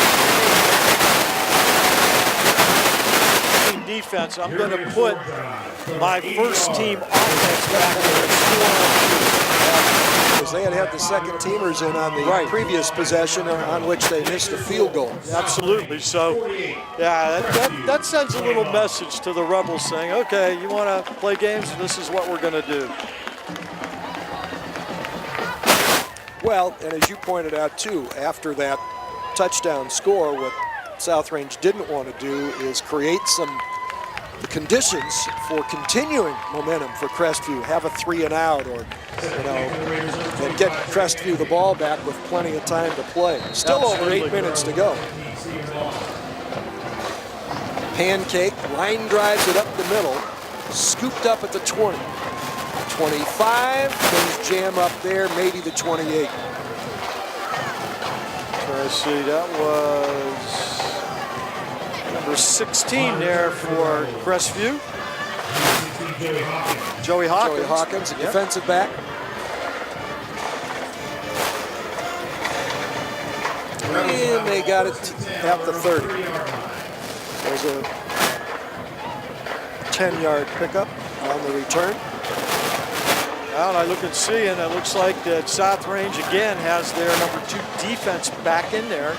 Defense, I'm going to put my first team offense back there and score. Because they had the second teamers in on the previous possession on which they missed a field goal. Absolutely. So, yeah, that sends a little message to the Rebels saying, okay, you want to play games? This is what we're going to do. Well, and as you pointed out too, after that touchdown score, what South Range didn't want to do is create the conditions for continuing momentum for Crestview. Have a 3 and out, or and get Crestview the ball back with plenty of time to play. Still over 8 minutes to go. Pancake, line drives it up the middle, scooped up at the 20. 25, things jam up there, maybe the 28. Let's see, that was number 16 there for Crestview. Joey Hawkins. Joey Hawkins, a defensive back. And they got it at the 30. There's a 10-yard pickup on the return. Well, I look and see, and it looks like that South Range again has their number 2 defense back in there.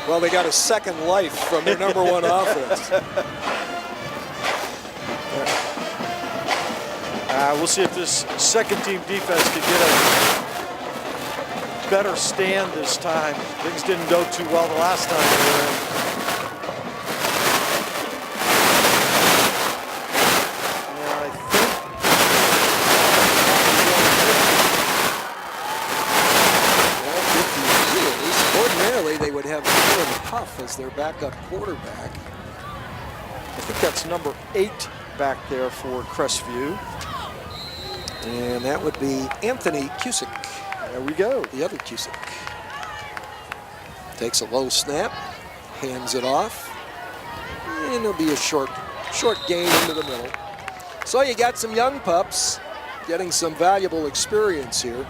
Well, they got a second life from their number 1 offense. We'll see if this second team defense can get a better stand this time. Things didn't go too well the last time they were in. As their backup quarterback. I think that's number 8 back there for Crestview. And that would be Anthony Cusick. There we go. The other Cusick. Takes a low snap, hands it off, and it'll be a short gain into the middle. So you got some young pups getting some valuable experience here.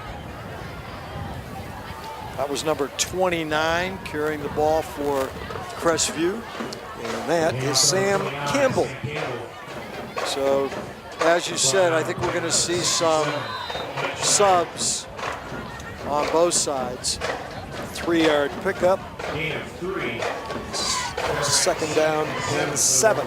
That was number 29 carrying the ball for Crestview. And that is Sam Campbell. So, as you said, I think we're going to see some subs on both sides. 3-yard pickup. Second down and 7.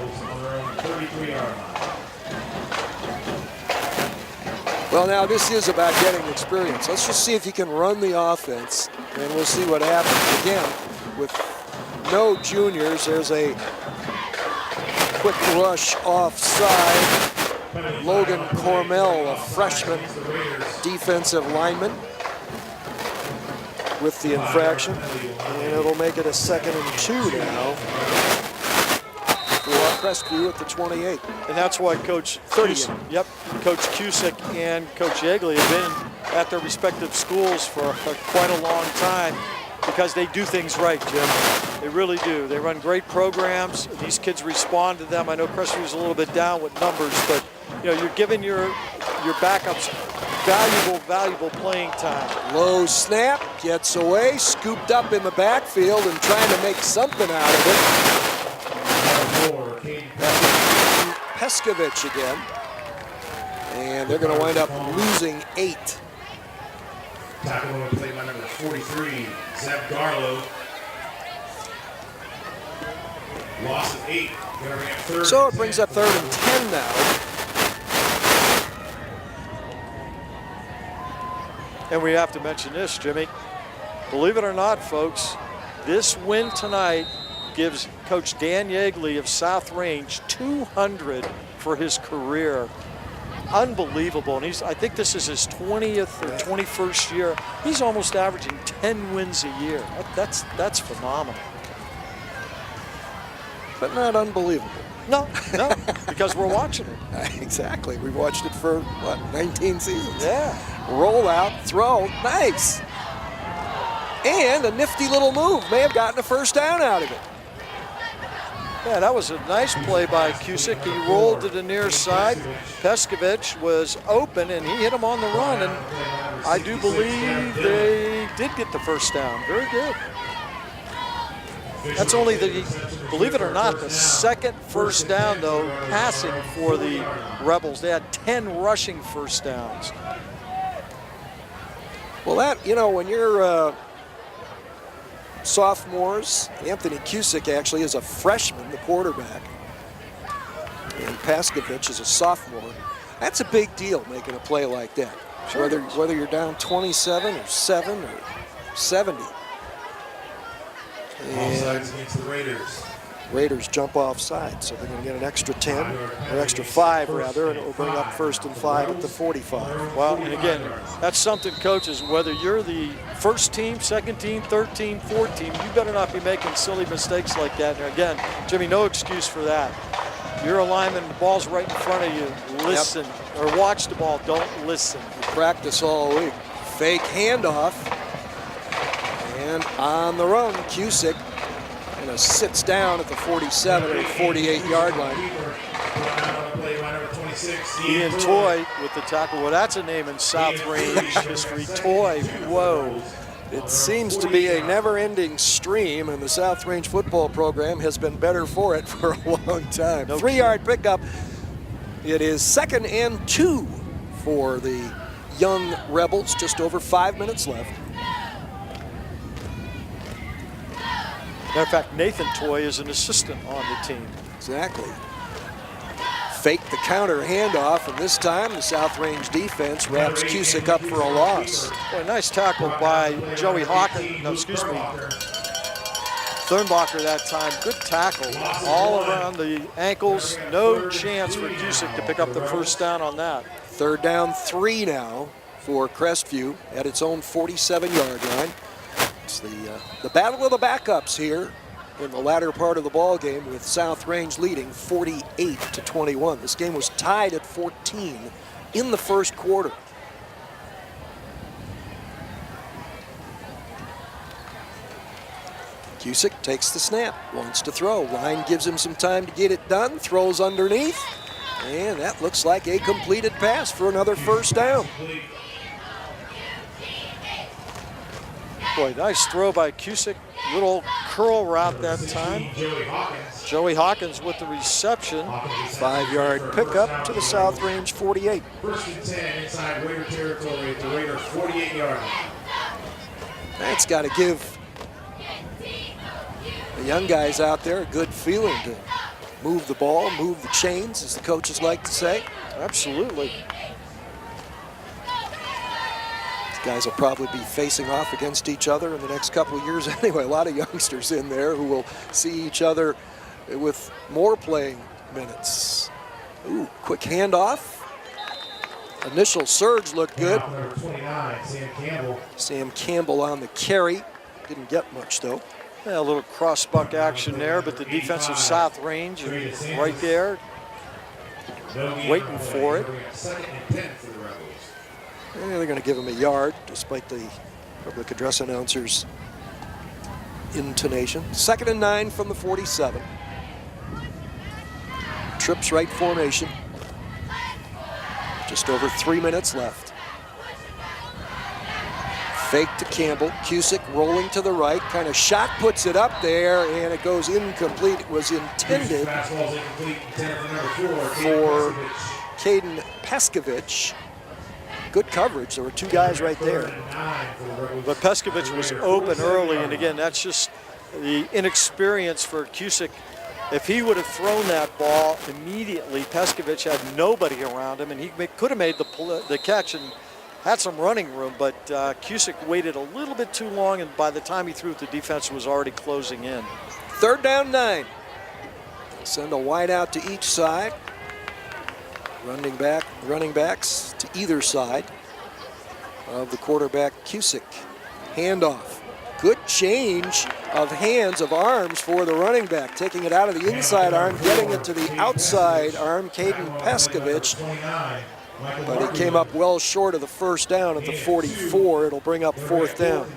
Well, now this is about getting experience. Let's just see if you can run the offense, and we'll see what happens. Again, with no juniors, there's a quick rush offside. Logan Cormell, a freshman defensive lineman, with the infraction. And it'll make it a 2nd and 2 now for Crestview at the 28. And that's why Coach Cusick and Coach Yeagley have been at their respective schools for quite a long time, because they do things right, Jim. They really do. They run great programs. These kids respond to them. I know Crestview's a little bit down with numbers, but you're giving your backups valuable playing time. Low snap, gets away, scooped up in the backfield and trying to make something out of it. Peskovich again. And they're going to wind up losing 8. Tackle on the play by number 43, Zeb Garlow. Loss of 8. So it brings up 3rd and 10 now. And we have to mention this, Jimmy. Believe it or not, folks, this win tonight gives Coach Dan Yeagley of South Range 200 for his career. Unbelievable. And I think this is his 20th or 21st year. He's almost averaging 10 wins a year. That's phenomenal. But not unbelievable. No, because we're watching it. Exactly. We've watched it for, 19 seasons? Yeah. Roll out, throw, nice. And a nifty little move. May have gotten a first down out of it. Yeah, that was a nice play by Cusick. He rolled to the near side. Peskovich was open, and he hit him on the run. And I do believe they did get the first down. Very good. That's only believe it or not, the second first down, though, passing for the Rebels. They had 10 rushing first downs. Well, when you're sophomores, Anthony Cusick actually is a freshman, the quarterback. And Paskovich is a sophomore. That's a big deal, making a play like that. Sure. Whether you're down 27 or 7 or 70. Offsides against the Raiders. Raiders jump offside, so they're going to get an extra 10, or extra 5 rather, and it will bring up 1st and 5 at the 45. Well, and again, that's something, coaches, whether you're the first team, second team, third team, fourth team, you better not be making silly mistakes like that. And again, Jimmy, no excuse for that. You're a lineman, the ball's right in front of you. Listen, or watch the ball, don't listen. You practice all week. Fake handoff. And on the run, Cusick sits down at the 47 or 48-yard line. Ian Toy with the tackle. Well, that's a name in South Range history. Toy, whoa. It seems to be a never-ending stream, and the South Range football program has been better for it for a long time. 3-yard pickup. It is 2nd and 2 for the young Rebels. Just over 5 minutes left. Matter of fact, Nathan Toy is an assistant on the team. Exactly. Fake the counter handoff, and this time the South Range defense wraps Cusick up for a loss. Boy, nice tackle by Joey Hawkins. No, excuse me. Thurnbacher that time. Good tackle. All around the ankles. No chance for Cusick to pick up the first down on that. 3rd down 3 now for Crestview at its own 47-yard line. It's the battle of the backups here in the latter part of the ball game, with South Range leading 48-21. This game was tied at 14 in the first quarter. Cusick takes the snap, wants to throw. Line gives him some time to get it done, throws underneath, and that looks like a completed pass for another first down. Boy, nice throw by Cusick. Little curl route that time. Joey Hawkins with the reception. 5-yard pickup to the South Range 48. 1st and 10 inside Raider territory at the Raider 48-yard line. That's got to give the young guys out there a good feeling to move the ball, move the chains, as the coaches like to say. Absolutely. Guys will probably be facing off against each other in the next couple of years anyway. A lot of youngsters in there who will see each other with more playing minutes. Ooh, quick handoff. Initial surge looked good. Number 29, Sam Campbell on the carry. Didn't get much though. Yeah, a little cross-buck action there, but the defensive South Range right there, waiting for it. 2nd and 10 for the Rebels. And they're going to give him a yard, despite the public address announcer's intonation. 2nd and 9 from the 47. Trips right formation. Just over 3 minutes left. Fake to Campbell. Cusick rolling to the right. Kind of shot, puts it up there, and it goes incomplete. It was intended for Caden Peskovich. Good coverage. There were 2 guys right there. But Peskovich was open early, and again, that's just the inexperience for Cusick If he would have thrown that ball immediately, Peskovich had nobody around him, and he could have made the catch and had some running room, but Cusick waited a little bit too long, and by the time he threw it, the defense was already closing in. 3rd down 9. Send a wide out to each side. Running backs to either side of the quarterback, Cusick. Handoff. Good change of hands, of arms for the running back, taking it out of the inside arm, getting it to the outside arm, Caden Peskovich. But it came up well short of the 1st down at the 44. It'll bring up 4th down.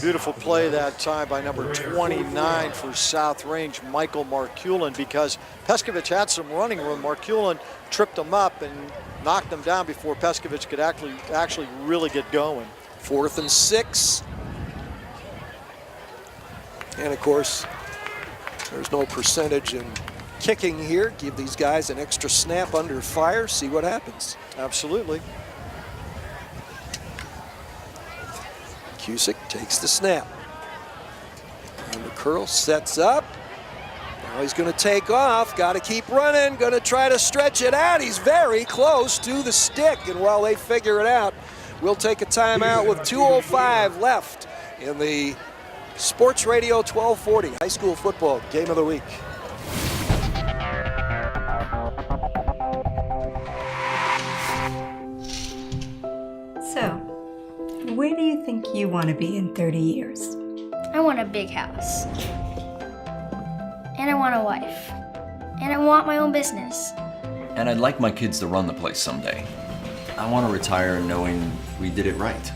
Beautiful play that time by number 29 for South Range, Michael Marculin, because Peskovich had some running room. Marculin tripped him up and knocked him down before Peskovich could actually really get going. 4th and 6. And of course, there's no percentage in kicking here. Give these guys an extra snap under fire, see what happens. Absolutely. Cusick takes the snap. And the curl sets up. Now he's going to take off. Got to keep running. Going to try to stretch it out. He's very close to the stick. And while they figure it out, we'll take a timeout with 2:05 left in the Sports Radio 1240 high school football game of the week. So, where do you think you want to be in 30 years? I want a big house. And I want a wife. And I want my own business. And I'd like my kids to run the place someday. I want to retire knowing we did it right.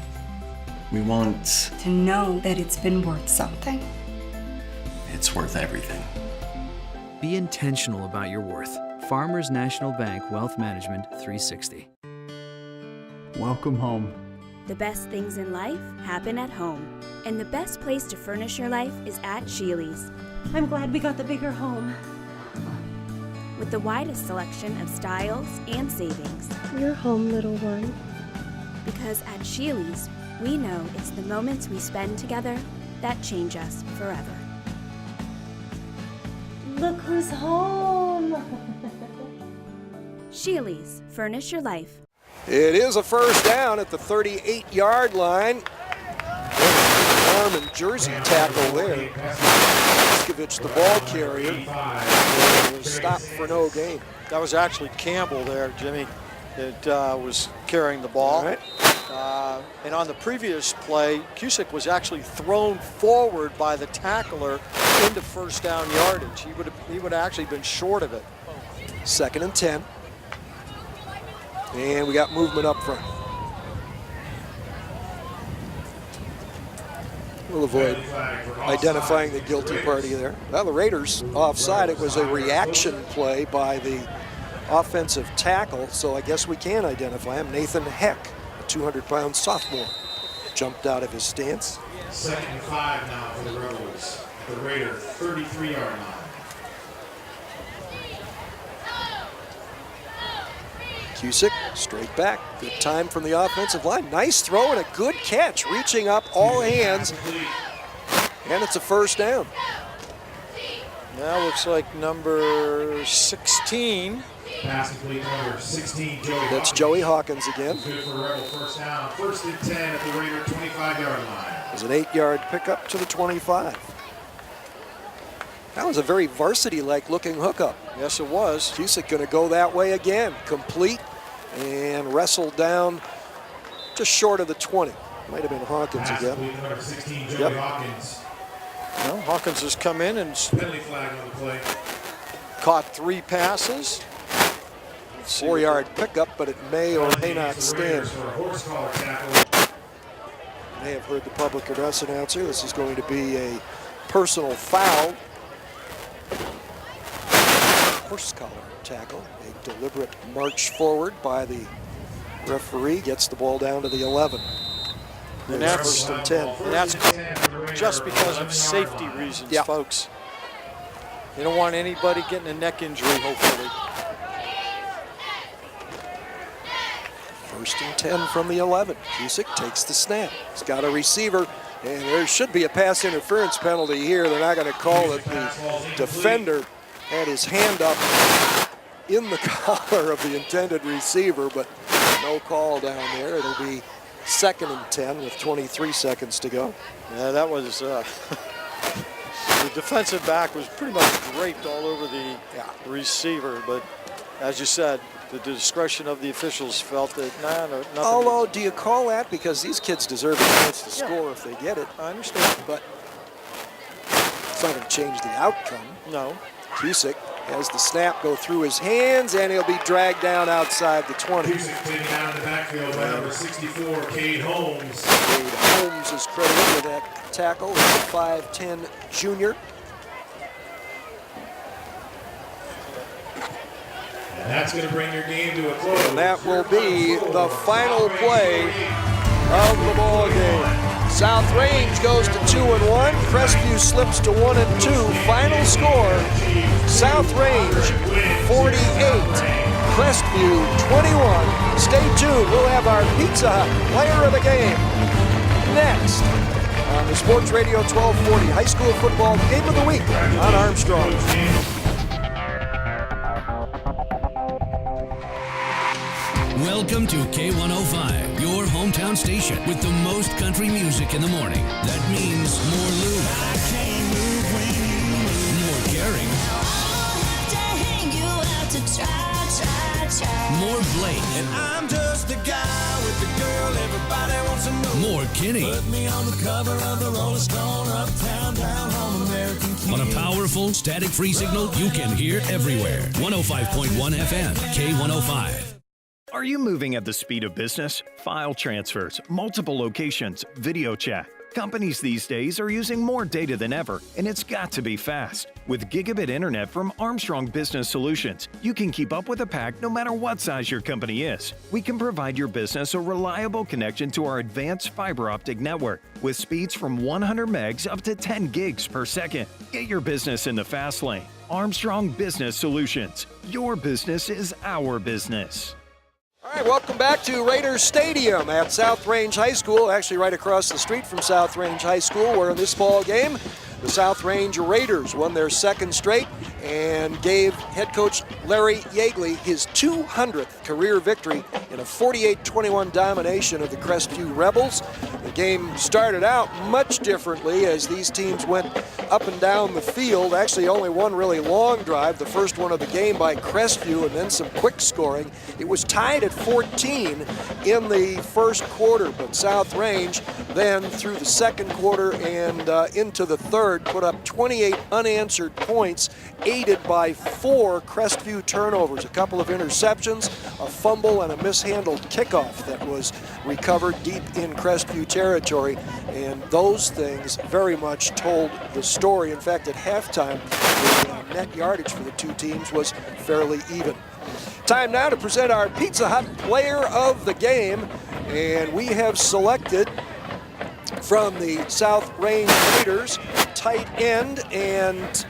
We want... To know that it's been worth something. It's worth everything. Be intentional about your worth. Farmers National Bank Wealth Management 360. Welcome home. The best things in life happen at home. And the best place to furnish your life is at Sheely's. I'm glad we got the bigger home. With the widest selection of styles and savings. You're home, little one. Because at Sheely's, we know it's the moments we spend together that change us forever. Look who's home. Sheely's, furnish your life. It is a 1st down at the 38-yard line. Arm and jersey tackle there. Peskovich, the ball carrier, was stopped for no gain. That was actually Campbell there, Jimmy, that was carrying the ball. Right. And on the previous play, Cusick was actually thrown forward by the tackler into 1st down yardage. He would have actually been short of it. 2nd and 10. And we got movement up front. We'll avoid identifying the guilty party there. Well, the Raiders offside. It was a reaction play by the offensive tackle, so I guess we can identify him. Nathan Heck, a 200-pound sophomore, jumped out of his stance. 2nd and 5 now for the Rebels. The Raider 33-yard line. Cusick straight back. Good time from the offensive line. Nice throw and a good catch, reaching up all hands. And it's a 1st down. Now looks like number 16. Pass complete number 16, Joey Hawkins. That's Joey Hawkins again. Good for Rebel 1st down. 1st and 10 at the Raider 25-yard line. It was an 8-yard pickup to the 25. That was a very varsity-like looking hookup. Yes, it was. Cusick going to go that way again. Complete and wrestled down just short of the 20. Might have been Hawkins Pass again. complete number 16, Joey Hawkins. Well, Hawkins has come in and Penalty flag on the play. caught 3 passes. 4-yard pickup, but it may or may not stand. May have heard the public address announcer. This is going to be a personal foul. Horse collar tackle. A deliberate march forward by the referee. Gets the ball down to the 11. And that's 1st and 10. And that's just because of safety reasons, folks. You don't want anybody getting a neck injury, hopefully. 1st and 10 from the 11. Cusick takes the snap. He's got a receiver, and there should be a pass interference penalty here. They're not going to call it. The defender had his hand up in the collar of the intended receiver, but no call down there. It'll be 2nd and 10 with 23 seconds to go. Yeah, that was the defensive back was pretty much draped all over the receiver, but as you said, the discretion of the officials felt that nothing. Although, do you call that? Because these kids deserve a chance to score if they get it. I understand, but it's not going to change the outcome. No. Cusick has the snap go through his hands, and he'll be dragged down outside the 20. Cusick taken out in the backfield by number 64, Cade Holmes. Cade Holmes is credited with that tackle, the 5'10" junior. And that's going to bring your game to a close. And that will be the final play of the ball game. South Range goes to 2-1. Crestview slips to 1-2. Final score: South Range 48, Crestview 21. Stay tuned. We'll have our Pizza Hut player of the game next on the Sports Radio 1240 High School Football Game of the Week on Armstrong. Welcome to K105, your hometown station with the most country music in the morning. That means more Lou, more caring, more Blake, and I'm just the guy with the girl everybody wants to know. More Kenny. Put me on the cover of the Rolling Stone, uptown, down home, American King. On a powerful, static-free signal you can hear everywhere. 105.1 FM, K105. Are you moving at the speed of business? File transfers, multiple locations, video chat. Companies these days are using more data than ever, and it's got to be fast. With gigabit internet from Armstrong Business Solutions, you can keep up with the pack no matter what size your company is. We can provide your business a reliable connection to our advanced fiber optic network with speeds from 100 megs up to 10 gigs per second. Get your business in the fast lane. Armstrong Business Solutions. Your business is our business. All right, welcome back to Raiders Stadium at South Range High School, actually right across the street from South Range High School, where in this ball game, the South Range Raiders won their 2nd straight and gave head coach Larry Yeagley his 200th career victory in a 48-21 domination of the Crestview Rebels. The game started out much differently as these teams went up and down the field. Actually, only one really long drive, the first one of the game by Crestview, and then some quick scoring. It was tied at 14 in the first quarter, but South Range then through the second quarter and into the third put up 28 unanswered points, aided by 4 Crestview turnovers, a couple of interceptions, a fumble, and a mishandled kickoff that was recovered deep in Crestview territory. And those things very much told the story. In fact, at halftime, the net yardage for the two teams was fairly even. Time now to present our Pizza Hut player of the game. And we have selected from the South Range Raiders, tight end and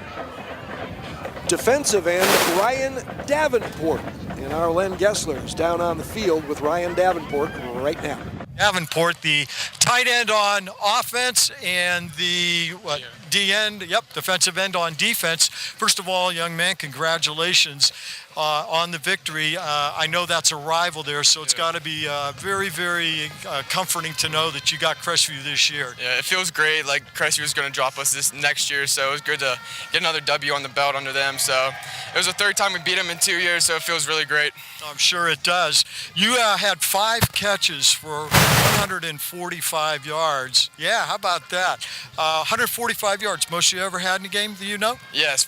defensive end Ryan Davenport. And our Len Gessler is down on the field with Ryan Davenport right now. Davenport, the tight end on offense and the D-end, defensive end on defense. First of all, young man, congratulations on the victory. I know that's a rival there, so it's got to be very, very comforting to know that you got Crestview this year. Yeah, it feels great. Like Crestview is going to drop us this next year, so it was good to get another W on the belt under them. So it was the 3rd time we beat them in 2 years, so it feels really great. I'm sure it does. You had 5 catches for 145 yards. Yeah, how about that? 145 yards, most you ever had in a game, do you know? Yes,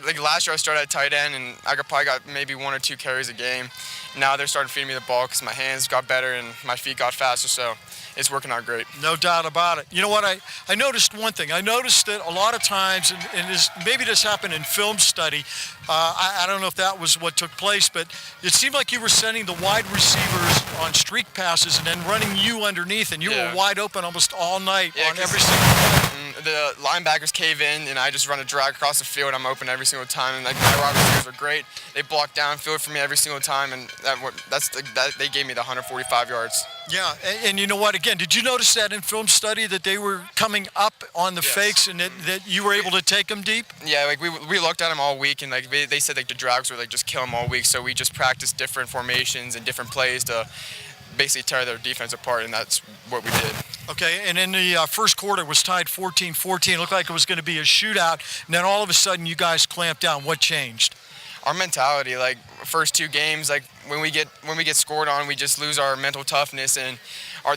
like last year I started at tight end, and I probably got maybe 1 or 2 carries a game. Now they're starting to feed me the ball because my hands got better and my feet got faster, so it's working out great. No doubt about it. You know what, I noticed one thing. I noticed that a lot of times, and maybe this happened in film study, I don't know if that was what took place, but it seemed like you were sending the wide receivers on streak passes and then running you underneath, and you were wide open almost all night on every single play. and the linebackers cave in, and I just run a drag across the field. I'm open every single time, and like my wide receivers are great. They block downfield for me every single time, and they gave me the 145 yards. Yeah, and you know what? Again, did you notice that in film study that they were coming up on the fakes and that you were able to take them deep? Yeah, like we looked at them all week, and like they said like the drags were like just kill them all week. So we just practiced different formations and different plays to basically tear their defense apart, and that's what we did. Okay, and in the first quarter it was tied 14-14. It looked like it was going to be a shootout, and then all of a sudden you guys clamped down. What changed? Our mentality, like first 2 games, like when we get scored on, we just lose our mental toughness, and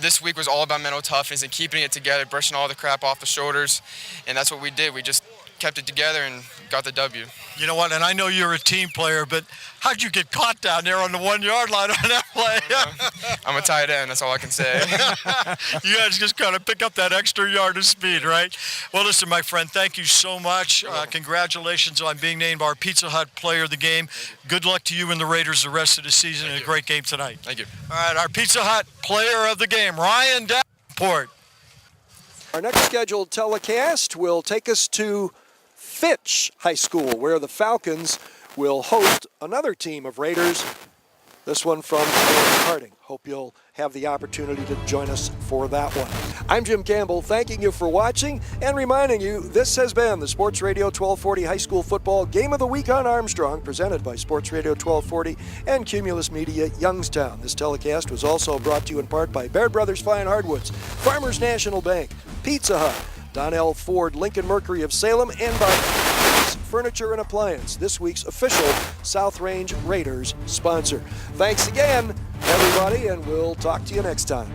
this week was all about mental toughness and keeping it together, brushing all the crap off the shoulders, and that's what we did. We just kept it together and got the W. You know what, and I know you're a team player, but how'd you get caught down there on the 1-yard line on that play? I'm a tight end, that's all I can say. You guys just kind of pick up that extra yard of speed, right? Well, listen, my friend, thank you so much. Congratulations on being named our Pizza Hut Player of the Game. Good luck to you and the Raiders the rest of the season, and a great game tonight. Thank you. All right, our Pizza Hut Player of the Game, Ryan Davenport. Our next scheduled telecast will take us to Fitch High School, where the Falcons will host another team of Raiders, this one from Harding. Hope you'll have the opportunity to join us for that one. I'm Jim Campbell, thanking you for watching and reminding you this has been the Sports Radio 1240 High School Football Game of the Week on Armstrong, presented by Sports Radio 1240 and Cumulus Media Youngstown. This telecast was also brought to you in part by Baird Brothers Fine Hardwoods, Farmers National Bank, Pizza Hut, Donnell Ford Lincoln Mercury of Salem, and by Furniture and Appliance, this week's official South Range Raiders sponsor. Thanks again, everybody, and we'll talk to you next time.